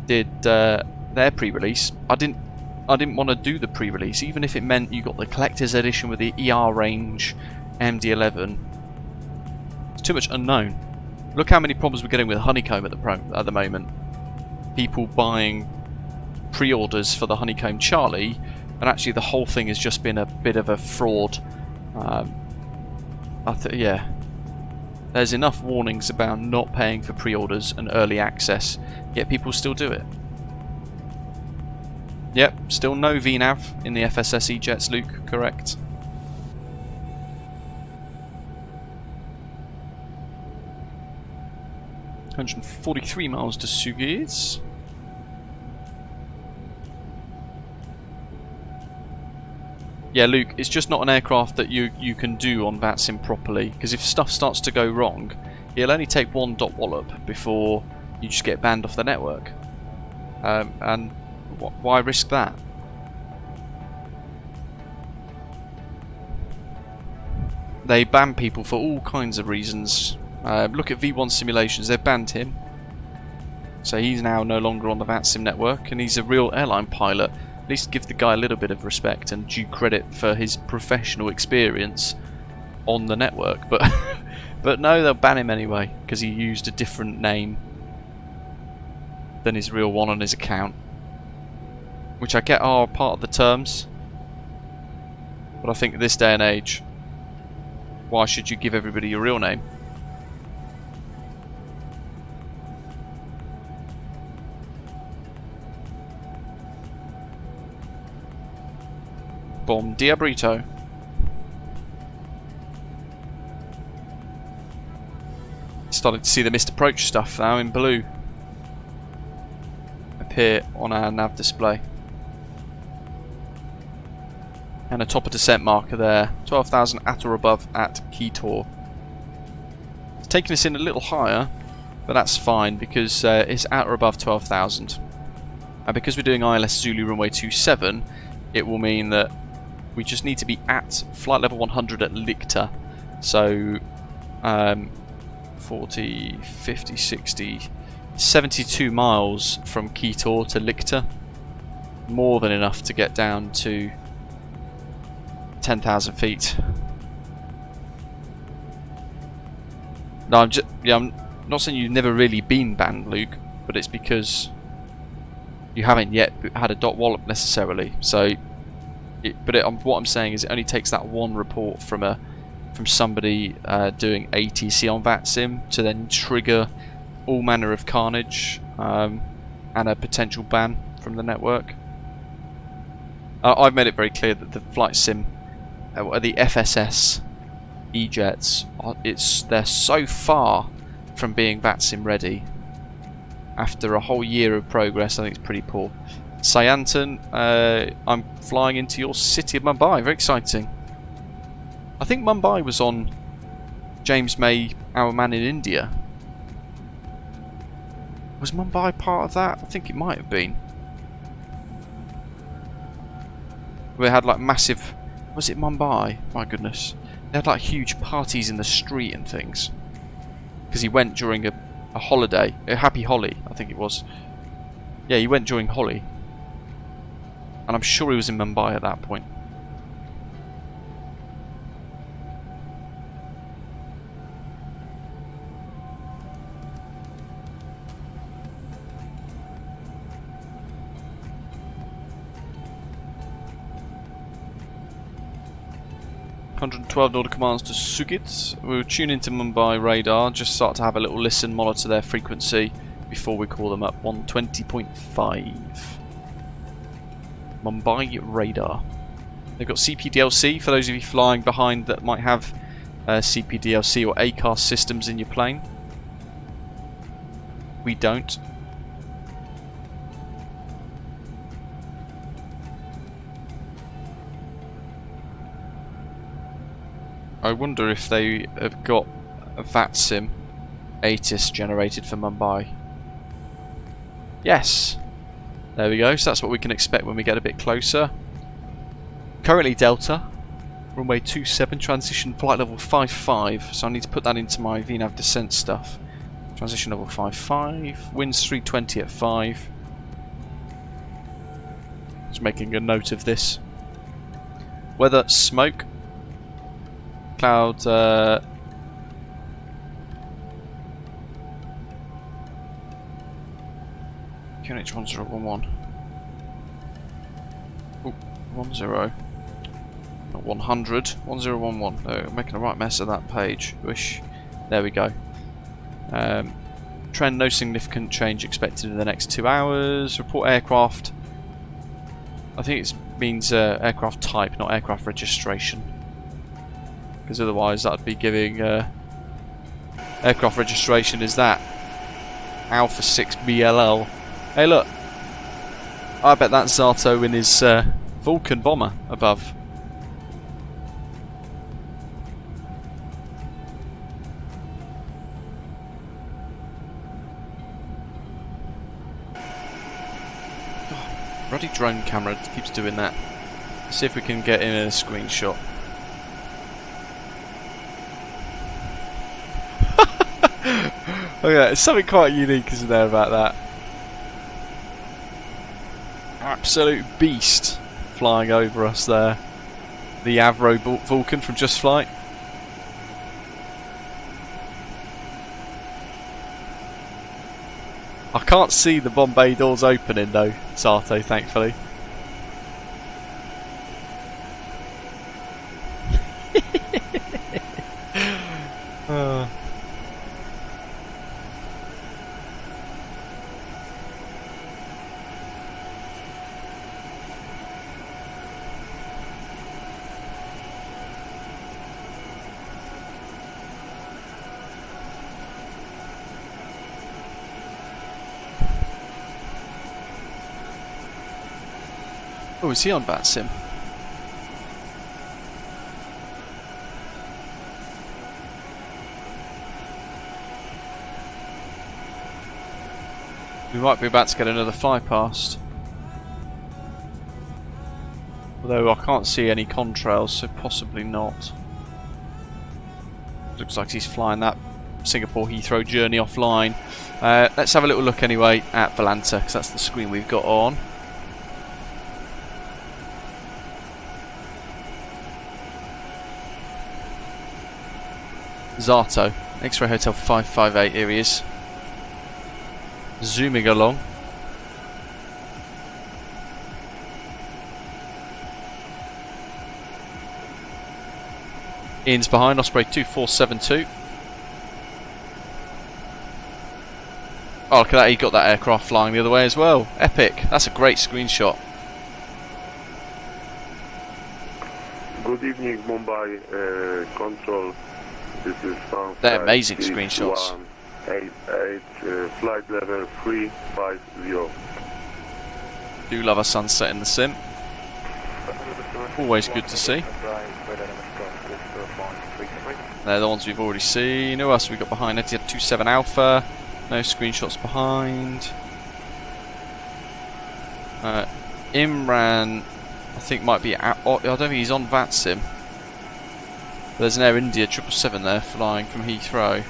did their pre-release, I didn't want to do the pre-release, even if it meant you got the collector's edition with the ER range, MD-11. It's too much unknown. Look how many problems we're getting with Honeycomb at the moment. People buying pre-orders for the Honeycomb Charlie, and actually the whole thing has just been a bit of a fraud. Yeah, there's enough warnings about not paying for pre-orders and early access, yet people still do it. Yep, still no VNAV in the FSS E-Jets, Luke, correct. $143 miles to Suez. Yeah, Luke, it's just not an aircraft that you can do on VATSIM properly, because if stuff starts to go wrong, it'll only take one dot wallop before you just get banned off the network. And why risk that? They ban people for all kinds of reasons. Look at V1 Simulations, they've banned him. So he's now no longer on the VATSIM network, and he's a real airline pilot. At least give the guy a little bit of respect and due credit for his professional experience on the network. But but no, they'll ban him anyway because he used a different name than his real one on his account, which I get are part of the terms. But I think at this day and age, why should you give everybody your real name? Bom dia burrito. Starting to see the missed approach stuff now in blue appear on our nav display. And a top of descent marker there, 12,000 at or above at Keytor. It's taking us in a little higher, but that's fine because it's at or above 12,000. And because we're doing ILS Zulu runway 27, it will mean that we just need to be at flight level 100 at Lichter. So 40, 50, 60, 72 miles from Keytor to Lichter. More than enough to get down to 10,000 feet. No, I'm not saying you've never really been banned, Luke, but it's because you haven't yet had a dot wallop necessarily. So, what I'm saying is it only takes that one report from somebody doing ATC on VATSIM to then trigger all manner of carnage and a potential ban from the network. I've made it very clear that the flight sim, the FSS E-Jets, they're so far from being VATSIM ready. After a whole year of progress, I think it's pretty poor. Sayantan, I'm flying into your city of Mumbai. Very exciting. I think Mumbai was on James May, Our Man in India. Was Mumbai part of that? I think it might have been. We had like massive... Was it Mumbai? My goodness. They had like huge parties in the street and things. Because he went during a holiday. A happy Holly, I think it was. Yeah, he went during Holly. And I'm sure he was in Mumbai at that point. ...112 nautical miles to Sugit. We'll tune into Mumbai radar, just start to have a little listen, monitor their frequency before we call them up. 120.5. Mumbai radar. They've got CPDLC for those of you flying behind that might have CPDLC or ACARS systems in your plane. We don't. I wonder if they have got a VATSIM ATIS generated for Mumbai. Yes! There we go, so that's what we can expect when we get a bit closer. Currently Delta, runway 27, transition flight level 55, so I need to put that into my VNAV descent stuff. Transition level 55, winds 320 at 5. Just making a note of this. Weather, smoke. Cloud, QNH 1011. Oh, 10. Not 100. 1011. No, I'm making a right mess of that page. Wish. There we go. Trend, no significant change expected in the next 2 hours. Report aircraft. I think it means aircraft type, not aircraft registration. Because otherwise that would be giving aircraft registration is that Alpha 6 BLL. Hey look, I bet that's Zato in his Vulcan bomber above. Oh, bloody drone camera keeps doing that. Let's see if we can get in a screenshot. Oh yeah, there's something quite unique, isn't there, about that? Absolute beast flying over us there. The Avro Vulcan from Just Flight. I can't see the Bombay doors opening though, Sato, thankfully. Oh, is he on VATSIM? We might be about to get another fly past. Although I can't see any contrails, so possibly not. Looks like he's flying that Singapore Heathrow journey offline. Let's have a little look anyway at Volanta, because that's the screen we've got on. Zato, X-Ray Hotel 558, here he is. Zooming along. Ian's behind, Osprey 2472. Oh, look at that, he got that aircraft flying the other way as well. Epic, that's a great screenshot. Good evening, Mumbai Control. This is they're amazing screenshots. 188, flight level 350. Do love a sunset in the sim. Always good to see. They're the ones we've already seen. Who else have we got behind? Etihad 27 Alpha. No screenshots behind. Imran, I think might be out. I don't think he's on VATSIM. There's an Air India 777 there flying from Heathrow.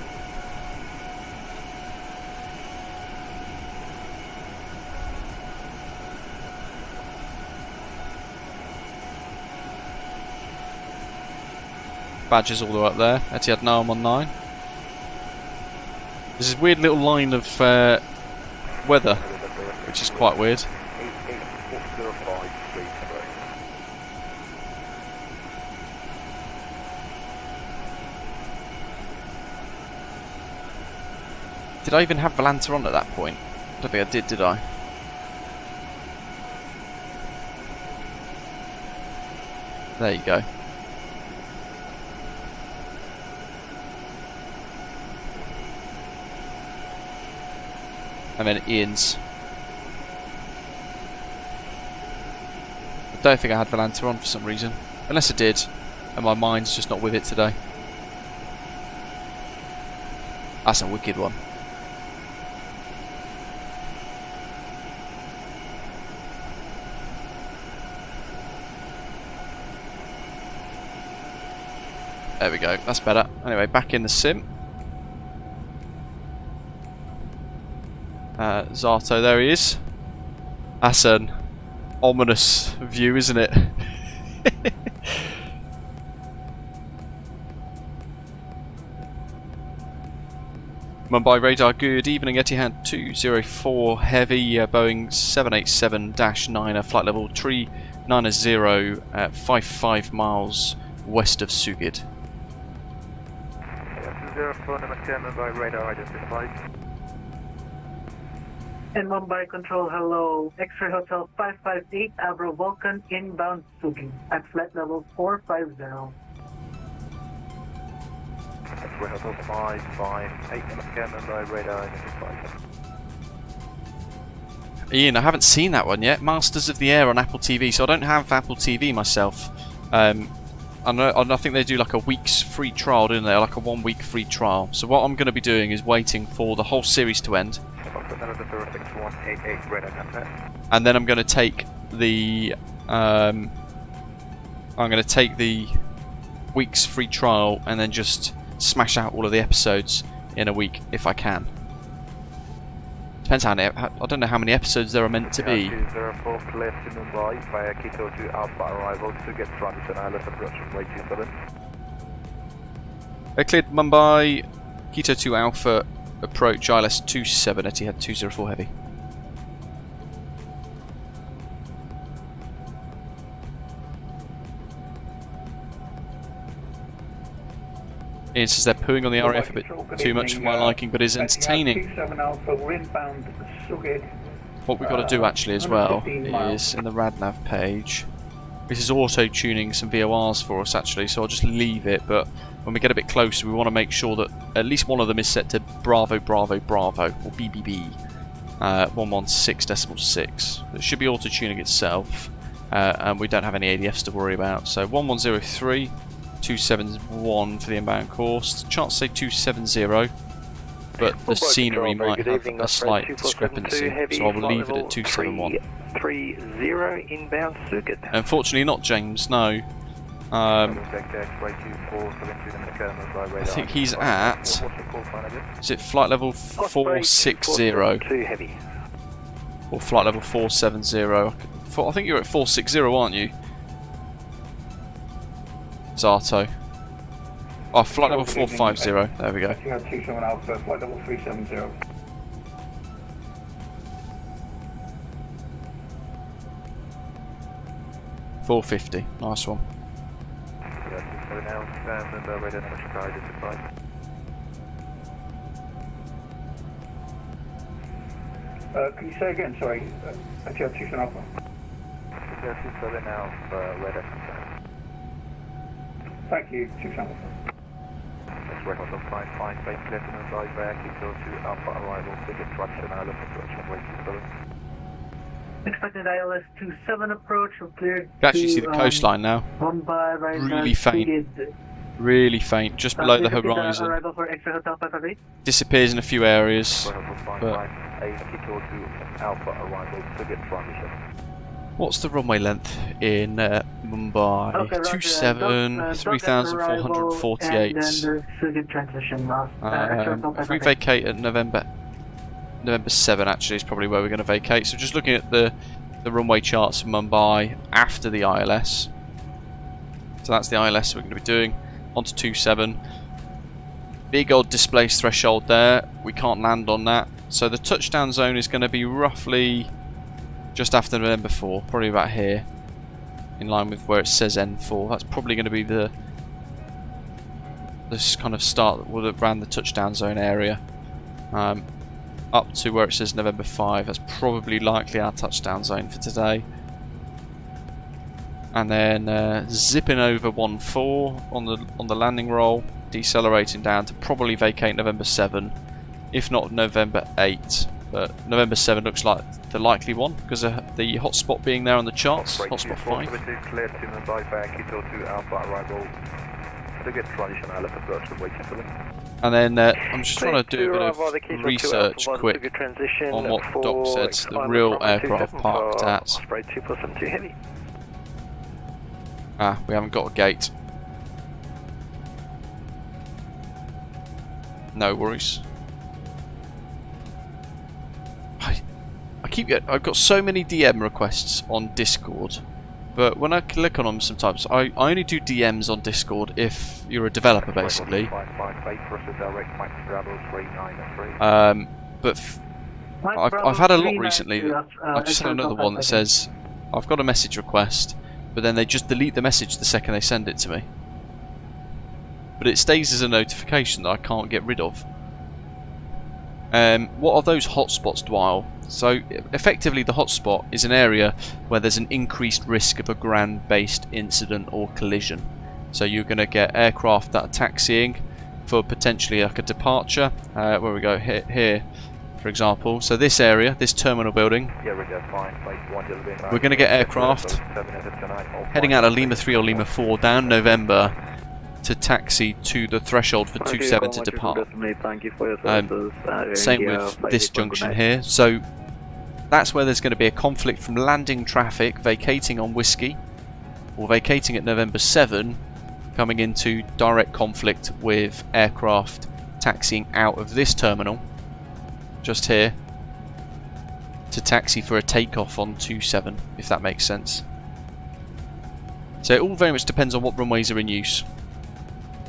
Badges all the way up there. Etihad 919. There's this weird little line of weather, which is quite weird. Did I even have Volanta on at that point? I don't think I did I? There you go. And then Ian's. I don't think I had Volanta on for some reason. Unless I did, and my mind's just not with it today. That's a wicked one. There we go, that's better. Anyway, back in the sim. Zato, there he is. That's an ominous view, isn't it? Mumbai radar, good evening. Etihad 204 heavy, Boeing 787-9, flight level 390 at 55 miles west of Sugid. 204 Mumbai radar identified. And Mumbai Control, hello. X-ray Hotel 558, Avro Vulcan, inbound Sugi at flight level 450. X-ray Hotel 558, Mumbai radar identified. Ian, I haven't seen that one yet. Masters of the Air on Apple TV, so I don't have Apple TV myself. I think they do like a week's free trial, don't they? Like a 1 week free trial. So what I'm going to be doing is waiting for the whole series to end. And then I'm going to take the week's free trial and then just smash out all of the episodes in a week if I can. Depends how many, I don't know how many episodes there are meant to be. 204 clear to Mumbai via Quito to Alpha arrival to get transit and ILS approach way 27. Cleared Mumbai, Quito to Alpha approach ILS 27, Etihad 204 heavy. Ian says they're pooing on the RAF a bit too much for my liking, but is entertaining. What we've got to do actually as well is in the RadNav page, this is auto-tuning some VORs for us actually, so I'll just leave it, but when we get a bit closer we want to make sure that at least one of them is set to Bravo Bravo Bravo, or BBB 116.6. It should be auto-tuning itself, and we don't have any ADFs to worry about. So 1103 271 for the inbound course. Chance say 270, but the scenery might have a slight discrepancy, so I will leave it at 271. 330 inbound Sugat. Unfortunately not James, no. I think he's at, is it flight level 460? Or flight level 470? I think you're at 460, aren't you? Zato. Oh, flight level 450, there we go. You had 27 Alpha, flight level 370. $450, nice one. Can you say again, sorry, Etihad 27 Alpha? Thank you, 27 Alpha. X-ray Hotel 558, clear to Mumbai via Quito to Alpha arrival, ticket traction, ILS approach on way 27. Expected ILS 27 approach, cleared. You can actually see the coastline now. Mumbai, right, really faint. Really faint, just below the horizon. Arrival for X-ray Hotel 558. Disappears in a few areas. But what's the runway length in Mumbai? Okay, 27, 3,448. If we vacate at November 7 actually is probably where we're going to vacate. So just looking at the runway charts for Mumbai after the ILS. So that's the ILS we're going to be doing. Onto 27. Big old displaced threshold there. We can't land on that. So the touchdown zone is going to be roughly just after November 4, probably about here, in line with where it says N4. That's probably going to be this kind of start around the touchdown zone area, up to where it says November 5. That's probably likely our touchdown zone for today. and then zipping over 14 on the landing roll, decelerating down to probably vacate November 7, if not November 8. But November 7 looks like the likely one because of the hotspot being there on the charts. Hotspot 5. Clear to Mumbai back to Alpha arrival. To get transition Alpha approach and waiting for them. And then I'm just trying to do a bit of research quick on what Doc said the real aircraft parked at. We haven't got a gate. No worries. I've got so many DM requests on Discord, but when I click on them sometimes, I only do DMs on Discord if you're a developer, basically. But I've had a lot recently. I've just had another one that says, I've got a message request, but then they just delete the message the second they send it to me. But it stays as a notification that I can't get rid of. What are those hotspots, Dwyle? So effectively the hotspot is an area where there's an increased risk of a ground-based incident or collision. So you're going to get aircraft that are taxiing for potentially like a departure. Where we go here, for example. So this area, this terminal building, we're going to get aircraft heading out of Lima 3 or Lima 4 down November to taxi to the threshold for 27 to depart. Same with this junction here. So that's where there's going to be a conflict from landing traffic vacating on Whiskey or vacating at November 7, coming into direct conflict with aircraft taxiing out of this terminal just here to taxi for a takeoff on 27, if that makes sense. So it all very much depends on what runways are in use.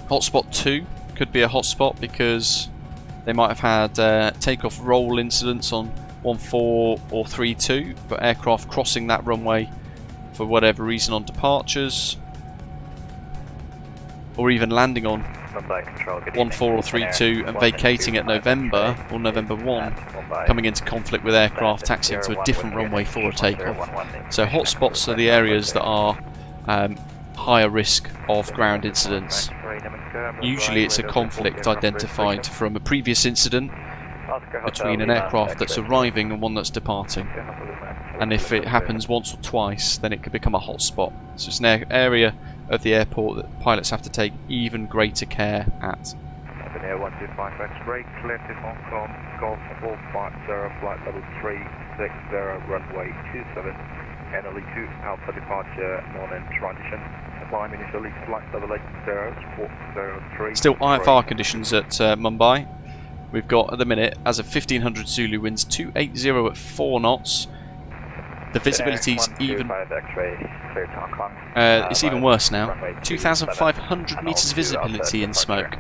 Hotspot 2 could be a hotspot because they might have had takeoff roll incidents on 14 or 32, but aircraft crossing that runway for whatever reason on departures, or even landing on 14 or 32 and vacating at November or November 1, coming into conflict with aircraft taxiing to a different runway for a takeoff. So hotspots are the areas that are higher risk of ground incidents. Usually it's a conflict identified from a previous incident between an aircraft that's arriving and one that's departing. And if it happens once or twice, then it could become a hotspot. So it's an area of the airport that pilots have to take even greater care at. Air 125 X-ray, clear to Hong Kong, Golf 450, flight level 360, runway 27, NLE 2, Alpha departure, morning transition. Climb initially, flight level 80, still IFR conditions at Mumbai. We've got at the minute, as of 1500 Zulu, winds 280 at 4 knots. The visibility's even it's even worse now. 2,500 meters visibility in smoke.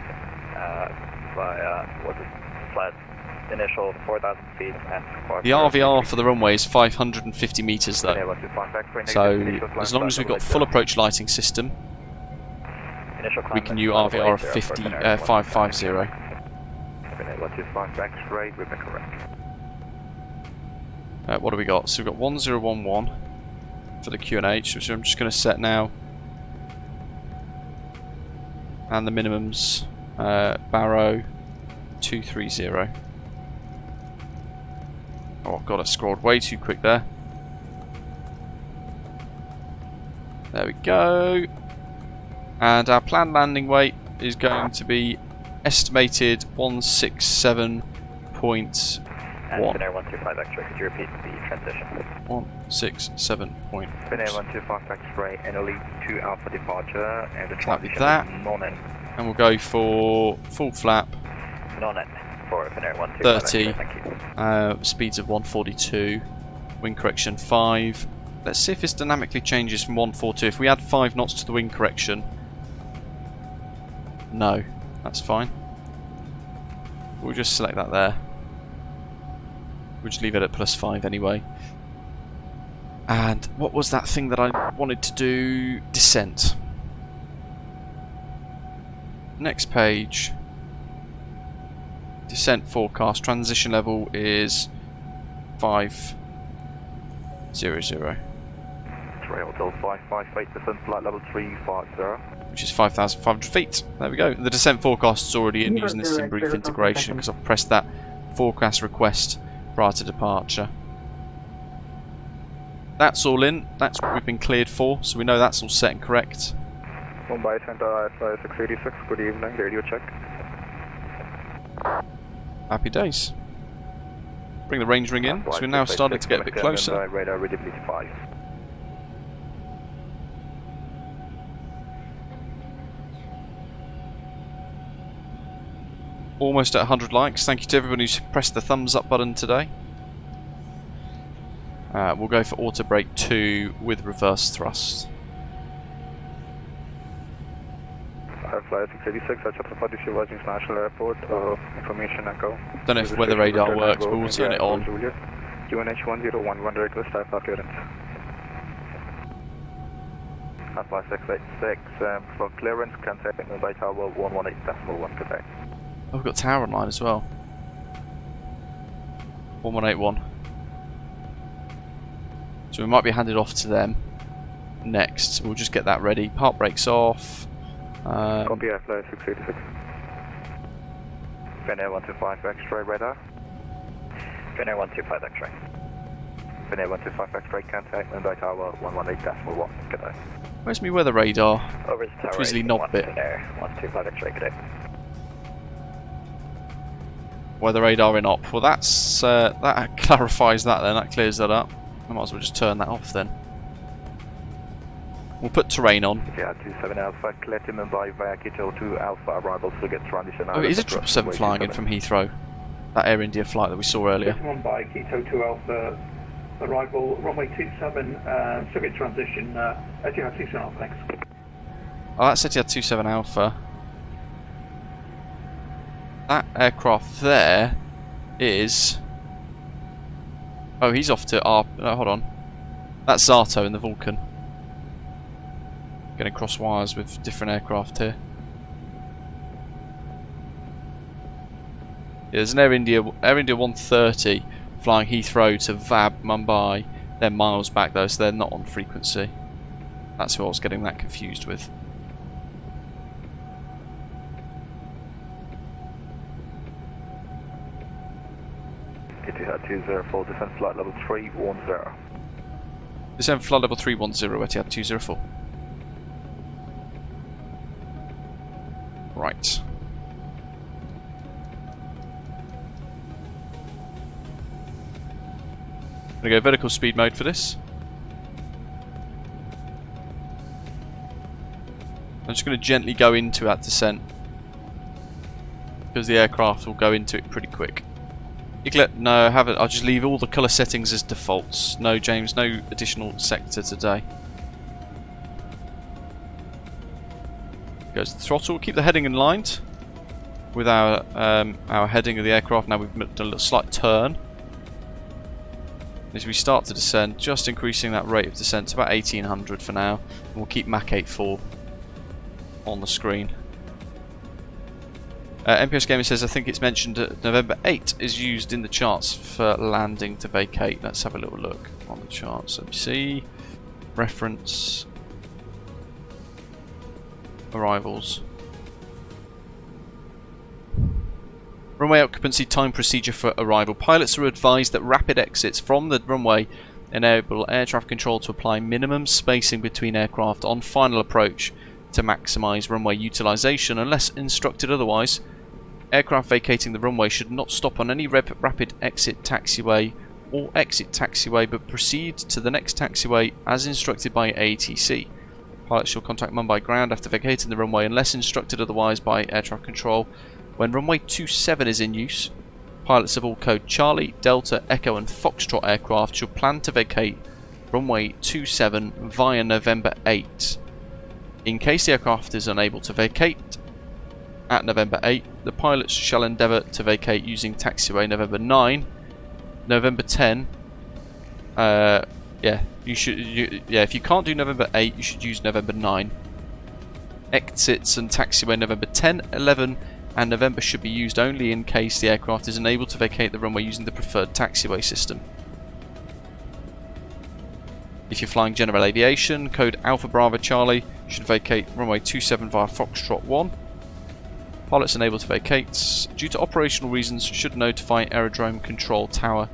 Initial 4,000 feet. The RVR for the runway is 550 meters though. So as long as we've got full approach lighting system, we can use RVR of 550. What do we got? So we've got 1011 for the QNH, which I'm just going to set now. And the minimums, Barrow 230. Oh god, I scrolled way too quick there. There we go. And our planned landing weight is going to be estimated 167.1. Air 125 X-ray, could you repeat the transition? 167.1. Air 125 X-ray, NLE 2 Alpha departure, and the transition that. non-end. And we'll go for full flap. Non-end for Air 125 30. Speeds of 142. Wind correction 5. Let's see if this dynamically changes from 142. If we add 5 knots to the wind correction. No, that's fine. We'll just select that there. We'll just leave it at +5 anyway. And what was that thing that I wanted to do? Descent. Next page. Descent forecast. Transition level is 500. X-ray Hotel 558, descent flight level 350. Which is 5,500 feet. There we go. The descent forecast is already in using the sim brief integration because I've pressed that forecast request prior to departure. That's all in. That's what we've been cleared for, so we know that's all set and correct. Mumbai Center ISI 686, good evening, radio check. Happy days. Bring the range ring in, so we're now starting to get a bit closer. Radar readability 5. Almost at 100 likes. Thank you to everyone who's pressed the thumbs up button today. We'll go for auto brake 2 with reverse thrust. Flyer 686, I checked for the Shivaji International Airport, information echo. Don't know if weather radar works, but we'll turn it on. UNH 1011 request, type of clearance. Flyer 686, for clearance, contact Mumbai Tower 118.1 today. Oh, we've got tower online as well. 1181. So we might be handed off to them next. We'll just get that ready. Park brakes off. Copy, Flyer 686. Finnair 125 X-ray radar. Finnair 125 X-ray. Finnair 125 X-ray, contact Mumbai Tower 118.1. Good day. Where's my weather radar? Over the tower. Twizzly knob bit. Finnair 125 X-ray, good day. Weather radar in op. Well, that's that clarifies that then. That clears that up. I might as well just turn that off then. We'll put terrain on. Yeah, 27 Alpha, clear to Mumbai via Kito 2 Alpha arrivals to get transition. Oh, it is a 777 flying in from Heathrow. That Air India flight that we saw earlier. Mumbai, Kito 2 Alpha, arrival, runway 27, Soviet transition, Etihad 27 Alpha, thanks. Oh, that's Etihad 27 Alpha. That aircraft there is... Oh, he's off to our... hold on. That's Zato in the Vulcan. Getting cross wires with different aircraft here. Yeah, there's an Air India 130 flying Heathrow to VAB Mumbai. They're miles back though, so they're not on frequency. That's who I was getting that confused with. Etihad 204, descent flight level 310. Descent flight level 310, Etihad 204. Right. I'm going to go vertical speed mode for this. I'm just going to gently go into that descent because the aircraft will go into it pretty quick. No, I'll just leave all the colour settings as defaults. No, James, no additional sector today. Goes to the throttle. Keep the heading in line with our heading of the aircraft. Now we've done a little slight turn. As we start to descend, just increasing that rate of descent to about 1800 for now. And we'll keep Mach 84 on the screen. MPS Gamer says, I think it's mentioned that November 8 is used in the charts for landing to vacate. Let's have a little look on the charts. Let me see. Reference. Arrivals. Runway occupancy time procedure for arrival. Pilots are advised that rapid exits from the runway enable air traffic control to apply minimum spacing between aircraft on final approach to maximise runway utilisation. Unless instructed otherwise, aircraft vacating the runway should not stop on any rapid exit taxiway or exit taxiway but proceed to the next taxiway as instructed by ATC. Pilots shall contact Mumbai ground after vacating the runway unless instructed otherwise by air traffic control. When runway 27 is in use, pilots of all code Charlie, Delta, Echo and Foxtrot aircraft shall plan to vacate runway 27 via November 8. In case the aircraft is unable to vacate at November 8, the pilots shall endeavour to vacate using taxiway November 9, November 10. If you can't do November 8, you should use November 9. Exits and taxiway November 10, 11 and November should be used only in case the aircraft is unable to vacate the runway using the preferred taxiway system. If you're flying general aviation, code Alpha Bravo Charlie should vacate runway 27 via Foxtrot 1. Pilots unable to vacate due to operational reasons should notify Aerodrome Control Tower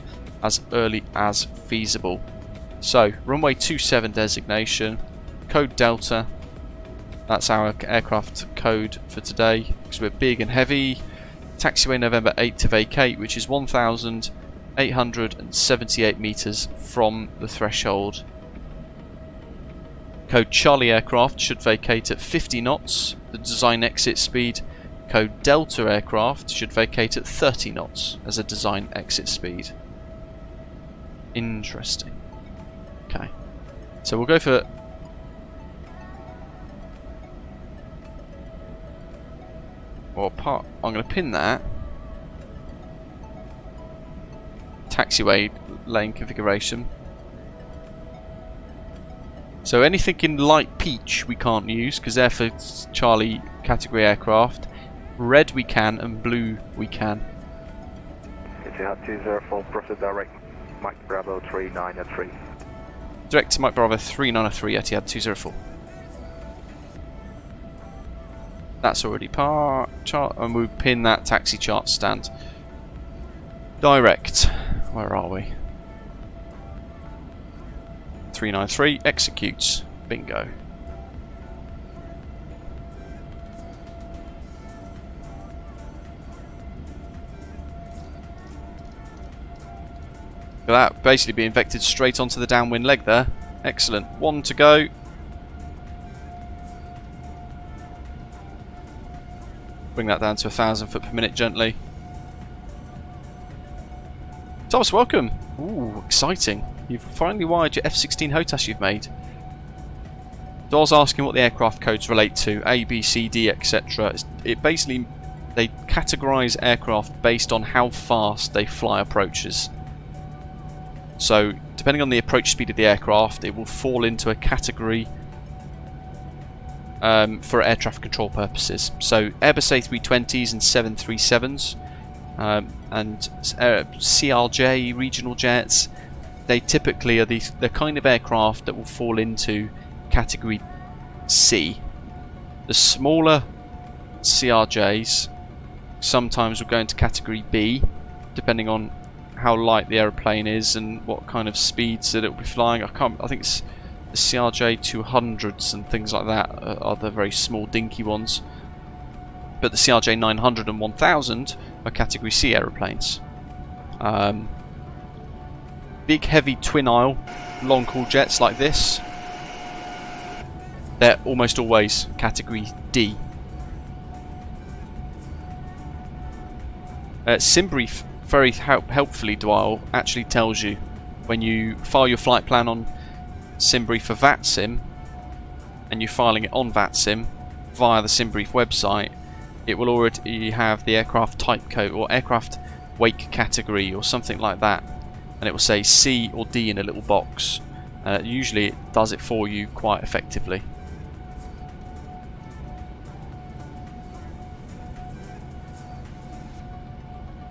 as early as feasible. So, runway 27 designation, code Delta, that's our aircraft code for today, because we're big and heavy. Taxiway November 8 to vacate, which is 1,878 metres from the threshold. Code Charlie aircraft should vacate at 50 knots, the design exit speed. Code Delta aircraft should vacate at 30 knots as a design exit speed. Interesting. Okay, so we'll go for I'm going to pin that taxiway lane configuration. So anything in light peach we can't use because they're for Charlie category aircraft. Red we can and blue we can. Etihad 204, proceed direct Mike Bravo 393. Direct to Mike Bravo 393, Etihad 204. That's already parked, and we pin that taxi chart stand. Direct, where are we? 393, executes, bingo. Look at that, basically being vectored straight onto the downwind leg there. Excellent, 1 to go. Bring that down to 1,000 foot per minute gently. Thomas, welcome. Ooh, exciting. You've finally wired your F-16 HOTAS you've made. Doll's asking what the aircraft codes relate to, A, B, C, D, etc. It basically, they categorise aircraft based on how fast they fly approaches. So, depending on the approach speed of the aircraft, it will fall into a category for air traffic control purposes. So Airbus A320s and 737s and CRJ regional jets, they typically are the kind of aircraft that will fall into category C. The smaller CRJs sometimes will go into category B, depending on how light the aeroplane is and what kind of speeds that it will be flying. I think it's the CRJ 200s and things like that are the very small dinky ones, but the CRJ 900 and 1000 are category C aeroplanes. Big heavy twin aisle long haul jets like this, they're almost always category D. SimBrief very helpfully, Dwyle, actually tells you when you file your flight plan on SimBrief for VATSIM and you're filing it on VATSIM via the SimBrief website, it will already have the aircraft type code or aircraft wake category or something like that, and it will say C or D in a little box. Usually it does it for you quite effectively.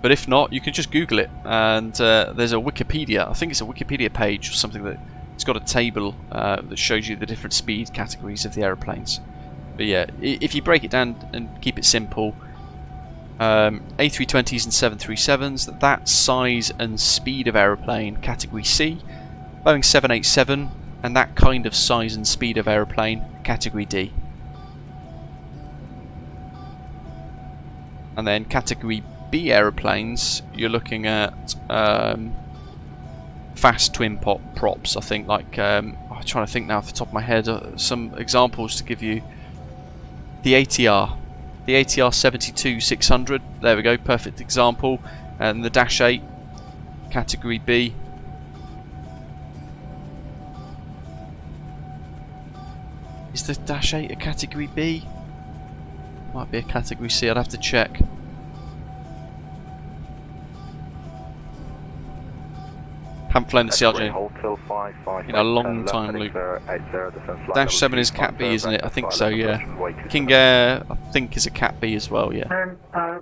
But if not, you can just Google it, and there's a Wikipedia, I think it's a Wikipedia page or something that it's got a table that shows you the different speed categories of the aeroplanes. But yeah, if you break it down and keep it simple, A320s and 737s, that size and speed of aeroplane, category C. Boeing 787 and that kind of size and speed of aeroplane, category D. And then category B aeroplanes, you're looking at fast twin props, I think, like I'm trying to think now off the top of my head some examples to give you. The ATR 72-600, there we go, perfect example. And the Dash 8, category B. Is the Dash 8 a category B? Might be a category C, I'd have to check. Haven't flown the CRJ in a long time, Luke. Dash 7 is Cat B, isn't it? I think so, yeah. King Air, I think, is a Cat B as well, yeah.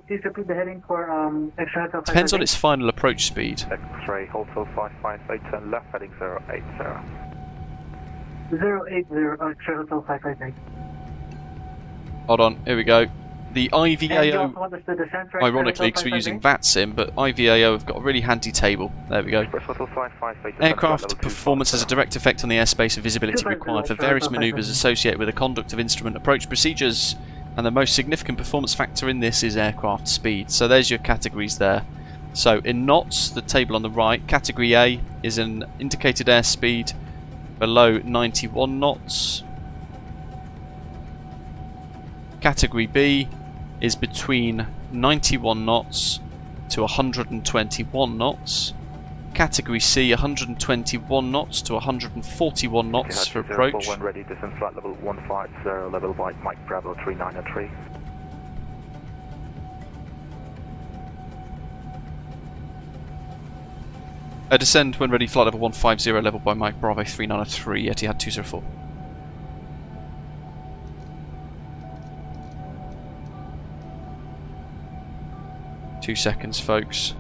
Please repeat the heading for extra. Depends on its final approach speed. X-ray, Hotel 558, turn left, heading 080. 080 X-ray Hotel 559. Hold on, here we go. The And you IVAO, also want us to descend for ironically, because we're using VATSIM, but IVAO have got a really handy table. There we go. Aircraft performance has a direct effect on the airspace and visibility required for various manoeuvres associated with the conduct of instrument approach procedures. And the most significant performance factor in this is aircraft speed. So there's your categories there. So in knots, the table on the right, category A is an indicated airspeed below 91 knots. Category B is between 91 knots to 121 knots. Category C, 121 knots to 141 knots for approach. When ready, descend flight level 150, level by Mike Bravo 3903. Descend when ready, flight level 150, level by Mike Bravo 3903, Etihad 204. Two seconds, folks.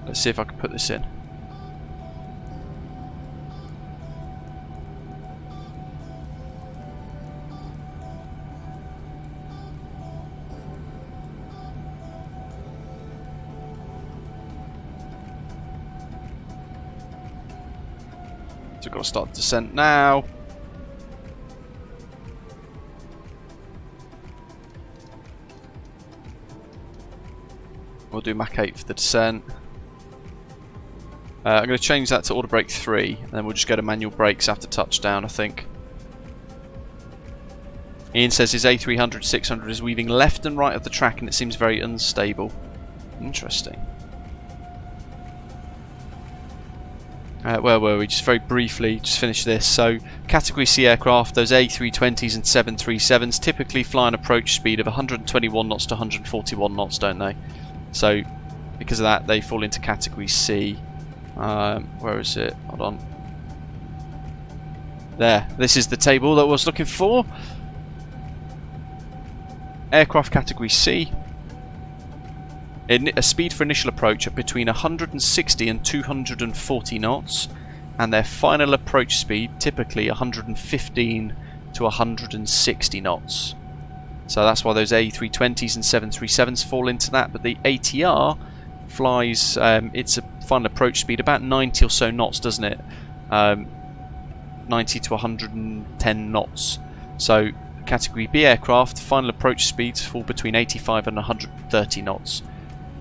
Let's see if I can put this in. So we've got to start the descent now. We'll do Mach 8 for the descent. I'm going to change that to auto brake 3, and then we'll just go to manual brakes after touchdown, I think. Ian says his A300 600 is weaving left and right of the track and it seems very unstable. Interesting. Where were we? Just very briefly, just finish this. So, Category C aircraft, those A320s and 737s typically fly an approach speed of 121 knots to 141 knots, don't they? So, because of that, they fall into Category C. Where is it? Hold on. There. This is the table that I was looking for. Aircraft Category C. A speed for initial approach of between 160 and 240 knots, and their final approach speed typically 115 to 160 knots. So that's why those A320s and 737s fall into that, but the ATR flies its final approach speed about 90 or so knots, doesn't it? 90 to 110 knots. So Category B aircraft final approach speeds fall between 85 and 130 knots.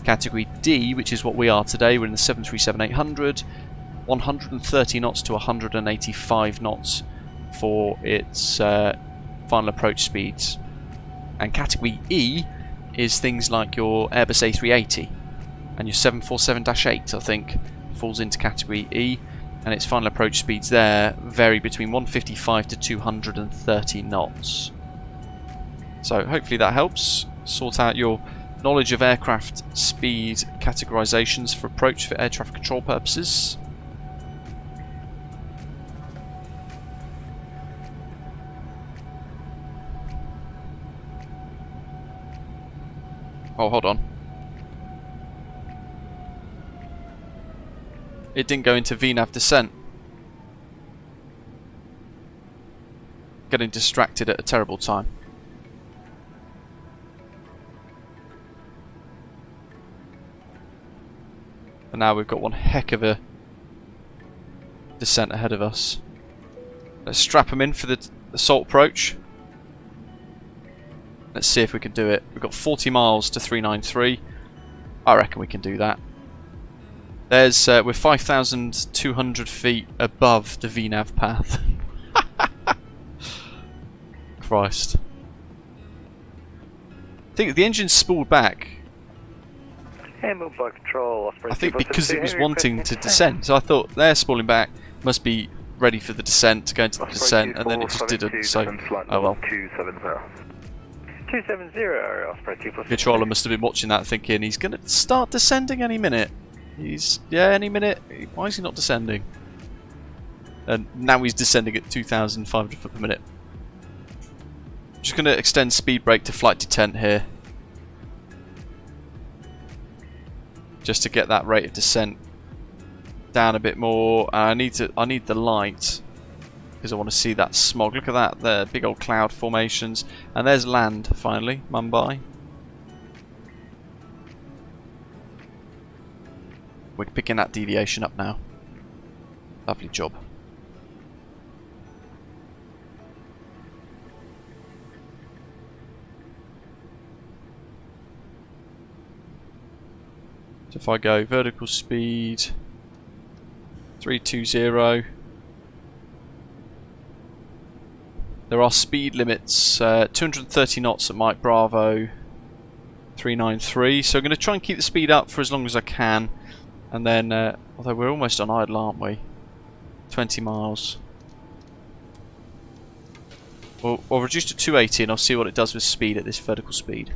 Category D, which is what we are today, we're in the 737-800, 130 knots to 185 knots for its final approach speeds. And Category E is things like your Airbus A380 and your 747-8, I think, falls into Category E, and its final approach speeds there vary between 155 to 230 knots. So hopefully that helps sort out your knowledge of aircraft speed categorizations for approach for air traffic control purposes. Oh, hold on. It didn't go into VNAV descent. Getting distracted at a terrible time. And now we've got one heck of a descent ahead of us. Let's strap them in for the assault approach. Let's see if we can do it. We've got 40 miles to 393. I reckon we can do that. There's we're 5,200 feet above the VNAV path. Christ. I think the engine's spooled back. Control, I think because it was wanting to descend. So I thought they're spooling back, must be ready for the descent, to go into the descent, and then it just didn't. So, oh well. 270, Osprey 247. Controller must have been watching that thinking he's going to start descending any minute. Any minute. Why is he not descending? And now he's descending at 2,500 foot per minute. Just going to extend speed brake to flight detent here. Just to get that rate of descent down a bit more. I need the light because I want to see that smog. Look at that, the big old cloud formations. And there's land finally, Mumbai. We're picking that deviation up now. Lovely job. So if I go vertical speed 320, there are speed limits, 230 knots at Mike Bravo 393, so I'm going to try and keep the speed up for as long as I can, and then, although we're almost on idle, aren't we? 20 miles. I'll reduce to 280 and I'll see what it does with speed at this vertical speed.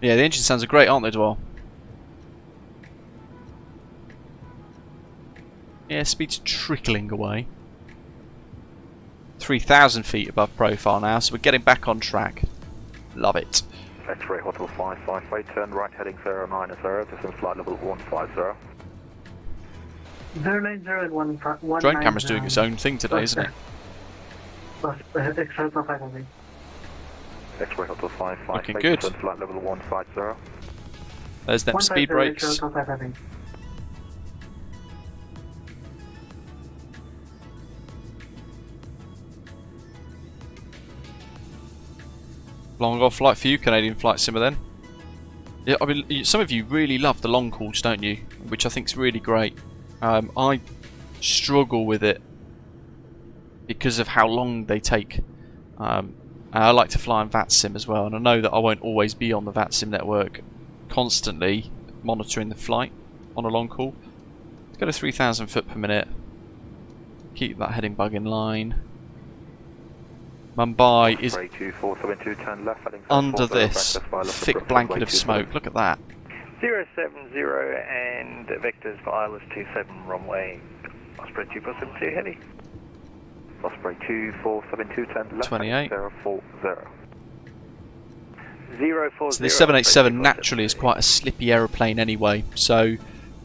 Yeah, the engine sounds are great, aren't they, Dwell? Yeah, speed's trickling away. 3,000 feet above profile now, so we're getting back on track. Love it. X-ray Hotel 558, turn right heading 090, descend flight level 150. 090 and 190. Drone camera's doing its own thing today, isn't it? X-ray Hotel 558. X-ray Hotel 558, looking good. descend flight level 150. There's them speed brakes. X-ray Hotel 558. Long haul flight for you, Canadian Flight Simmer then. Yeah, I mean, some of you really love the long hauls, don't you? Which I think is really great. I struggle with it because of how long they take. I like to fly on VATSIM as well, and I know that I won't always be on the VATSIM network constantly monitoring the flight on a long haul. Let's go to 3,000 foot per minute. Keep that heading bug in line. Mumbai is under this thick blanket of smoke. Look at that. 070 and vectors for ILS 27 runway. Osprey 2472 heavy. Osprey 2472, turn left 28. 040. 040. So the 787 naturally is quite a slippy aeroplane anyway, so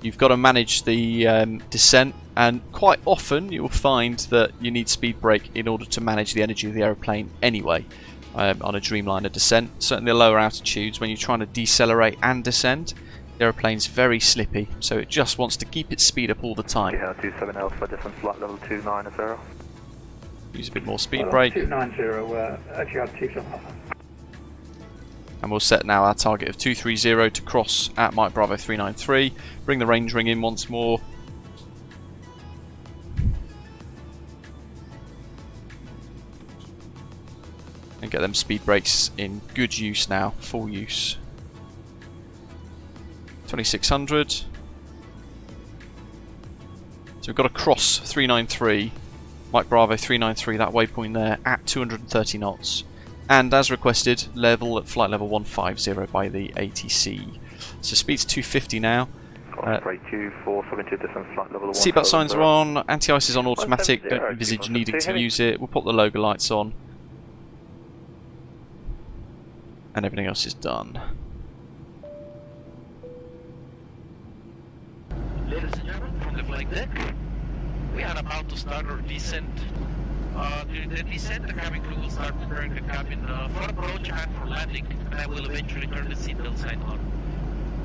you've got to manage the descent, and quite often you'll find that you need speed brake in order to manage the energy of the aeroplane anyway on a Dreamliner descent. Certainly at lower altitudes when you're trying to decelerate and descend, the aeroplane's very slippy, so it just wants to keep its speed up all the time. Yeah, 27 Alpha, descend flight level 290. Use a bit more speed brake. 290, Etihad 27 Alpha. And we'll set now our target of 230 to cross at Mike Bravo 393. Bring the range ring in once more. And get them speed brakes in good use now, full use. 2600. So we've got to cross 393, Mike Bravo 393, that waypoint there, at 230 knots. And as requested, level at flight level 150 by the ATC. So speed's 250 now. Seatbelt signs are on, anti-ice is on automatic, don't envisage needing to use it. We'll put the logo lights on. And everything else is done. Ladies and gentlemen, from the flight deck, we are about to start our descent. During the descent, the cabin crew will start preparing the cabin for approach and for landing, and I will eventually turn the seatbelt sign on.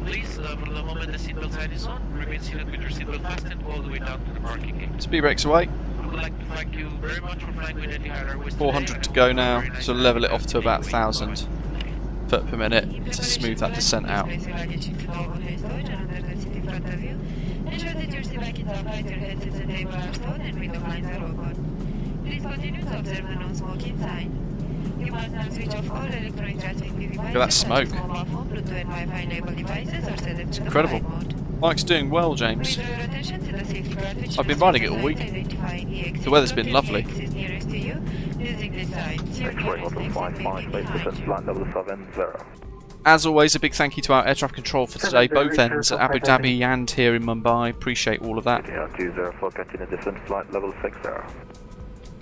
Please, for the moment the seatbelt sign is on, remain seated with your seatbelt fastened all the way down to the parking gate. Speed brakes away. I would like to thank you very much for flying with Etihad Airways 400 to go now, so level it off to about 1,000 foot per minute to smooth that descent out. Please continue to observe the non-smoking sign. You must now switch off all electronic transmitting devices. Look at that smoke. Bluetooth and Wi-Fi enabled devices are set to Incredible. Mike's doing well, James. I've been riding it all week. The weather's been lovely. As always, a big thank you to our air traffic control for today, both ends at Abu Dhabi and here in Mumbai. Appreciate all of that. Continue descent flight level 60.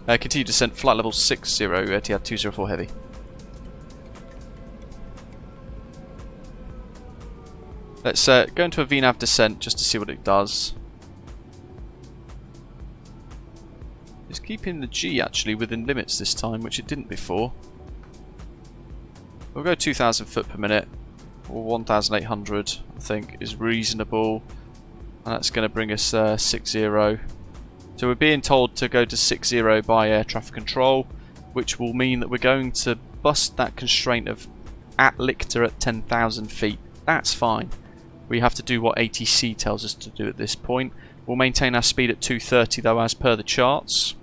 Continue descent flight level 60, Etihad 204 heavy. Let's go into a VNAV descent just to see what it does. It's keeping the G actually within limits this time, which it didn't before. We'll go 2,000 foot per minute, or 1,800 I think is reasonable. And that's going to bring us 60. So we're being told to go to 60 by air traffic control, which will mean that we're going to bust that constraint of at Lichter at 10,000 feet. That's fine. We have to do what ATC tells us to do at this point. We'll maintain our speed at 230 though, as per the charts.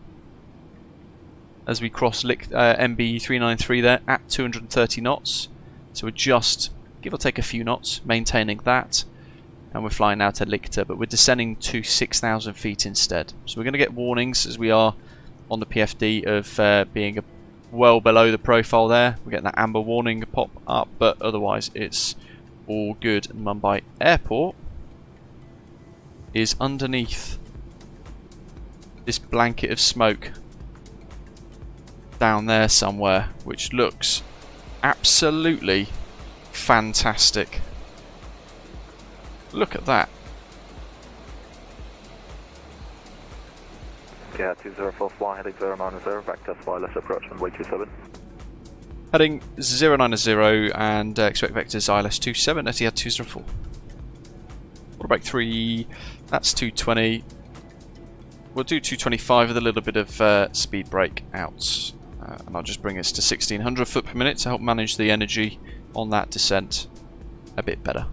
As we cross MB393 there at 230 knots. So we're just, give or take a few knots, maintaining that. And we're flying out at Lichter, but we're descending to 6,000 feet instead. So we're going to get warnings as we are on the PFD of being well below the profile there. We're getting that amber warning pop up, but otherwise it's all good. And Mumbai Airport is underneath this blanket of smoke down there somewhere, which looks absolutely fantastic. Look at that. Yeah, 204 fly, heading 090, vector wireless approach runway 27. Heading 090 and expect vectors ILS 27, Etihad 204. What about 3? That's 220. We'll do 225 with a little bit of speed brake out. And I'll just bring us to 1,600 foot per minute to help manage the energy on that descent a bit better.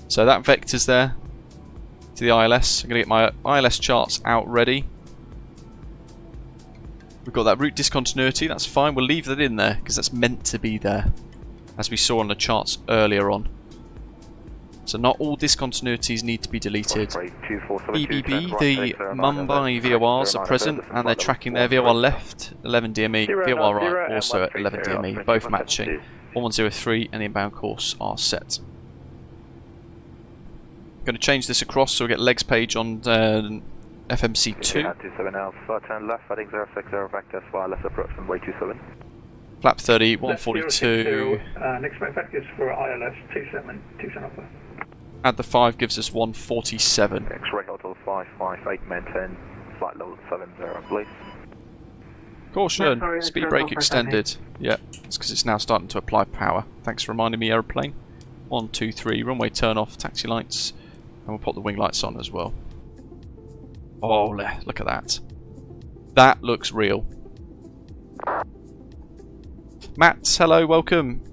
So that vector's there to the ILS. I'm going to get my ILS charts out ready. We've got that route discontinuity, that's fine. We'll leave that in there because that's meant to be there, as we saw on the charts earlier on. So not all discontinuities need to be deleted. EBB, the Mumbai VORs are present and they're tracking their VOR left, 11 DME, VOR right, also at 11 DME, both matching. 1103 and the inbound course are set. I'm going to change this across so we get legs page on FMC2. 27 Alpha, turn left, heading 060, vector wireless approach runway 27. Flap 30, 142. And expect vectors for ILS 27 Alpha. Add the 5 gives us 147. X-ray hotel 558, maintain flight level 70, please. Caution, speed brake extended. Yeah, it's because it's now starting to apply power. Thanks for reminding me, aeroplane. 1, 2, 3, runway turn off, taxi lights, and we'll pop the wing lights on as well. Oh, look at that. That looks real. Matt, hello, welcome.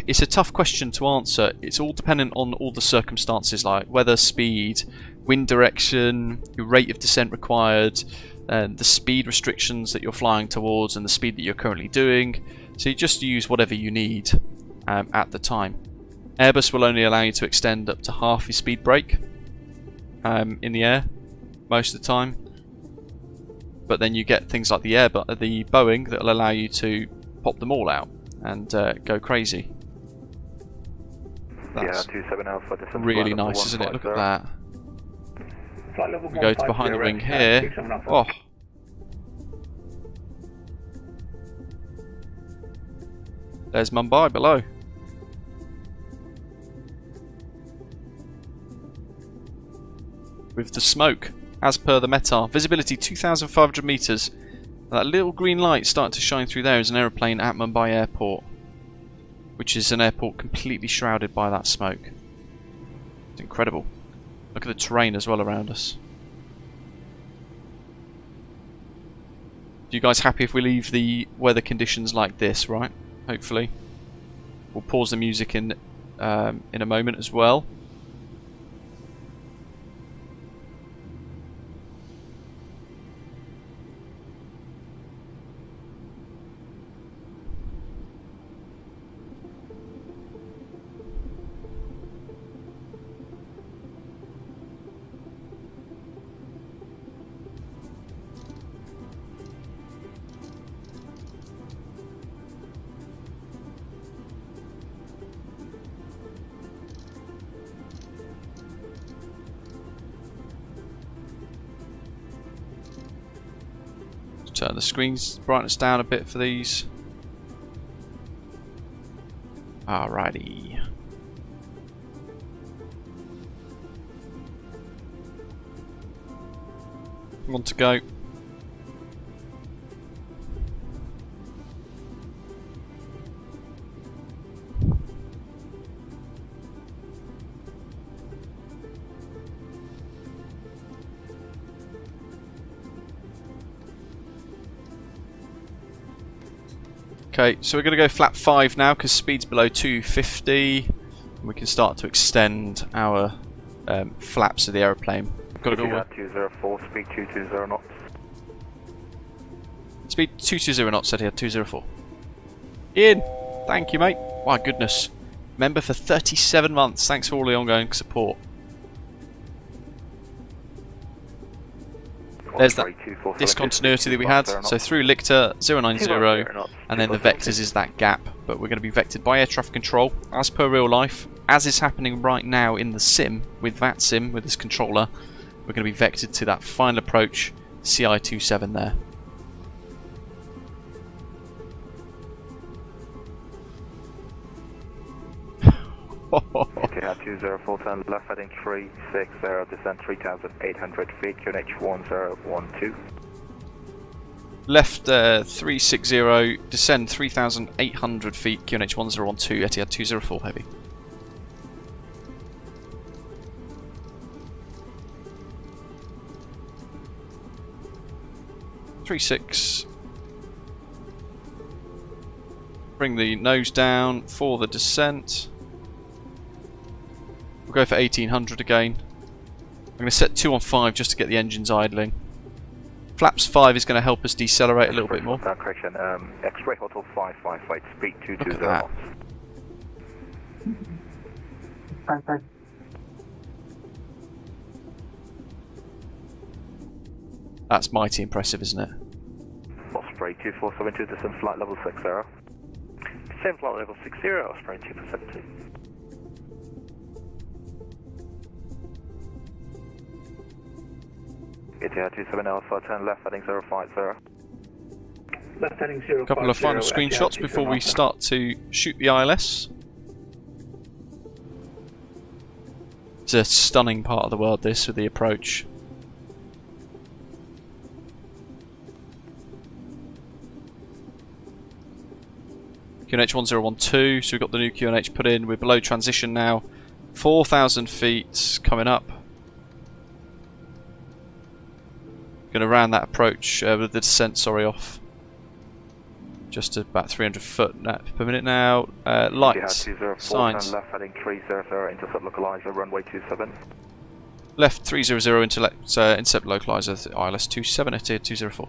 It's a tough question to answer. It's all dependent on all the circumstances like weather, speed, wind direction, your rate of descent required, the speed restrictions that you're flying towards and the speed that you're currently doing. So you just use whatever you need at the time. Airbus will only allow you to extend up to half your speed brake in the air most of the time. But then you get things like the Boeing that will allow you to pop them all out and go crazy. That's really nice, isn't it? Look at that. We go to behind the wing here. Oh. There's Mumbai below. With the smoke, as per the METAR. Visibility 2,500 metres. That little green light starting to shine through there is an aeroplane at Mumbai Airport, which is an airport completely shrouded by that smoke. It's incredible. Look at the terrain as well around us. Are you guys happy if we leave the weather conditions like this, right? Hopefully. We'll pause the music in a moment as well. Turn the screen's brightness down a bit for these. Alrighty. Want to go. Okay, so we're going to go flap 5 now because speed's below 250. We can start to extend our flaps of the aeroplane. Got to go. 204, speed 220 knots. Speed 220 knots, said here, 204. Ian, thank you, mate. My goodness. Member for 37 months. Thanks for all the ongoing support. There's that discontinuity that we had. So through Lictor 090, and then the vectors is that gap. But we're going to be vectored by air traffic control, as per real life, as is happening right now in the sim with VATSIM, with this controller. We're going to be vectored to that final approach, CI27 there. Etihad 204, turn left heading 360, descend 3,800 feet, QNH 1012. Left 360, descend 3,800 feet, QNH 1012, Etihad 204 heavy. Three six. Bring the nose down for the descent. We'll go for 1800 again. I'm going to set 2 on 5 just to get the engines idling. Flaps 5 is going to help us decelerate a little bit more. Correction, X-ray Hotel 555, speed 220 Look at that. That's mighty impressive, isn't it? Osprey 2472, descend flight level 60. Descend flight level 60, Osprey 2472. Etihad 27 Alpha, turn left heading 050. Left heading 050. A couple of final screenshots before we start to shoot the ILS. It's a stunning part of the world, this, with the approach. QNH 1012, so we've got the new QNH put in. We're below transition now. 4,000 feet coming up. Going to round that approach with the descent, off. Just to about 300 foot per minute now. Lights, signs. Left heading 300, intercept localizer, runway 27. Left 300, intercept localizer, ILS 27, Etihad 204.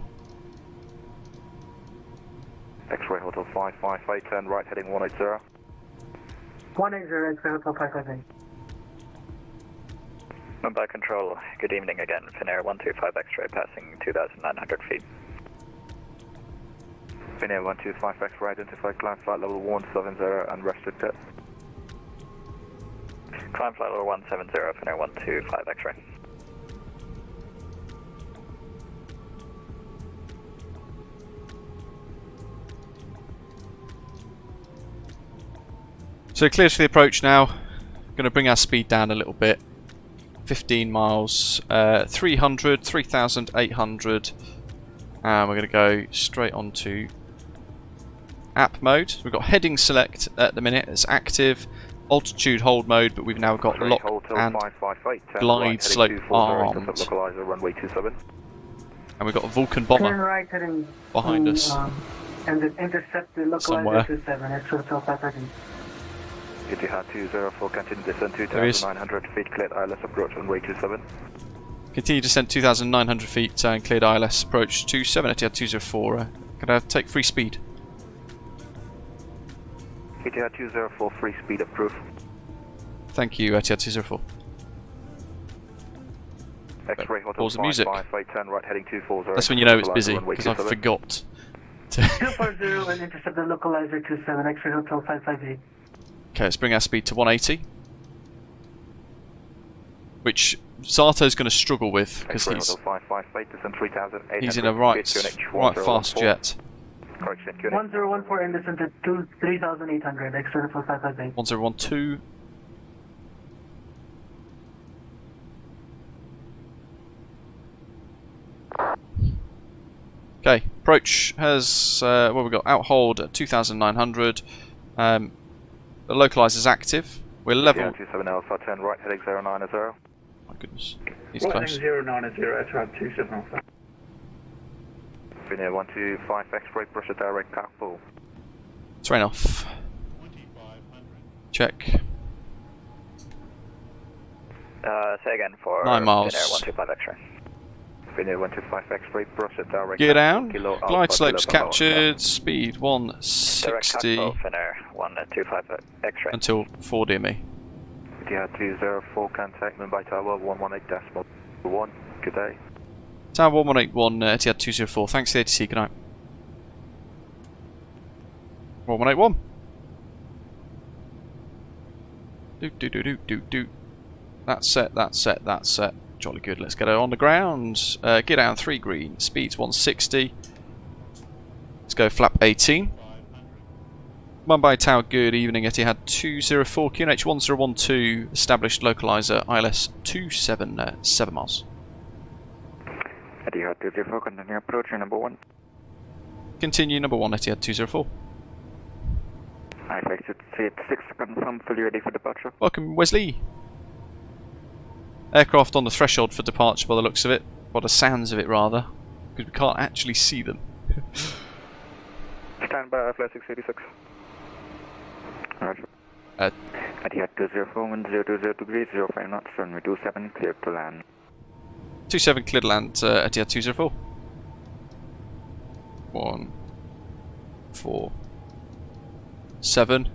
X-ray Hotel 558, turn right heading 180. 180, X-ray Hotel 558. Mumbai Control, good evening again. Finnair 125 X-ray passing 2,900 feet. Finnair 125 X-ray, identify climb flight level 170 and restricted. Climb flight level 170, Finnair 125 X-ray. So clear for the approach now. Going to bring our speed down a little bit. 15 miles, 300, 3,800, and we're going to go straight onto app mode. We've got heading select at the minute, it's active, altitude hold mode, but we've now got lock and glide slope armed. And we've got a Vulcan bomber right heading behind us. And intercept the localizer 27, X-ray Hotel 558. Etihad 204, continue descent 2,900 feet, cleared ILS approach on runway 27. Continue descent 2,900 feet and cleared ILS approach 27, Etihad 204. Can I take free speed? Etihad 204, free speed approved. Thank you, Etihad 204. X-ray Hotel Pause the music. 558, turn right heading 240. That's when you know it's busy, because I forgot to 240 and intercept the localizer 27, X-ray Hotel 558. Okay, let's bring our speed to 180. Which Zato's going to struggle with, because he's in a right fast jet. 1014 and descent to 3,800, X-ray Hotel 558. 1012. Okay, approach has, what we've got, outhold at 2,900. The localizer's active. We're level. Yeah, 27 Alpha 10, right heading 090. My goodness. He's Right close. heading 090, Etihad 27 Alpha. Finnair 125 X-ray, pressure direct carpool. Terrain off. Check. Say again for 9 miles. Finnair 125 X-ray. Finnair 125 X-ray, pressure direct Gear carpool, down. Kilo Alpha, Glide slopes Kilo Bravo. captured. Speed Direct 160 carpool, Finnair 125 X-ray. until 4 me. Etihad 204, contact Mumbai Tower 118.1. Good day. Tower 1181, Etihad 204. Thanks to the ATC. Good night. 1181. Do. That's set, that's set, that's set. Jolly good. Let's get her on the ground. Get down 3 green. Speed's 160. Let's go flap 18. Mumbai Tower, good evening. Etihad 204, QNH 1012. Established localizer ILS 277 miles. Etihad 204, continue approach number 1. Continue number 1, Etihad 204. I-686, confirm fully ready for departure. Welcome, Wesley. Aircraft on the threshold for departure by the looks of it. By the sounds of it, rather. Because we can't actually see them. Stand by, flight 686. Roger. Etihad 204, 1020 degrees, 05 knots, runway 27, clear to land. 27 cleared to land, Etihad 204. 1, 4, 7.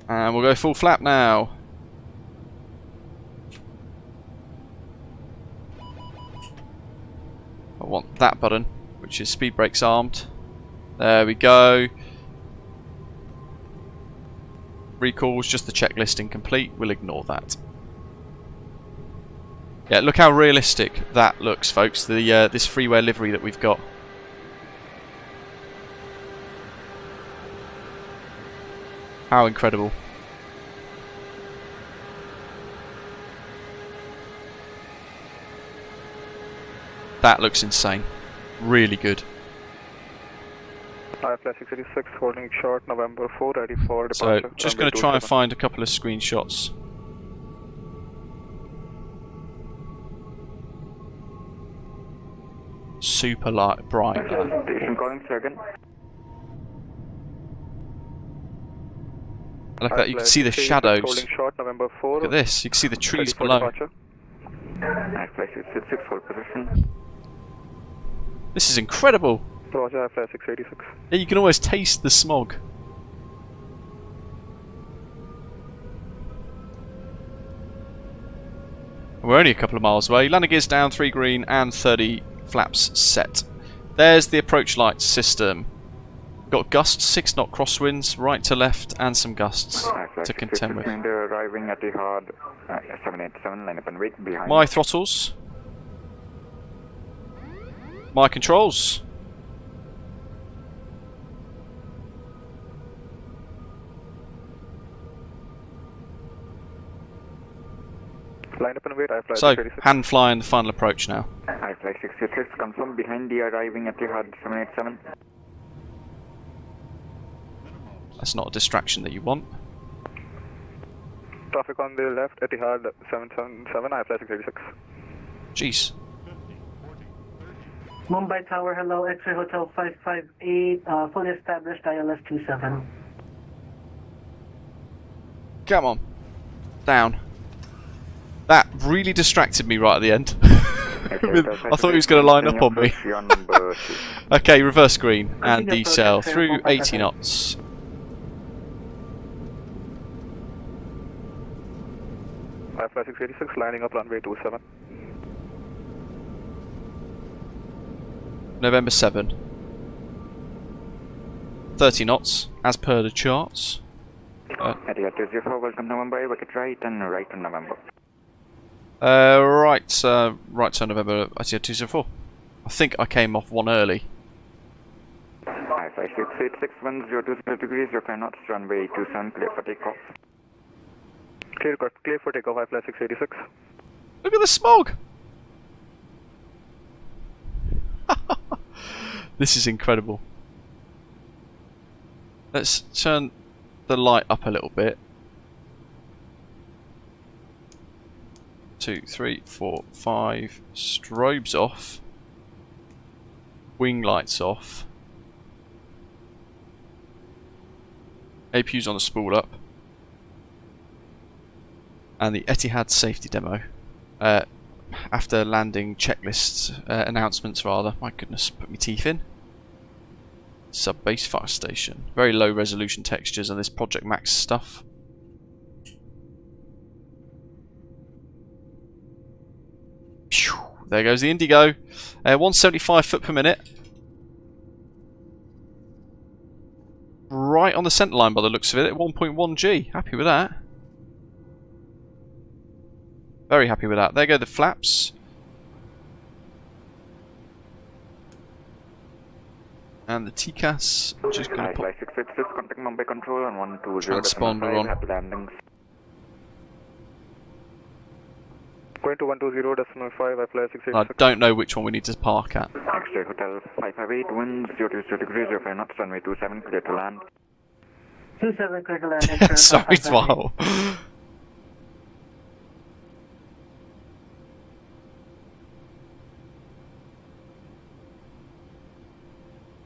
And we'll go full flap now. I want that button, which is speed brakes armed. There we go. Recalls, just the checklist incomplete. We'll ignore that. Yeah, look how realistic that looks, folks. The this freeware livery that we've got. How incredible. That looks insane. Really good. Flight 686, holding short, November 4, ready for So, departure. just going to try and find a couple of screenshots. Super light, bright. Station calling second. I like that you can see the shadows. Holding short, November 4. Look at this, you can see the trees ready for below. departure. Flight 666, hold position. This is incredible. Roger, flight 686. Yeah, you can almost taste the smog. We're only a couple of miles away. Landing gears down, 3 green and 30 flaps set. There's the approach light system. Got gusts, 6 knot crosswinds, right to left, and some gusts to contend with. Arriving at Etihad 787, line up and wait behind. My throttles. My controls. Line up and wait, I fly So, 686. hand flying the final approach now. I fly 666, confirm behind the arriving at Etihad 787. That's not a distraction that you want. Traffic on the left, Etihad 777, I fly 686. Jeez. Mumbai Tower, hello, X-ray Hotel 558, fully established ILS 27. Come on. Down. That really distracted me right at the end. I thought he was going to line up on me. Okay, reverse screen and decel through 80 knots. I fly 686, lining up runway 27. November 7. 30 knots, as per the charts. Etihad 204, welcome to Mumbai, wicket right and right on November. Right turn November, Etihad 204. I think I came off one early. I fly 686, 1020 degrees, 05 knots, runway 27, clear for takeoff. Clear for takeoff, I fly 686. Look at the smog! This is incredible. Let's turn the light up a little bit. 2, 3, 4, 5. Strobes off. Wing lights off. APU's on the spool up. And the Etihad safety demo. After landing checklists, announcements rather. My goodness, put my teeth in. Sub-base fire station. Very low resolution textures and this Project Max stuff. Phew, there goes the Indigo. 175 foot per minute. Right on the centre line by the looks of it at 1.1 G. Happy with that. Very happy with that. There go the flaps. And the TCAS. Just going to put contact Mumbai control and 120 transponder on. Happy landings. Going to 120.5, I fly 686. I don't know which one we need to park at. X-ray Hotel 558, winds 020 degrees, 05 knots, runway 27, clear to land. 27 clear to land. Sorry, Twile.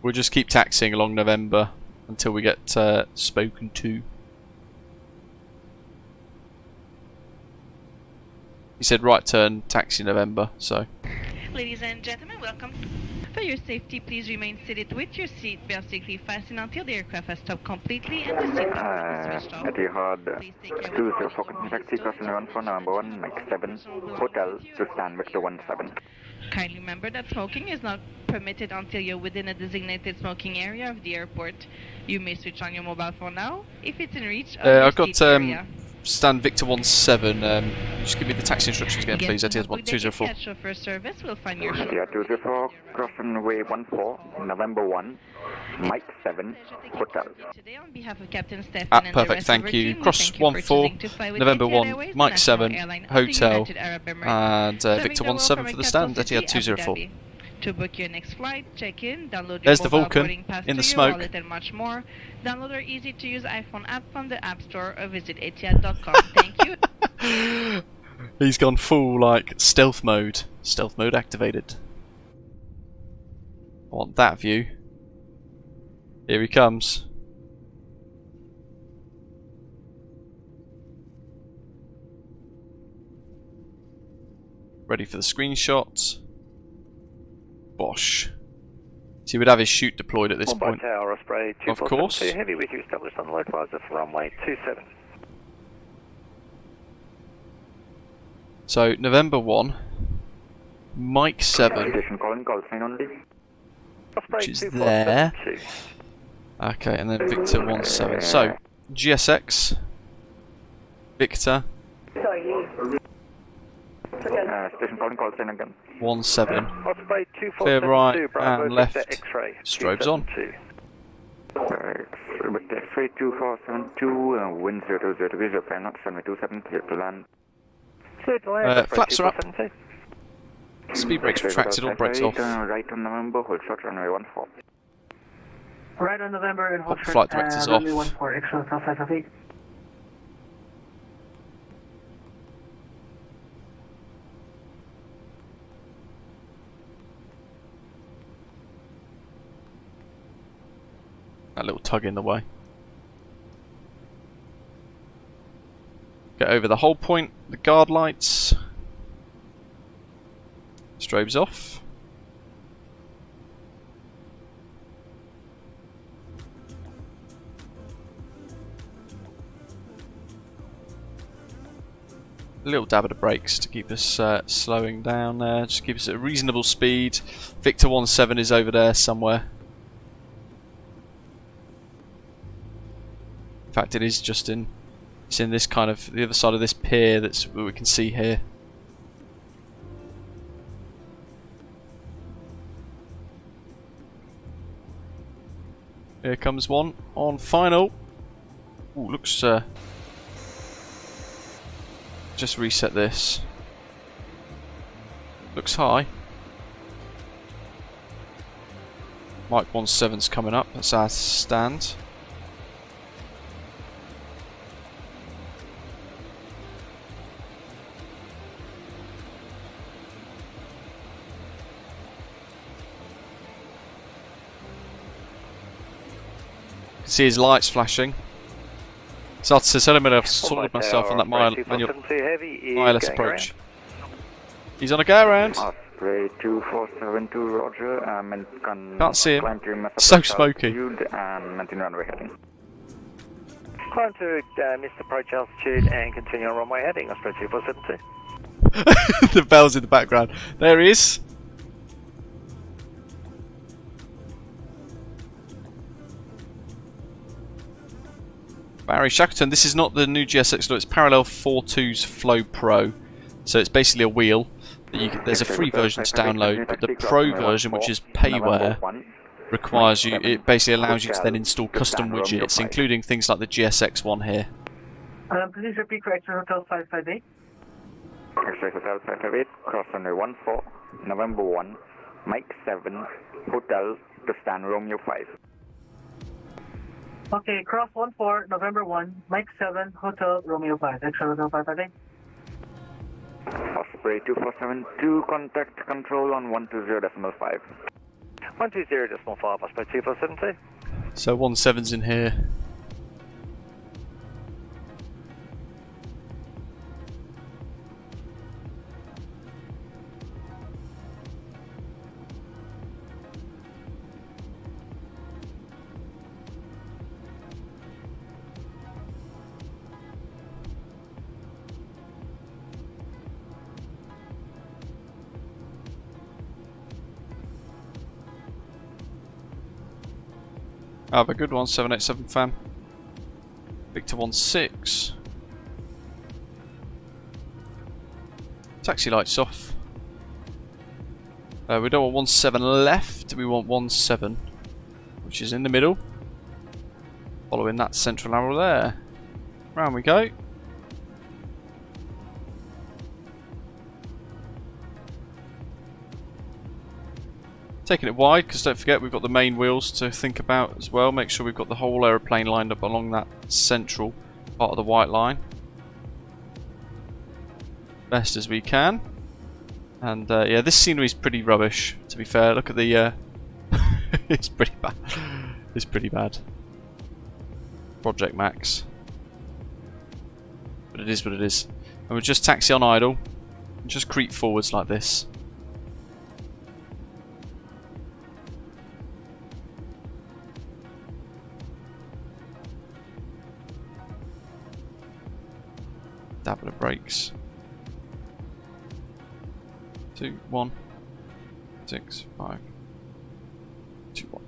We'll just keep taxiing along November until we get spoken to. He said right turn, taxi November, so. Ladies and gentlemen, welcome. For your safety, please remain seated with your seat belt safely fastened until the aircraft has stopped completely and the seat belt is switched off. Etihad 204 contact Seacross and run for number 1, Mike 7, Hotel to stand Victor 17. Kindly remember that smoking is not permitted until you're within a designated smoking area of the airport. You may switch on your mobile phone now if it's in reach of your I've got area. stand Victor 17. Just give me the taxi instructions again, please. Etihad 204. Chauffeur service will find your Etihad 204, cross runway 14, November 1, Mike 7, Hotel. Today on behalf of Captain Stefan and the Perfect, rest of thank our you. team, Cross thank you for 14, choosing to fly with November Etihad 1, Airways, Mike national 7, airline of the Hotel, United Arab Emirates. and Victor Serving the 17 world for the from stand, capital Etihad city, Abu 204. Dhabi. To book your next flight, check in, download There's your the mobile Vulcan boarding pass in the to your smoke. wallet and much more. Download our easy-to-use iPhone app from the App Store or visit etihad.com. Thank you. He's gone full like stealth mode. Stealth mode activated. I want that view. Here he comes. Ready for the screenshot. Bosh. So he would have his chute deployed at this point. Tower, Osprey, Of course. heavy with you established on the localizer for runway 27. So November 1, Mike 7, Station calling, call sign only. which is there. Okay, and then Victor 17. So GSX, Victor Station calling, call sign again. 17. Osprey Clear right 2472, Bravo, and left. X-ray. Strobes on. X-ray 2472, wind 020 degrees, 05 knots, runway 27, clear to land. Flaps are up. Speed brakes retracted, all brakes off. Right on November, hold short, runway 14. Right on November and hold Pop short, flight directors runway off. 14, X-ray 558. That little tug in the way. Get over the whole point, the guard lights. Strobes off. A little dab of the brakes to keep us slowing down there, just keep us at a reasonable speed. Victor 17 is over there somewhere. In fact, it is just in. It's in this kind of the other side of this pier that's what we can see here. Here comes one on final. Ooh, looks. Just reset this. Looks high. Mike 17's coming up. That's our stand. You can see his lights flashing. So I'd say I've sorted myself on that wireless approach. He's on a go around. Osprey 2472, roger. Can't see him. So smoky. And maintain runway heading. Climb to missed approach altitude and continue on runway heading. Osprey 2472. The bell's in the background. There he is. Barry Shackleton, this is not the new GSX, no, it's Parallel 42's Flow Pro. So it's basically a wheel. That there's a free version to download, but the Pro version, which is payware, requires you. It basically allows you to then install custom widgets, including things like the GSX one here. Please repeat for X-Ray Hotel 558. X-Ray Hotel 558, cross runway 14, November 1, Mike 7, Hotel to stand Romeo 5. Okay, cross 14, November 1, Mike 7, Hotel Romeo 5. X-Ray Hotel 558. Osprey 2472, contact control on 120.5. 120.5, Osprey 2472. So 17's in here. Have a good one, 787 fan. Victor 16. Taxi lights off. We don't want 17 left, we want 17, which is in the middle. Following that central arrow there. Round we go. Taking it wide, because don't forget we've got the main wheels to think about as well. Make sure we've got the whole aeroplane lined up along that central part of the white line. Best as we can. And yeah, this scenery is pretty rubbish, to be fair. Look at the... it's pretty bad. It's pretty bad. Project Max. But it is what it is. And we'll just taxi on idle. And just creep forwards like this. Dabble of brakes. 2, 1, 6, 5, 2, 1.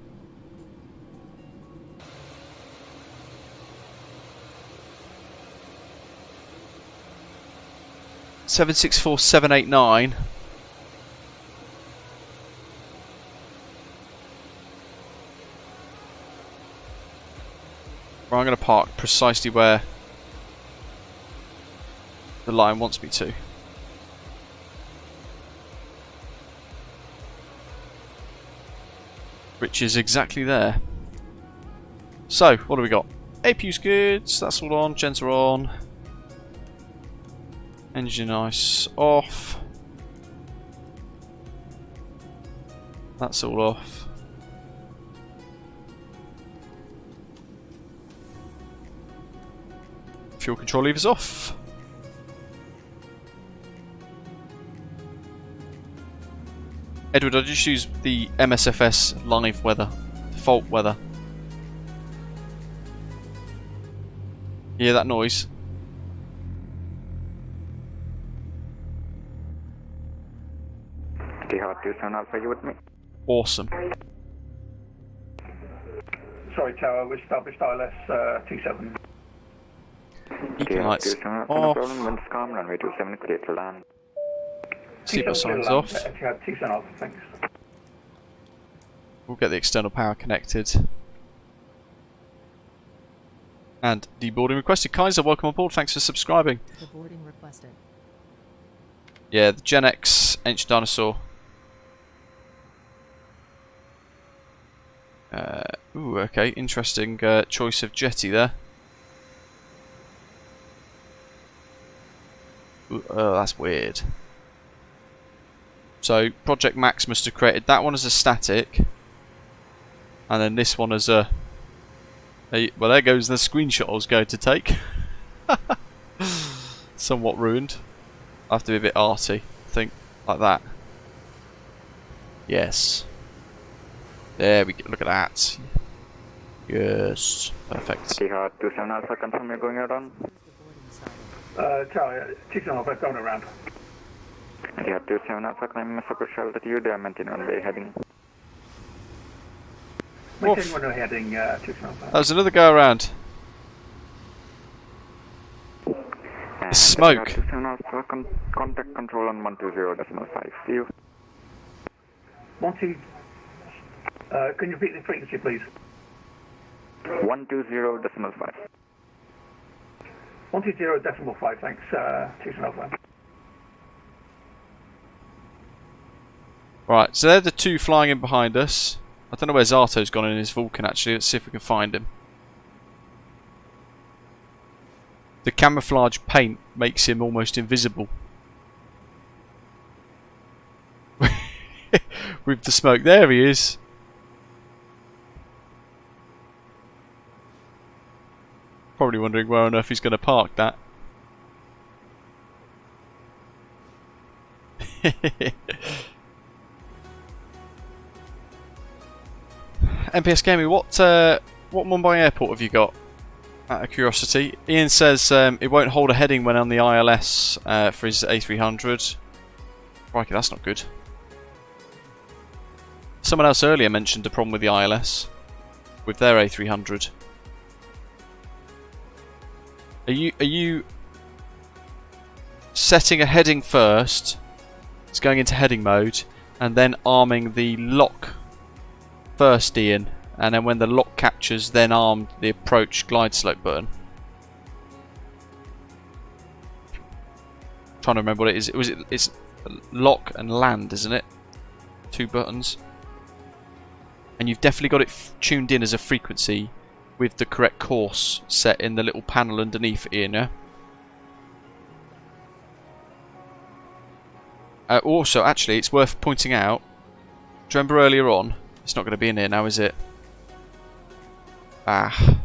Seven 787-9. Right, I'm going to park precisely where the line wants me to. Which is exactly there. So, what do we got? APU's good, that's all on, gens are on. Engine ice off. That's all off. Fuel control levers off. Edward, I just use the MSFS live weather, default weather. You hear that noise? Etihad 27 Alpha, you with me? Awesome. Sorry, Tower, we established ILS 27. Beacon lights off. No problem, wind's calm, runway 27 clear to land. Seatbelt signs off. Etihad 27 Alpha, thanks. We'll get the external power connected. And deboarding requested. Kaiser, welcome aboard. Thanks for subscribing. Deboarding requested. Yeah, the Gen X Ancient Dinosaur. Ooh, okay, interesting choice of jetty there. Ooh, oh, that's weird. So Project Max must have created that one as a static, and then this one as a well, there goes the screenshot I was going to take. Somewhat ruined. I have to be a bit arty, I think, like that. Yes. There we go, look at that. Yes, perfect. Etihad 27 Alpha, confirm you're going around. Charlie, 27 Alpha, going around. Etihad 27 Alpha, climb MSFS altitude, maintain runway heading. Maintain runway heading, 27 Alpha. That was another go around. Smoke. 27 Alpha, contact control on 120.5. See you. 12. Can you repeat the frequency, please? 120.5. 120.5, thanks, 27 Alpha. Right, so they're the two flying in behind us. I don't know where Zato's gone in his Vulcan actually. Let's see if we can find him. The camouflage paint makes him almost invisible. With the smoke. There he is. Probably wondering where on earth he's going to park that. MPS Gaming, what Mumbai airport have you got? Out of curiosity. Ian says it won't hold a heading when on the ILS for his A300. Crikey, that's not good. Someone else earlier mentioned a problem with the ILS with their A300. Are you setting a heading first? It's going into heading mode, and then arming the lock first, Ian, and then when the lock captures, then arm the approach glide slope button. Trying to remember what it is. It's lock and land, isn't it? 2 buttons. And you've definitely got it tuned in as a frequency with the correct course set in the little panel underneath, Ian, yeah? Also, actually, it's worth pointing out, do you remember earlier on, it's not going to be in here now, is it? The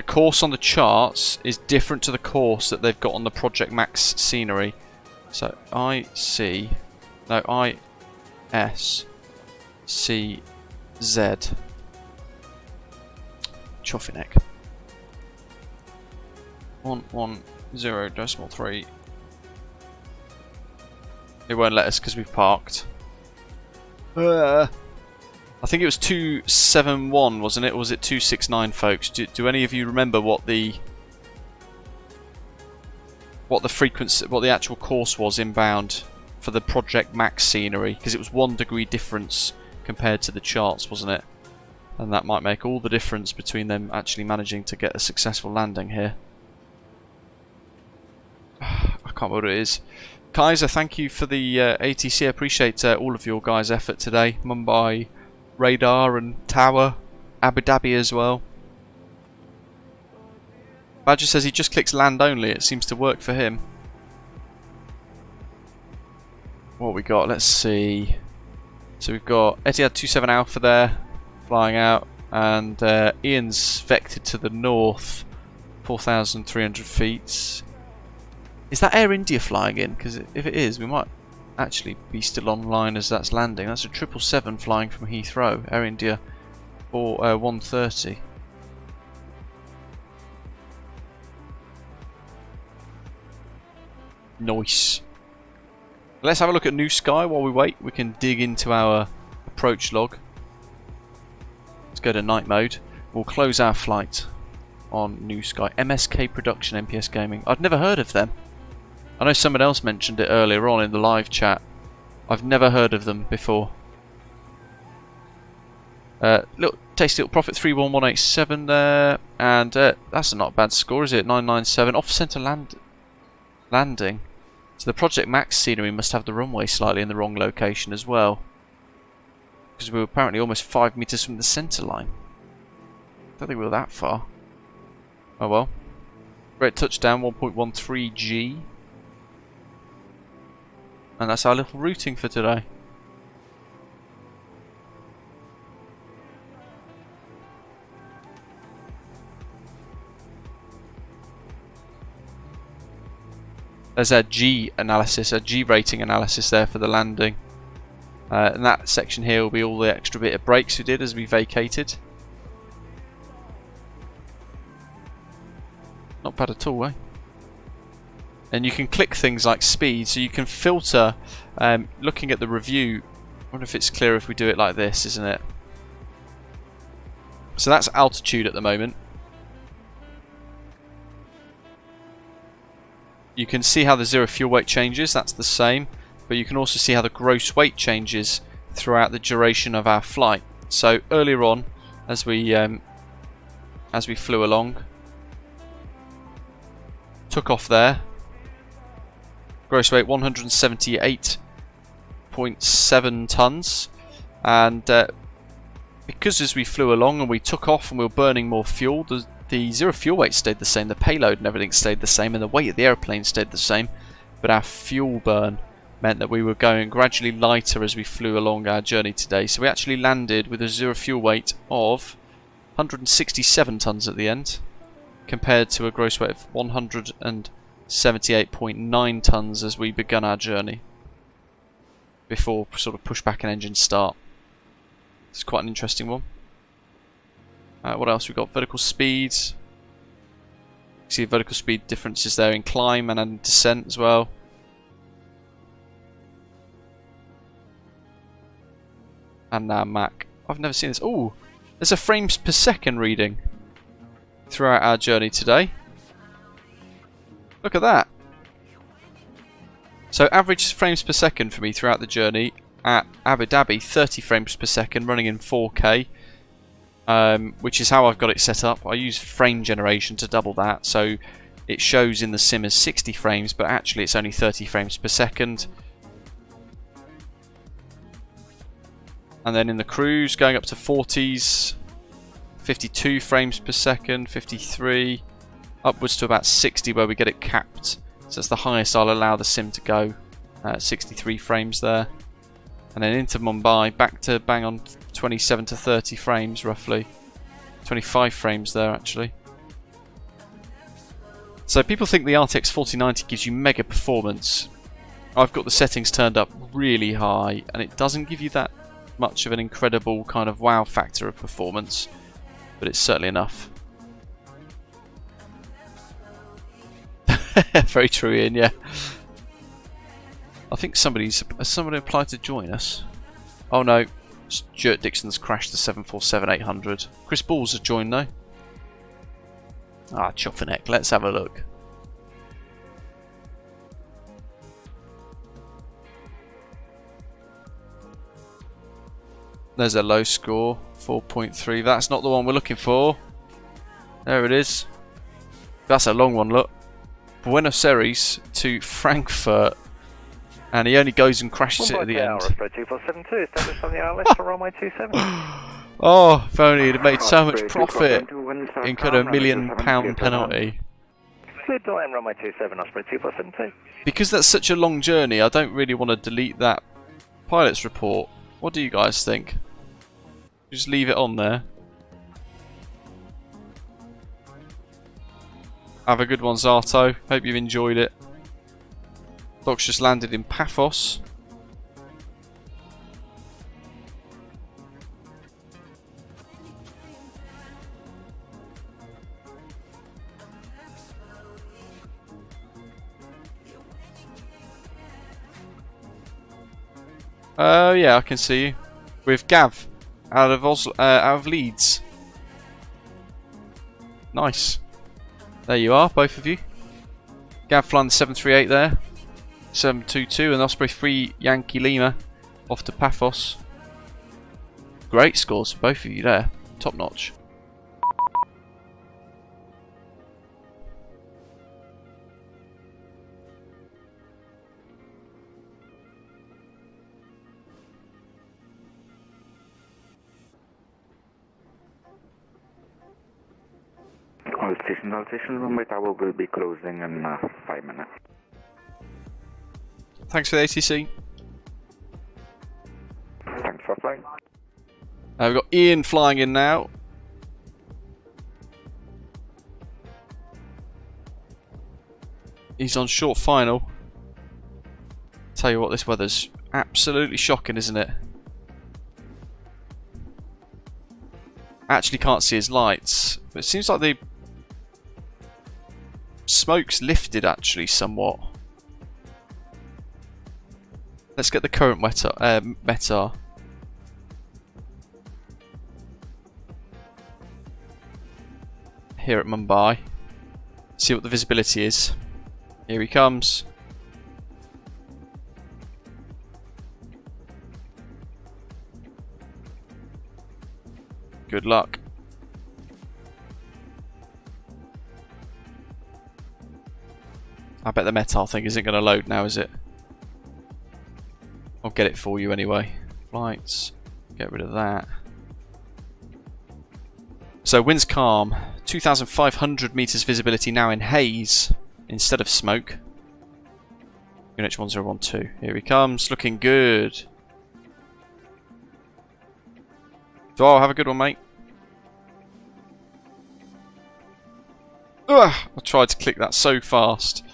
course on the charts is different to the course that they've got on the Project Max scenery. So, ISCZ. Choffineck. 110.3. It won't let us because we've parked. I think it was 271, wasn't it? Or was it 269, folks? Do any of you remember what the frequency, what the actual course was inbound for the Project Max scenery? Because it was 1 degree difference compared to the charts, wasn't it? And that might make all the difference between them actually managing to get a successful landing here. I can't remember what it is. Kaiser, thank you for the ATC. I appreciate all of your guys' effort today. Mumbai, Radar and Tower, Abu Dhabi as well. Badger says he just clicks land only. It seems to work for him. What we got? Let's see. So we've got Etihad 27 Alpha there, flying out, and Ian's vectored to the north, 4,300 feet. Is that Air India flying in? Because if it is, we might actually be still online as that's landing. That's a 777 flying from Heathrow, Air India, or 130. Nice. Let's have a look at New Sky while we wait. We can dig into our approach log. Let's go to night mode. We'll close our flight on New Sky. MSK Production, MPS Gaming. I'd never heard of them. I know someone else mentioned it earlier on in the live chat. I've never heard of them before. Look, tasty little profit 31187 there, and that's not a bad score, is it? 997 off centre landing. So the Project Max scenery must have the runway slightly in the wrong location as well. because we were apparently almost 5 meters from the centre line. Don't think we were that far. Oh well. Great touchdown, 1.13 G. And that's our little routing for today. There's a G analysis, a G rating analysis there for the landing. And that section here will be all the extra bit of brakes we did as we vacated. Not bad at all, eh? And you can click things like speed, so you can filter, looking at the review. I wonder if it's clear if we do it like this, isn't it? So that's altitude at the moment. You can see how the zero fuel weight changes, that's the same. But you can also see how the gross weight changes throughout the duration of our flight. So earlier on, as we flew along, took off there, gross weight 178.7 tons, and because as we flew along and we took off and we were burning more fuel, the zero fuel weight stayed the same, the payload and everything stayed the same, and the weight of the airplane stayed the same, but our fuel burn meant that we were going gradually lighter as we flew along our journey today. So we actually landed with a zero fuel weight of 167 tons at the end, compared to a gross weight of 178.9 tons as we begun our journey, before sort of push back and engine start. It's quite an interesting one. What else we got? Vertical speeds. You see vertical speed differences there in climb and in descent as well. And now Mac. I've never seen this. Oh, there's a frames per second reading throughout our journey today. Look at that. So average frames per second for me throughout the journey at Abu Dhabi, 30 frames per second, running in 4K, which is how I've got it set up. I use frame generation to double that, so it shows in the sim as 60 frames, but actually it's only 30 frames per second. And then in the cruise, going up to 40s, 52 frames per second, 53, upwards to about 60 where we get it capped. So that's the highest I'll allow the sim to go, 63 frames there. And then into Mumbai, back to bang on 27 to 30 frames roughly. 25 frames there actually. So people think the RTX 4090 gives you mega performance. I've got the settings turned up really high and it doesn't give you that much of an incredible kind of wow factor of performance, but it's certainly enough. Very true, Ian, yeah. I think has somebody applied to join us? Oh no, Stuart Dixon's crashed the 747-800. Chris Balls has joined though. Ah, Choffineck, let's have a look. There's a low score, 4.3. That's not the one we're looking for. There it is. That's a long one, look. Buenos Aires to Frankfurt. And he only goes and crashes it at the end. Oh, if only he'd have made so much profit. Incurred a £1 million penalty. Because that's such a long journey, I don't really want to delete that pilot's report. What do you guys think? Just leave it on there. Have a good one, Zato. Hope you've enjoyed it. Doc's just landed in Paphos. Oh yeah, I can see you. With Gav out of Leeds. Nice. There you are, both of you. Gav flying the 738 there. 722 and Osprey 3 Yankee Lima off to Paphos. Great scores for both of you there. Top notch. All station, Mumbai Tower will be closing in 5 minutes. Thanks for the ATC. Thanks for flying. We've got Ian flying in now. He's on short final. Tell you what, this weather's absolutely shocking, isn't it? Actually can't see his lights, but it seems like the smoke's lifted actually somewhat. Let's get the current METAR. Here at Mumbai. See what the visibility is. Here he comes. Good luck. I bet the METAR thing isn't going to load now, is it? I'll get it for you anyway. Flights. Get rid of that. So wind's calm. 2,500 meters visibility now in haze instead of smoke. Unit 1012. Here he comes. Looking good. Oh, have a good one, mate. Ugh, I tried to click that so fast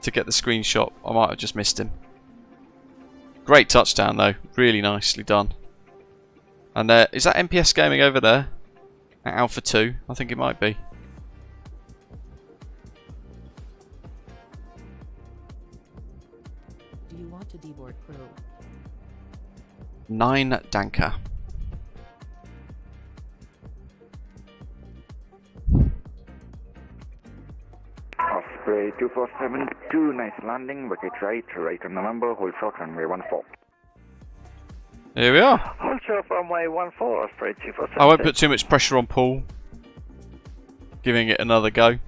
to get the screenshot. I might have just missed him. Great touchdown, though. Really nicely done. And is that MPS gaming over there? At Alpha 2? I think it might be. Do you want to deboard crew? 9 Danka. Osprey 2472, nice landing, wicket right on November, hold short runway 14. Here we are. Hold short runway 14, Osprey 2472. I won't put too much pressure on Paul. Giving it another go.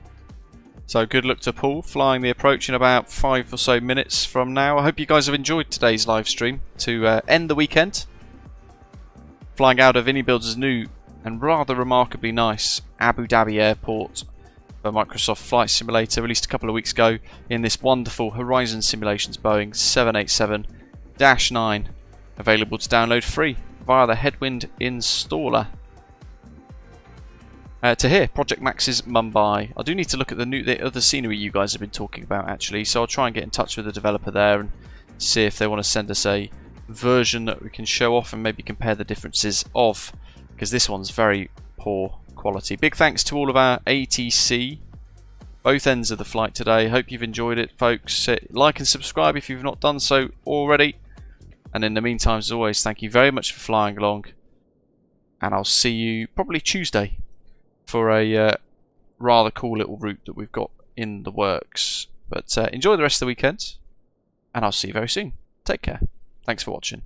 So good luck to Paul, flying the approach in about 5 or so minutes from now. I hope you guys have enjoyed today's live stream to end the weekend. Flying out of iniBuilds' new and rather remarkably nice Abu Dhabi Airport. A Microsoft Flight Simulator released a couple of weeks ago in this wonderful Horizon Simulations Boeing 787-9, available to download free via the Headwind installer. To here, Project Max's Mumbai. I do need to look at the other scenery you guys have been talking about actually, so I'll try and get in touch with the developer there and see if they want to send us a version that we can show off and maybe compare the differences of, because this one's very poor quality. Big thanks to all of our ATC, both ends of the flight today. Hope you've enjoyed it, folks. Like and subscribe if you've not done so already. And in the meantime, as always, thank you very much for flying along. And I'll see you probably Tuesday for a rather cool little route that we've got in the works. But enjoy the rest of the weekend, and I'll see you very soon. Take care. Thanks for watching.